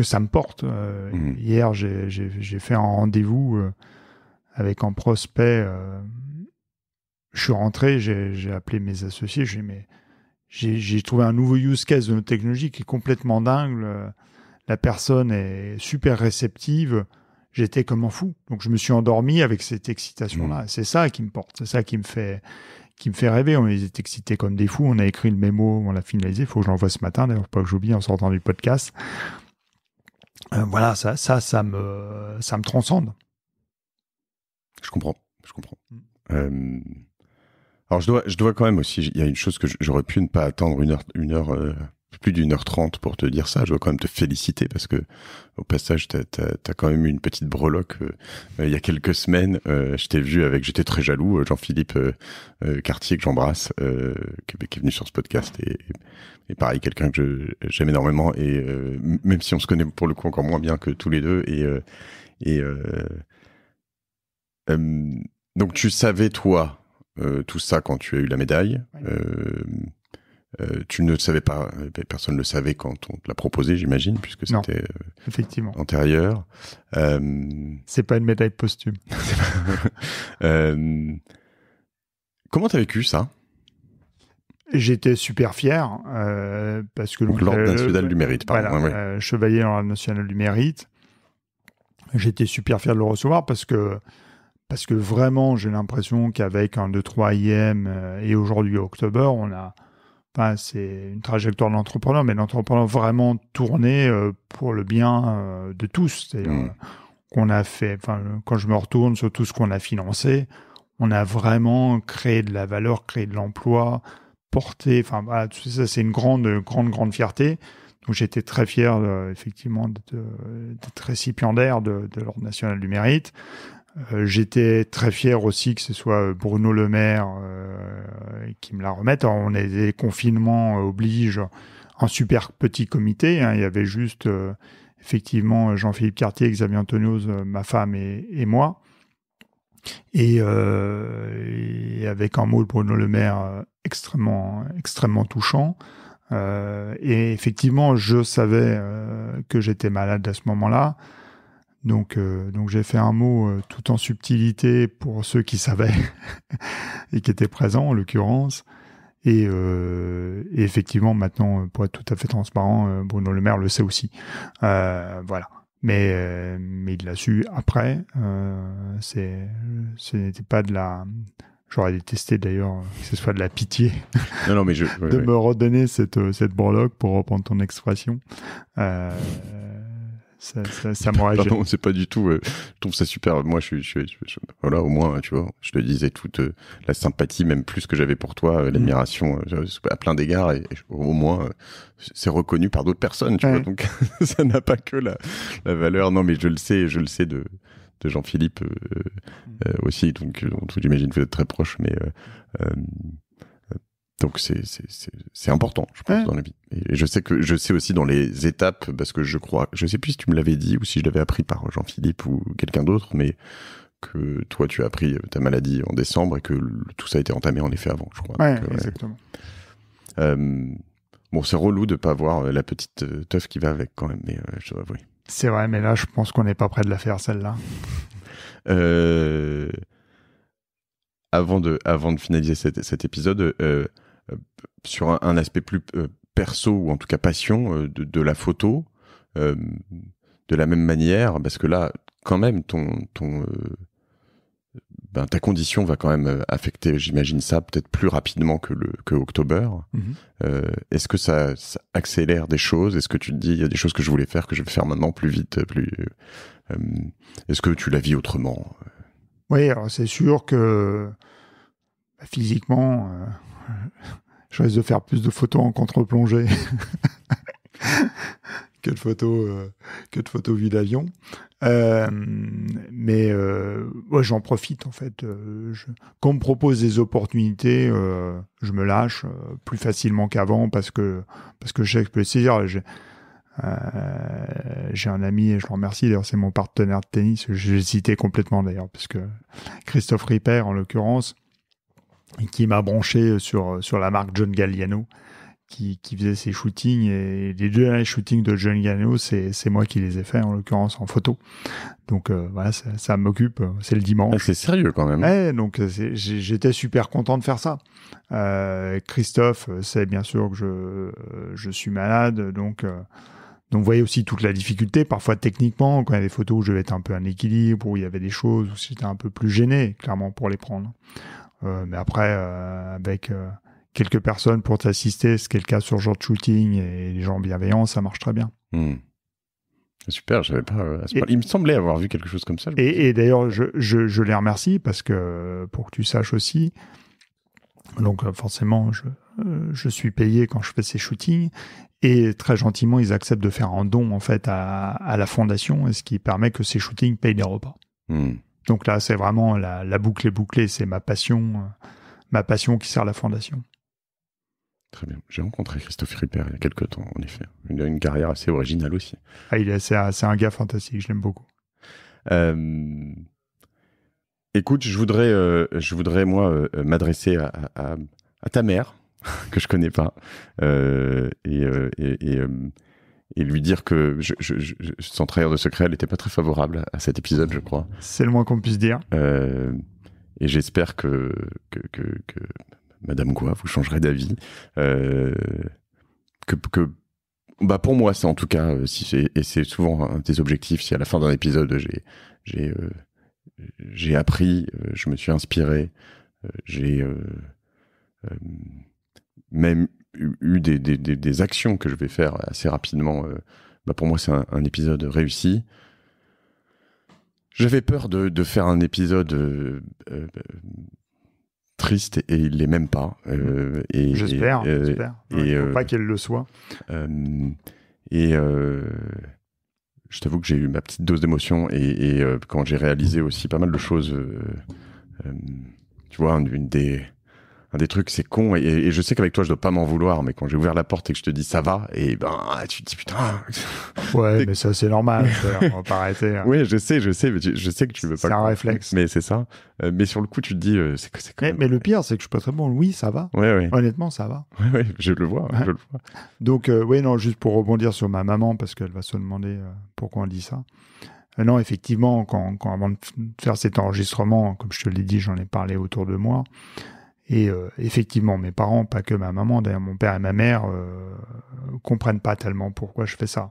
ça me porte. Hier, j'ai fait un rendez-vous avec un prospect. Je suis rentré, j'ai appelé mes associés, j'ai trouvé un nouveau use case de notre technologie qui est complètement dingue. La personne est super réceptive. J'étais comme un fou. Donc, je me suis endormi avec cette excitation-là. C'est ça qui me porte. C'est ça qui me fait rêver. On est excités comme des fous. On a écrit le mémo, on l'a finalisé. Il faut que je l'envoie ce matin. D'ailleurs, pas que j'oublie en sortant du podcast. Voilà, ça me transcende. Je comprends. Alors je dois quand même aussi, il y a une chose que j'aurais pu ne pas attendre plus d'1h30 pour te dire ça. Je dois quand même te féliciter parce que au passage t'as quand même eu une petite breloque il y a quelques semaines. Je t'ai vu j'étais très jaloux, Jean-Philippe Cartier que j'embrasse, qui est venu sur ce podcast et pareil, quelqu'un que j'aime énormément et même si on se connaît pour le coup encore moins bien que tous les deux donc tu savais toi tout ça quand tu as eu la médaille. Tu ne le savais pas, personne ne le savait quand on te l'a proposé, j'imagine, puisque c'était effectivement antérieur. C'est pas une médaille posthume. Comment t'as vécu ça? J'étais super fier parce que l'Ordre national du mérite, pardon. Voilà, chevalier dans l'Ordre national du mérite. J'étais super fier de le recevoir parce que vraiment, j'ai l'impression qu'avec un 2-3 IM et aujourd'hui October, c'est une trajectoire de l'entrepreneur, mais l'entrepreneur vraiment tourné pour le bien de tous. C'est-à-dire qu'on a fait, quand je me retourne sur tout ce qu'on a financé, on a vraiment créé de la valeur, créé de l'emploi, porté, tout ça, c'est une grande fierté. Donc j'étais très fier, effectivement, d'être récipiendaire de l'Ordre national du mérite. J'étais très fier aussi que ce soit Bruno Le Maire qui me la remette. Alors, on a des confinements oblige un super petit comité. Il y avait juste effectivement Jean-Philippe Cartier, Xavier Antonios, ma femme et moi. Et avec un mot de Bruno Le Maire extrêmement touchant. Et effectivement, je savais que j'étais malade à ce moment-là. Donc j'ai fait un mot tout en subtilité pour ceux qui savaient et qui étaient présents en l'occurrence. Et effectivement, maintenant, pour être tout à fait transparent, Bruno Le Maire le sait aussi. Voilà. Mais il l'a su après. Ce n'était pas de la... J'aurais détesté d'ailleurs que ce soit de la pitié non, mais me redonner cette breloque, pour reprendre ton expression. Ça m'aurait gêné. Non, c'est pas du tout. Je trouve ça super. Moi, voilà, au moins, tu vois, je te disais toute la sympathie, même plus que j'avais pour toi, l'admiration à plein d'égards, et au moins, c'est reconnu par d'autres personnes, tu vois. Donc, ça n'a pas que la valeur. Non, mais je le sais de Jean-Philippe aussi. Donc j'imagine que vous êtes très proches, mais donc c'est important, je pense, dans la vie. Et je sais aussi dans les étapes, parce que je sais plus si tu me l'avais dit ou si je l'avais appris par Jean-Philippe ou quelqu'un d'autre, mais que toi tu as appris ta maladie en décembre et que tout ça a été entamé en effet avant, je crois. Ouais, donc, exactement. Bon, c'est relou de pas voir la petite teuf qui va avec quand même, mais je dois avouer. C'est vrai, mais là je pense qu'on n'est pas près de la faire celle-là. Avant de finaliser cet épisode, sur un aspect plus perso ou en tout cas passion de la photo, de la même manière, parce que là, quand même, ta condition va quand même affecter, j'imagine ça, peut-être plus rapidement que October. Est-ce que ça accélère des choses? Est-ce que tu te dis, il y a des choses que je voulais faire, que je vais faire maintenant plus vite, est-ce que tu la vis autrement? Oui, alors c'est sûr que physiquement, je risque de faire plus de photos en contre-plongée que de photos vues d'avion. Mais j'en profite en fait. Quand on me propose des opportunités, je me lâche plus facilement qu'avant parce que je sais que je peux le saisir. J'ai un ami, et je le remercie, d'ailleurs c'est mon partenaire de tennis, je l'ai cité complètement d'ailleurs, parce que Christophe Ripper en l'occurrence, qui m'a branché sur la marque John Galliano, qui faisait ses shootings, et les 2 derniers shootings de John Galliano, c'est moi qui les ai faits en l'occurrence en photo. Donc voilà, ça m'occupe, c'est le dimanche. C'est sérieux quand même. Ouais, donc j'étais super content de faire ça. Christophe sait bien sûr que je suis malade, donc vous voyez aussi toute la difficulté, parfois techniquement, quand il y a des photos où je devais être un peu un équilibre, où il y avait des choses où j'étais un peu plus gêné, clairement, pour les prendre. Mais après, avec quelques personnes pour t'assister, ce qui est le cas sur ce genre de shooting, et les gens bienveillants, ça marche très bien. Super, j'avais pas. Il me semblait avoir vu quelque chose comme ça. Et d'ailleurs, je les remercie parce que, pour que tu saches aussi, donc forcément, je suis payé quand je fais ces shootings, et très gentiment, ils acceptent de faire un don en fait à la fondation, et ce qui permet que ces shootings payent des repas. Donc là, c'est vraiment la boucle est bouclée, c'est ma passion qui sert la fondation. Très bien. J'ai rencontré Christophe Ripper il y a quelques temps, en effet. Il a une carrière assez originale aussi. C'est un gars fantastique, je l'aime beaucoup. Écoute, je voudrais moi m'adresser à ta mère que je connais pas et lui dire que sans trahir de secret, elle n'était pas très favorable à cet épisode, je crois. C'est le moins qu'on puisse dire. Et j'espère que Madame Goua, vous changerez d'avis. Pour moi, c'est en tout cas, et c'est souvent un des objectifs, si à la fin d'un épisode, j'ai appris, je me suis inspiré, j'ai même eu des actions que je vais faire assez rapidement. Pour moi, c'est un épisode réussi. J'avais peur de faire un épisode triste, et il l'est même pas. J'espère. Il faut pas qu'elle le soit. Je t'avoue que j'ai eu ma petite dose d'émotion, et quand j'ai réalisé aussi pas mal de choses, tu vois, un des trucs, c'est con, et je sais qu'avec toi je dois pas m'en vouloir, mais quand j'ai ouvert la porte et que je te dis ça va, et tu te dis putain. Ouais, mais ça c'est normal, on va pas arrêter. Oui, je sais, mais je sais que tu veux pas. C'est un réflexe. Mais c'est ça. Mais sur le coup, tu te dis, c'est quand même... Mais le pire, c'est que je suis pas très bon. Oui, ça va. Ouais. Honnêtement, ça va. Ouais, je le vois. Ouais. Donc, non, juste pour rebondir sur ma maman, parce qu'elle va se demander pourquoi on dit ça. Non, effectivement, quand avant de faire cet enregistrement, comme je te l'ai dit, j'en ai parlé autour de moi. Et effectivement, mes parents, pas que ma maman, d'ailleurs mon père et ma mère, comprennent pas tellement pourquoi je fais ça.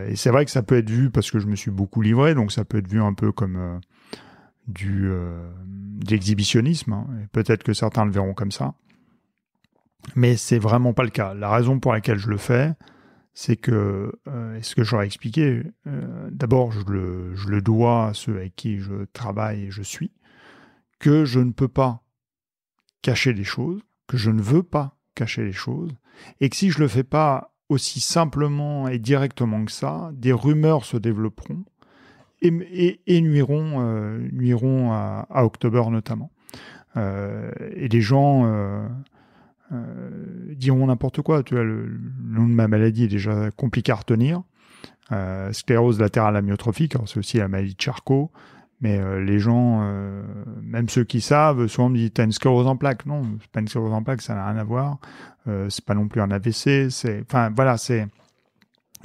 Et c'est vrai que ça peut être vu, parce que je me suis beaucoup livré, donc ça peut être vu un peu comme de l'exhibitionnisme, hein, et peut-être que certains le verront comme ça. Mais c'est vraiment pas le cas. La raison pour laquelle je le fais, c'est que, et ce que j'aurais expliqué, d'abord je le dois à ceux avec qui je travaille et je suis, que je ne peux pas cacher les choses, que je ne veux pas cacher les choses, et que si je le fais pas aussi simplement et directement que ça, des rumeurs se développeront et nuiront à October notamment. Et les gens diront n'importe quoi. Tu vois, le nom de ma maladie est déjà compliqué à retenir. Sclérose latérale amyotrophique, alors c'est aussi la maladie de Charcot. Mais les gens, même ceux qui savent, souvent me disent « t'as une sclérose en plaques ». Non, c'est pas une sclérose en plaques, ça n'a rien à voir. C'est pas non plus un AVC.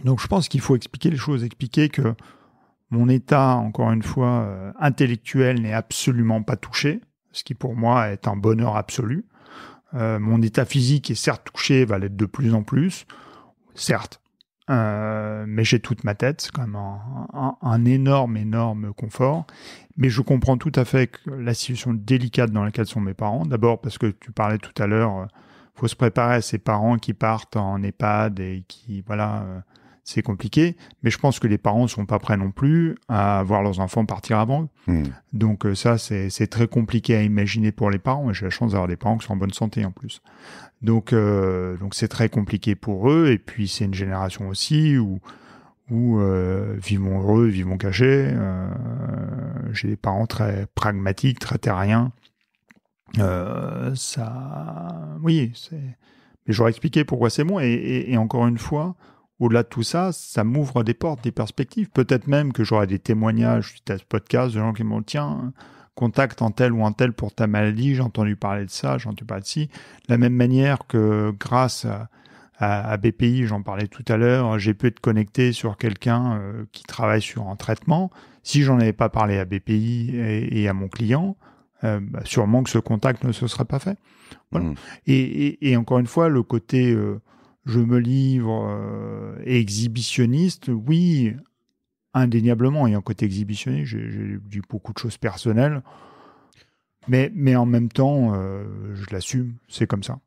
Donc je pense qu'il faut expliquer les choses, expliquer que mon état, encore une fois, intellectuel n'est absolument pas touché, ce qui pour moi est un bonheur absolu. Mon état physique est certes touché, va l'être de plus en plus, certes. Mais j'ai toute ma tête, c'est quand même un énorme confort. Mais je comprends tout à fait que la situation délicate dans laquelle sont mes parents. D'abord parce que tu parlais tout à l'heure, faut se préparer à ces parents qui partent en EHPAD et qui, c'est compliqué. Mais je pense que les parents sont pas prêts non plus à voir leurs enfants partir avant eux. Donc ça, c'est très compliqué à imaginer pour les parents. Et j'ai la chance d'avoir des parents qui sont en bonne santé en plus. Donc c'est très compliqué pour eux. Et puis c'est une génération aussi où vivons heureux, vivons cachés. J'ai des parents très pragmatiques, très terriens. Oui, mais j'aurais expliqué pourquoi c'est bon. Et encore une fois, au-delà de tout ça, ça m'ouvre des portes, des perspectives. Peut-être même que j'aurai des témoignages suite à ce podcast de gens qui m'ont dit, tiens, contacte un tel ou un tel pour ta maladie, j'ai entendu parler de ça, j'ai entendu parler de ci. De la même manière que grâce à BPI, j'en parlais tout à l'heure, j'ai pu être connecté sur quelqu'un qui travaille sur un traitement. Si j'en avais pas parlé à BPI et à mon client, sûrement que ce contact ne se serait pas fait. Voilà. Et encore une fois, le côté je me livre et exhibitionniste, oui, indéniablement, il y a un côté exhibitionniste, j'ai dit beaucoup de choses personnelles, mais en même temps, je l'assume, c'est comme ça.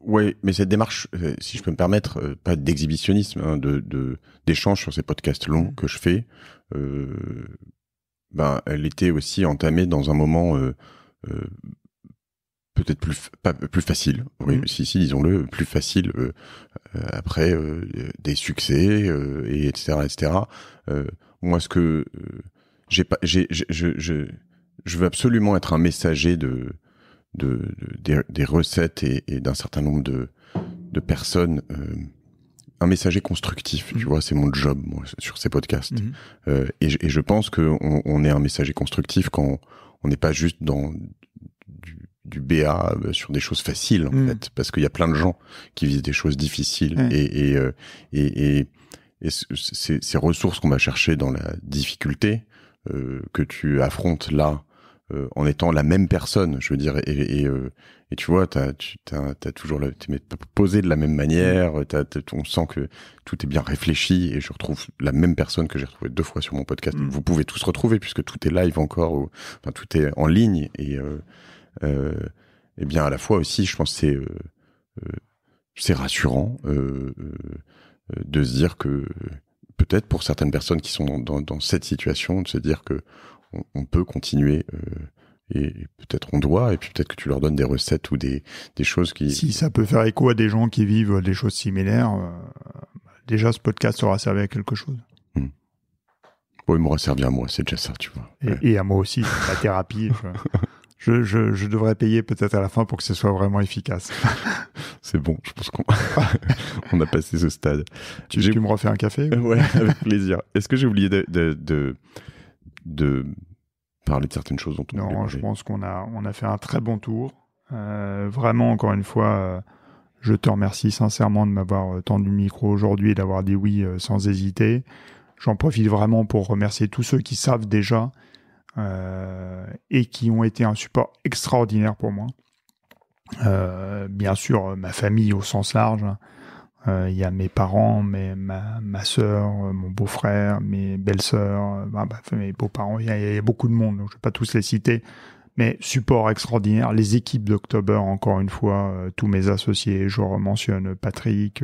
Oui, mais cette démarche, si je peux me permettre, pas d'exhibitionnisme, hein, d'échange sur ces podcasts longs que je fais, elle était aussi entamée dans un moment peut-être plus facile, oui, si, disons-le, plus facile après des succès et etc. Moi, ce que je veux absolument être un messager des recettes et d'un certain nombre de personnes, un messager constructif, tu vois, c'est mon job moi, sur ces podcasts. Et je pense qu'on est un messager constructif quand on n'est pas juste dans du BA sur des choses faciles en fait, parce qu'il y a plein de gens qui vivent des choses difficiles et ces ressources qu'on va chercher dans la difficulté que tu affrontes là en étant la même personne, je veux dire, et tu vois, t'as toujours t'es posé de la même manière, on sent que tout est bien réfléchi, et je retrouve la même personne que j'ai retrouvée 2 fois sur mon podcast. Vous pouvez tous retrouver puisque tout est live encore, tout est en ligne, et bien à la fois aussi, je pense que c'est rassurant de se dire que peut-être pour certaines personnes qui sont dans cette situation, de se dire que on peut continuer et peut-être on doit, et puis peut-être que tu leur donnes des recettes ou des choses qui... Si ça peut faire écho à des gens qui vivent des choses similaires, déjà ce podcast aura servi à quelque chose. Bon, il m'aura servi à moi, c'est déjà ça, tu vois. Et à moi aussi, la thérapie. Je devrais payer peut-être à la fin pour que ce soit vraiment efficace. C'est bon, je pense qu'on on a passé ce stade. Tu me refais un café? Ouais, avec plaisir. Est-ce que j'ai oublié de parler de certaines choses dont on voulait parler? Non, je pense qu'on a fait un très bon tour. Vraiment, encore une fois, je te remercie sincèrement de m'avoir tendu le micro aujourd'hui et d'avoir dit oui sans hésiter. J'en profite vraiment pour remercier tous ceux qui savent déjà et qui ont été un support extraordinaire pour moi. Bien sûr, ma famille au sens large. Il y a mes parents, ma sœur, mon beau-frère, mes belles-sœurs, mes beaux-parents. Il y a beaucoup de monde, donc je ne vais pas tous les citer. Mais support extraordinaire. Les équipes d'October, encore une fois, tous mes associés, je mentionne Patrick,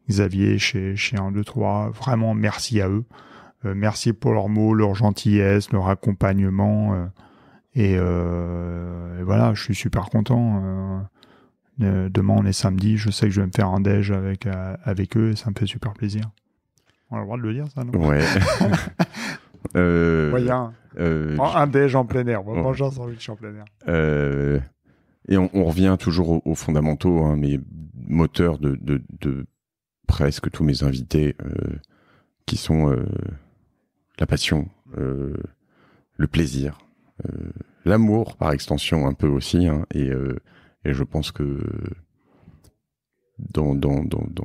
Xavier chez 1, 2, 3. Vraiment, merci à eux. Merci pour leurs mots, leur gentillesse, leur accompagnement. Et voilà, je suis super content. Demain, on est samedi. Je sais que je vais me faire un déj avec eux et ça me fait super plaisir. On a le droit de le dire, ça, non? Ouais. Moyen. Un déj en plein air. Bon, manger un sandwich en plein air. Et on revient toujours aux fondamentaux, hein, mais moteurs de presque tous mes invités, qui sont la passion, le plaisir, l'amour par extension un peu aussi, hein, et je pense que dans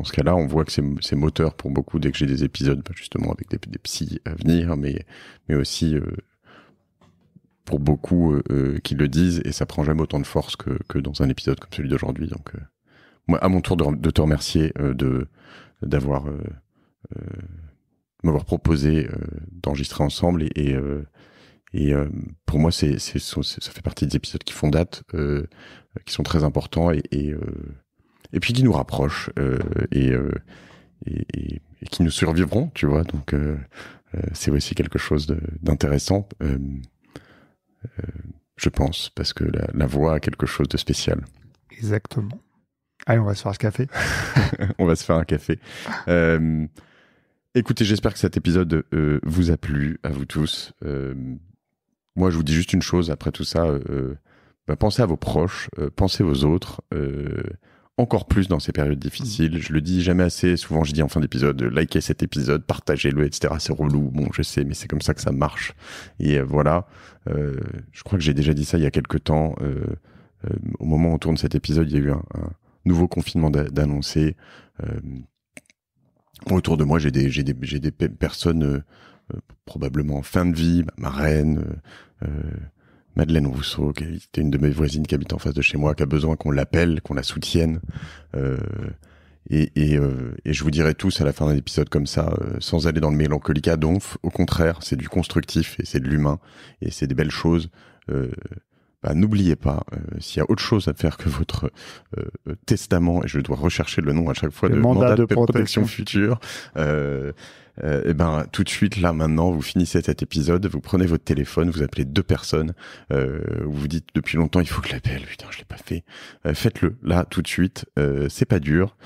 ce cas-là, on voit que c'est moteur pour beaucoup dès que j'ai des épisodes, justement avec des psys à venir, mais aussi pour beaucoup qui le disent, et ça prend jamais autant de force que dans un épisode comme celui d'aujourd'hui. Donc, moi, à mon tour de te remercier d'avoir m'avoir proposé d'enregistrer ensemble, et pour moi, ça fait partie des épisodes qui font date, qui sont très importants et puis qui nous rapprochent, et qui nous survivront, tu vois. Donc, c'est aussi quelque chose d'intéressant, je pense, parce que la voix a quelque chose de spécial. Exactement. Allez, on va se faire ce café. On va se faire un café. Écoutez, j'espère que cet épisode vous a plu, à vous tous. Moi, je vous dis juste une chose, après tout ça, pensez à vos proches, pensez aux autres, encore plus dans ces périodes difficiles. Je le dis jamais assez, souvent je dis en fin d'épisode, likez cet épisode, partagez-le, etc. C'est relou, bon, je sais, mais c'est comme ça que ça marche. Et voilà, je crois que j'ai déjà dit ça il y a quelques temps. Au moment où on tourne cet épisode, il y a eu un nouveau confinement d'annoncer. Autour de moi, j'ai des personnes probablement en fin de vie, ma reine, Madeleine Rousseau, qui était une de mes voisines qui habite en face de chez moi, qui a besoin qu'on l'appelle, qu'on la soutienne. Et je vous dirai tous à la fin d'un épisode comme ça, sans aller dans le mélancolique à donf, au contraire, c'est du constructif et c'est de l'humain et c'est des belles choses. N'oubliez pas, s'il y a autre chose à faire que votre testament, et je dois rechercher le nom à chaque fois, le de mandat de protection future. Tout de suite, là, maintenant, vous finissez cet épisode, vous prenez votre téléphone, vous appelez 2 personnes, vous vous dites depuis longtemps, il faut que je l'appelle, putain, je l'ai pas fait. Faites-le, là, tout de suite, c'est pas dur,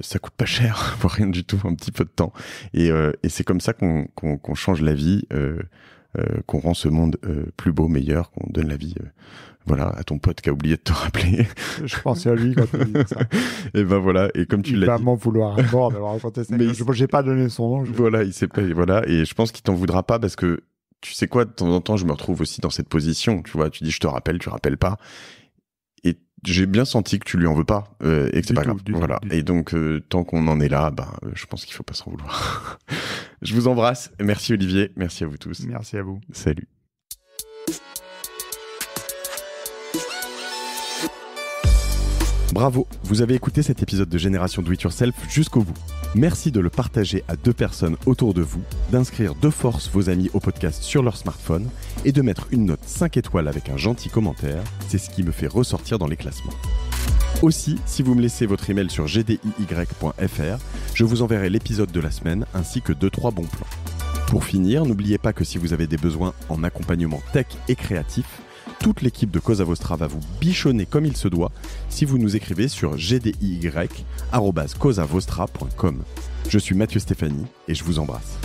ça coûte pas cher, voire rien du tout, un petit peu de temps. Et c'est comme ça qu'on change la vie, qu'on rend ce monde plus beau, meilleur, qu'on donne la vie à ton pote qui a oublié de te rappeler. Je pensais à lui quand il dit ça. Et voilà, et comme tu l'as dit... Il va m'en vouloir à mort d'avoir raconté ça. Mais j'ai pas donné son nom. Voilà, il sait pas, voilà, et je pense qu'il t'en voudra pas parce que, tu sais quoi, de temps en temps, je me retrouve aussi dans cette position, tu vois, tu dis je te rappelle, tu rappelles pas. Et j'ai bien senti que tu lui en veux pas, et que c'est pas grave. Voilà. Et donc, tant qu'on en est là, je pense qu'il faut pas s'en vouloir. Je vous embrasse. Merci Olivier. Merci à vous tous. Merci à vous. Salut. Bravo, vous avez écouté cet épisode de Génération Do It Yourself jusqu'au bout. Merci de le partager à 2 personnes autour de vous, d'inscrire de force vos amis au podcast sur leur smartphone et de mettre une note 5 étoiles avec un gentil commentaire. C'est ce qui me fait ressortir dans les classements. Aussi, si vous me laissez votre email sur gdiy.fr, je vous enverrai l'épisode de la semaine ainsi que 2-3 bons plans. Pour finir, n'oubliez pas que si vous avez des besoins en accompagnement tech et créatif, toute l'équipe de Cosa Vostra va vous bichonner comme il se doit si vous nous écrivez sur gdiy@cosavostra.com. Je suis Mathieu Stéphanie et je vous embrasse.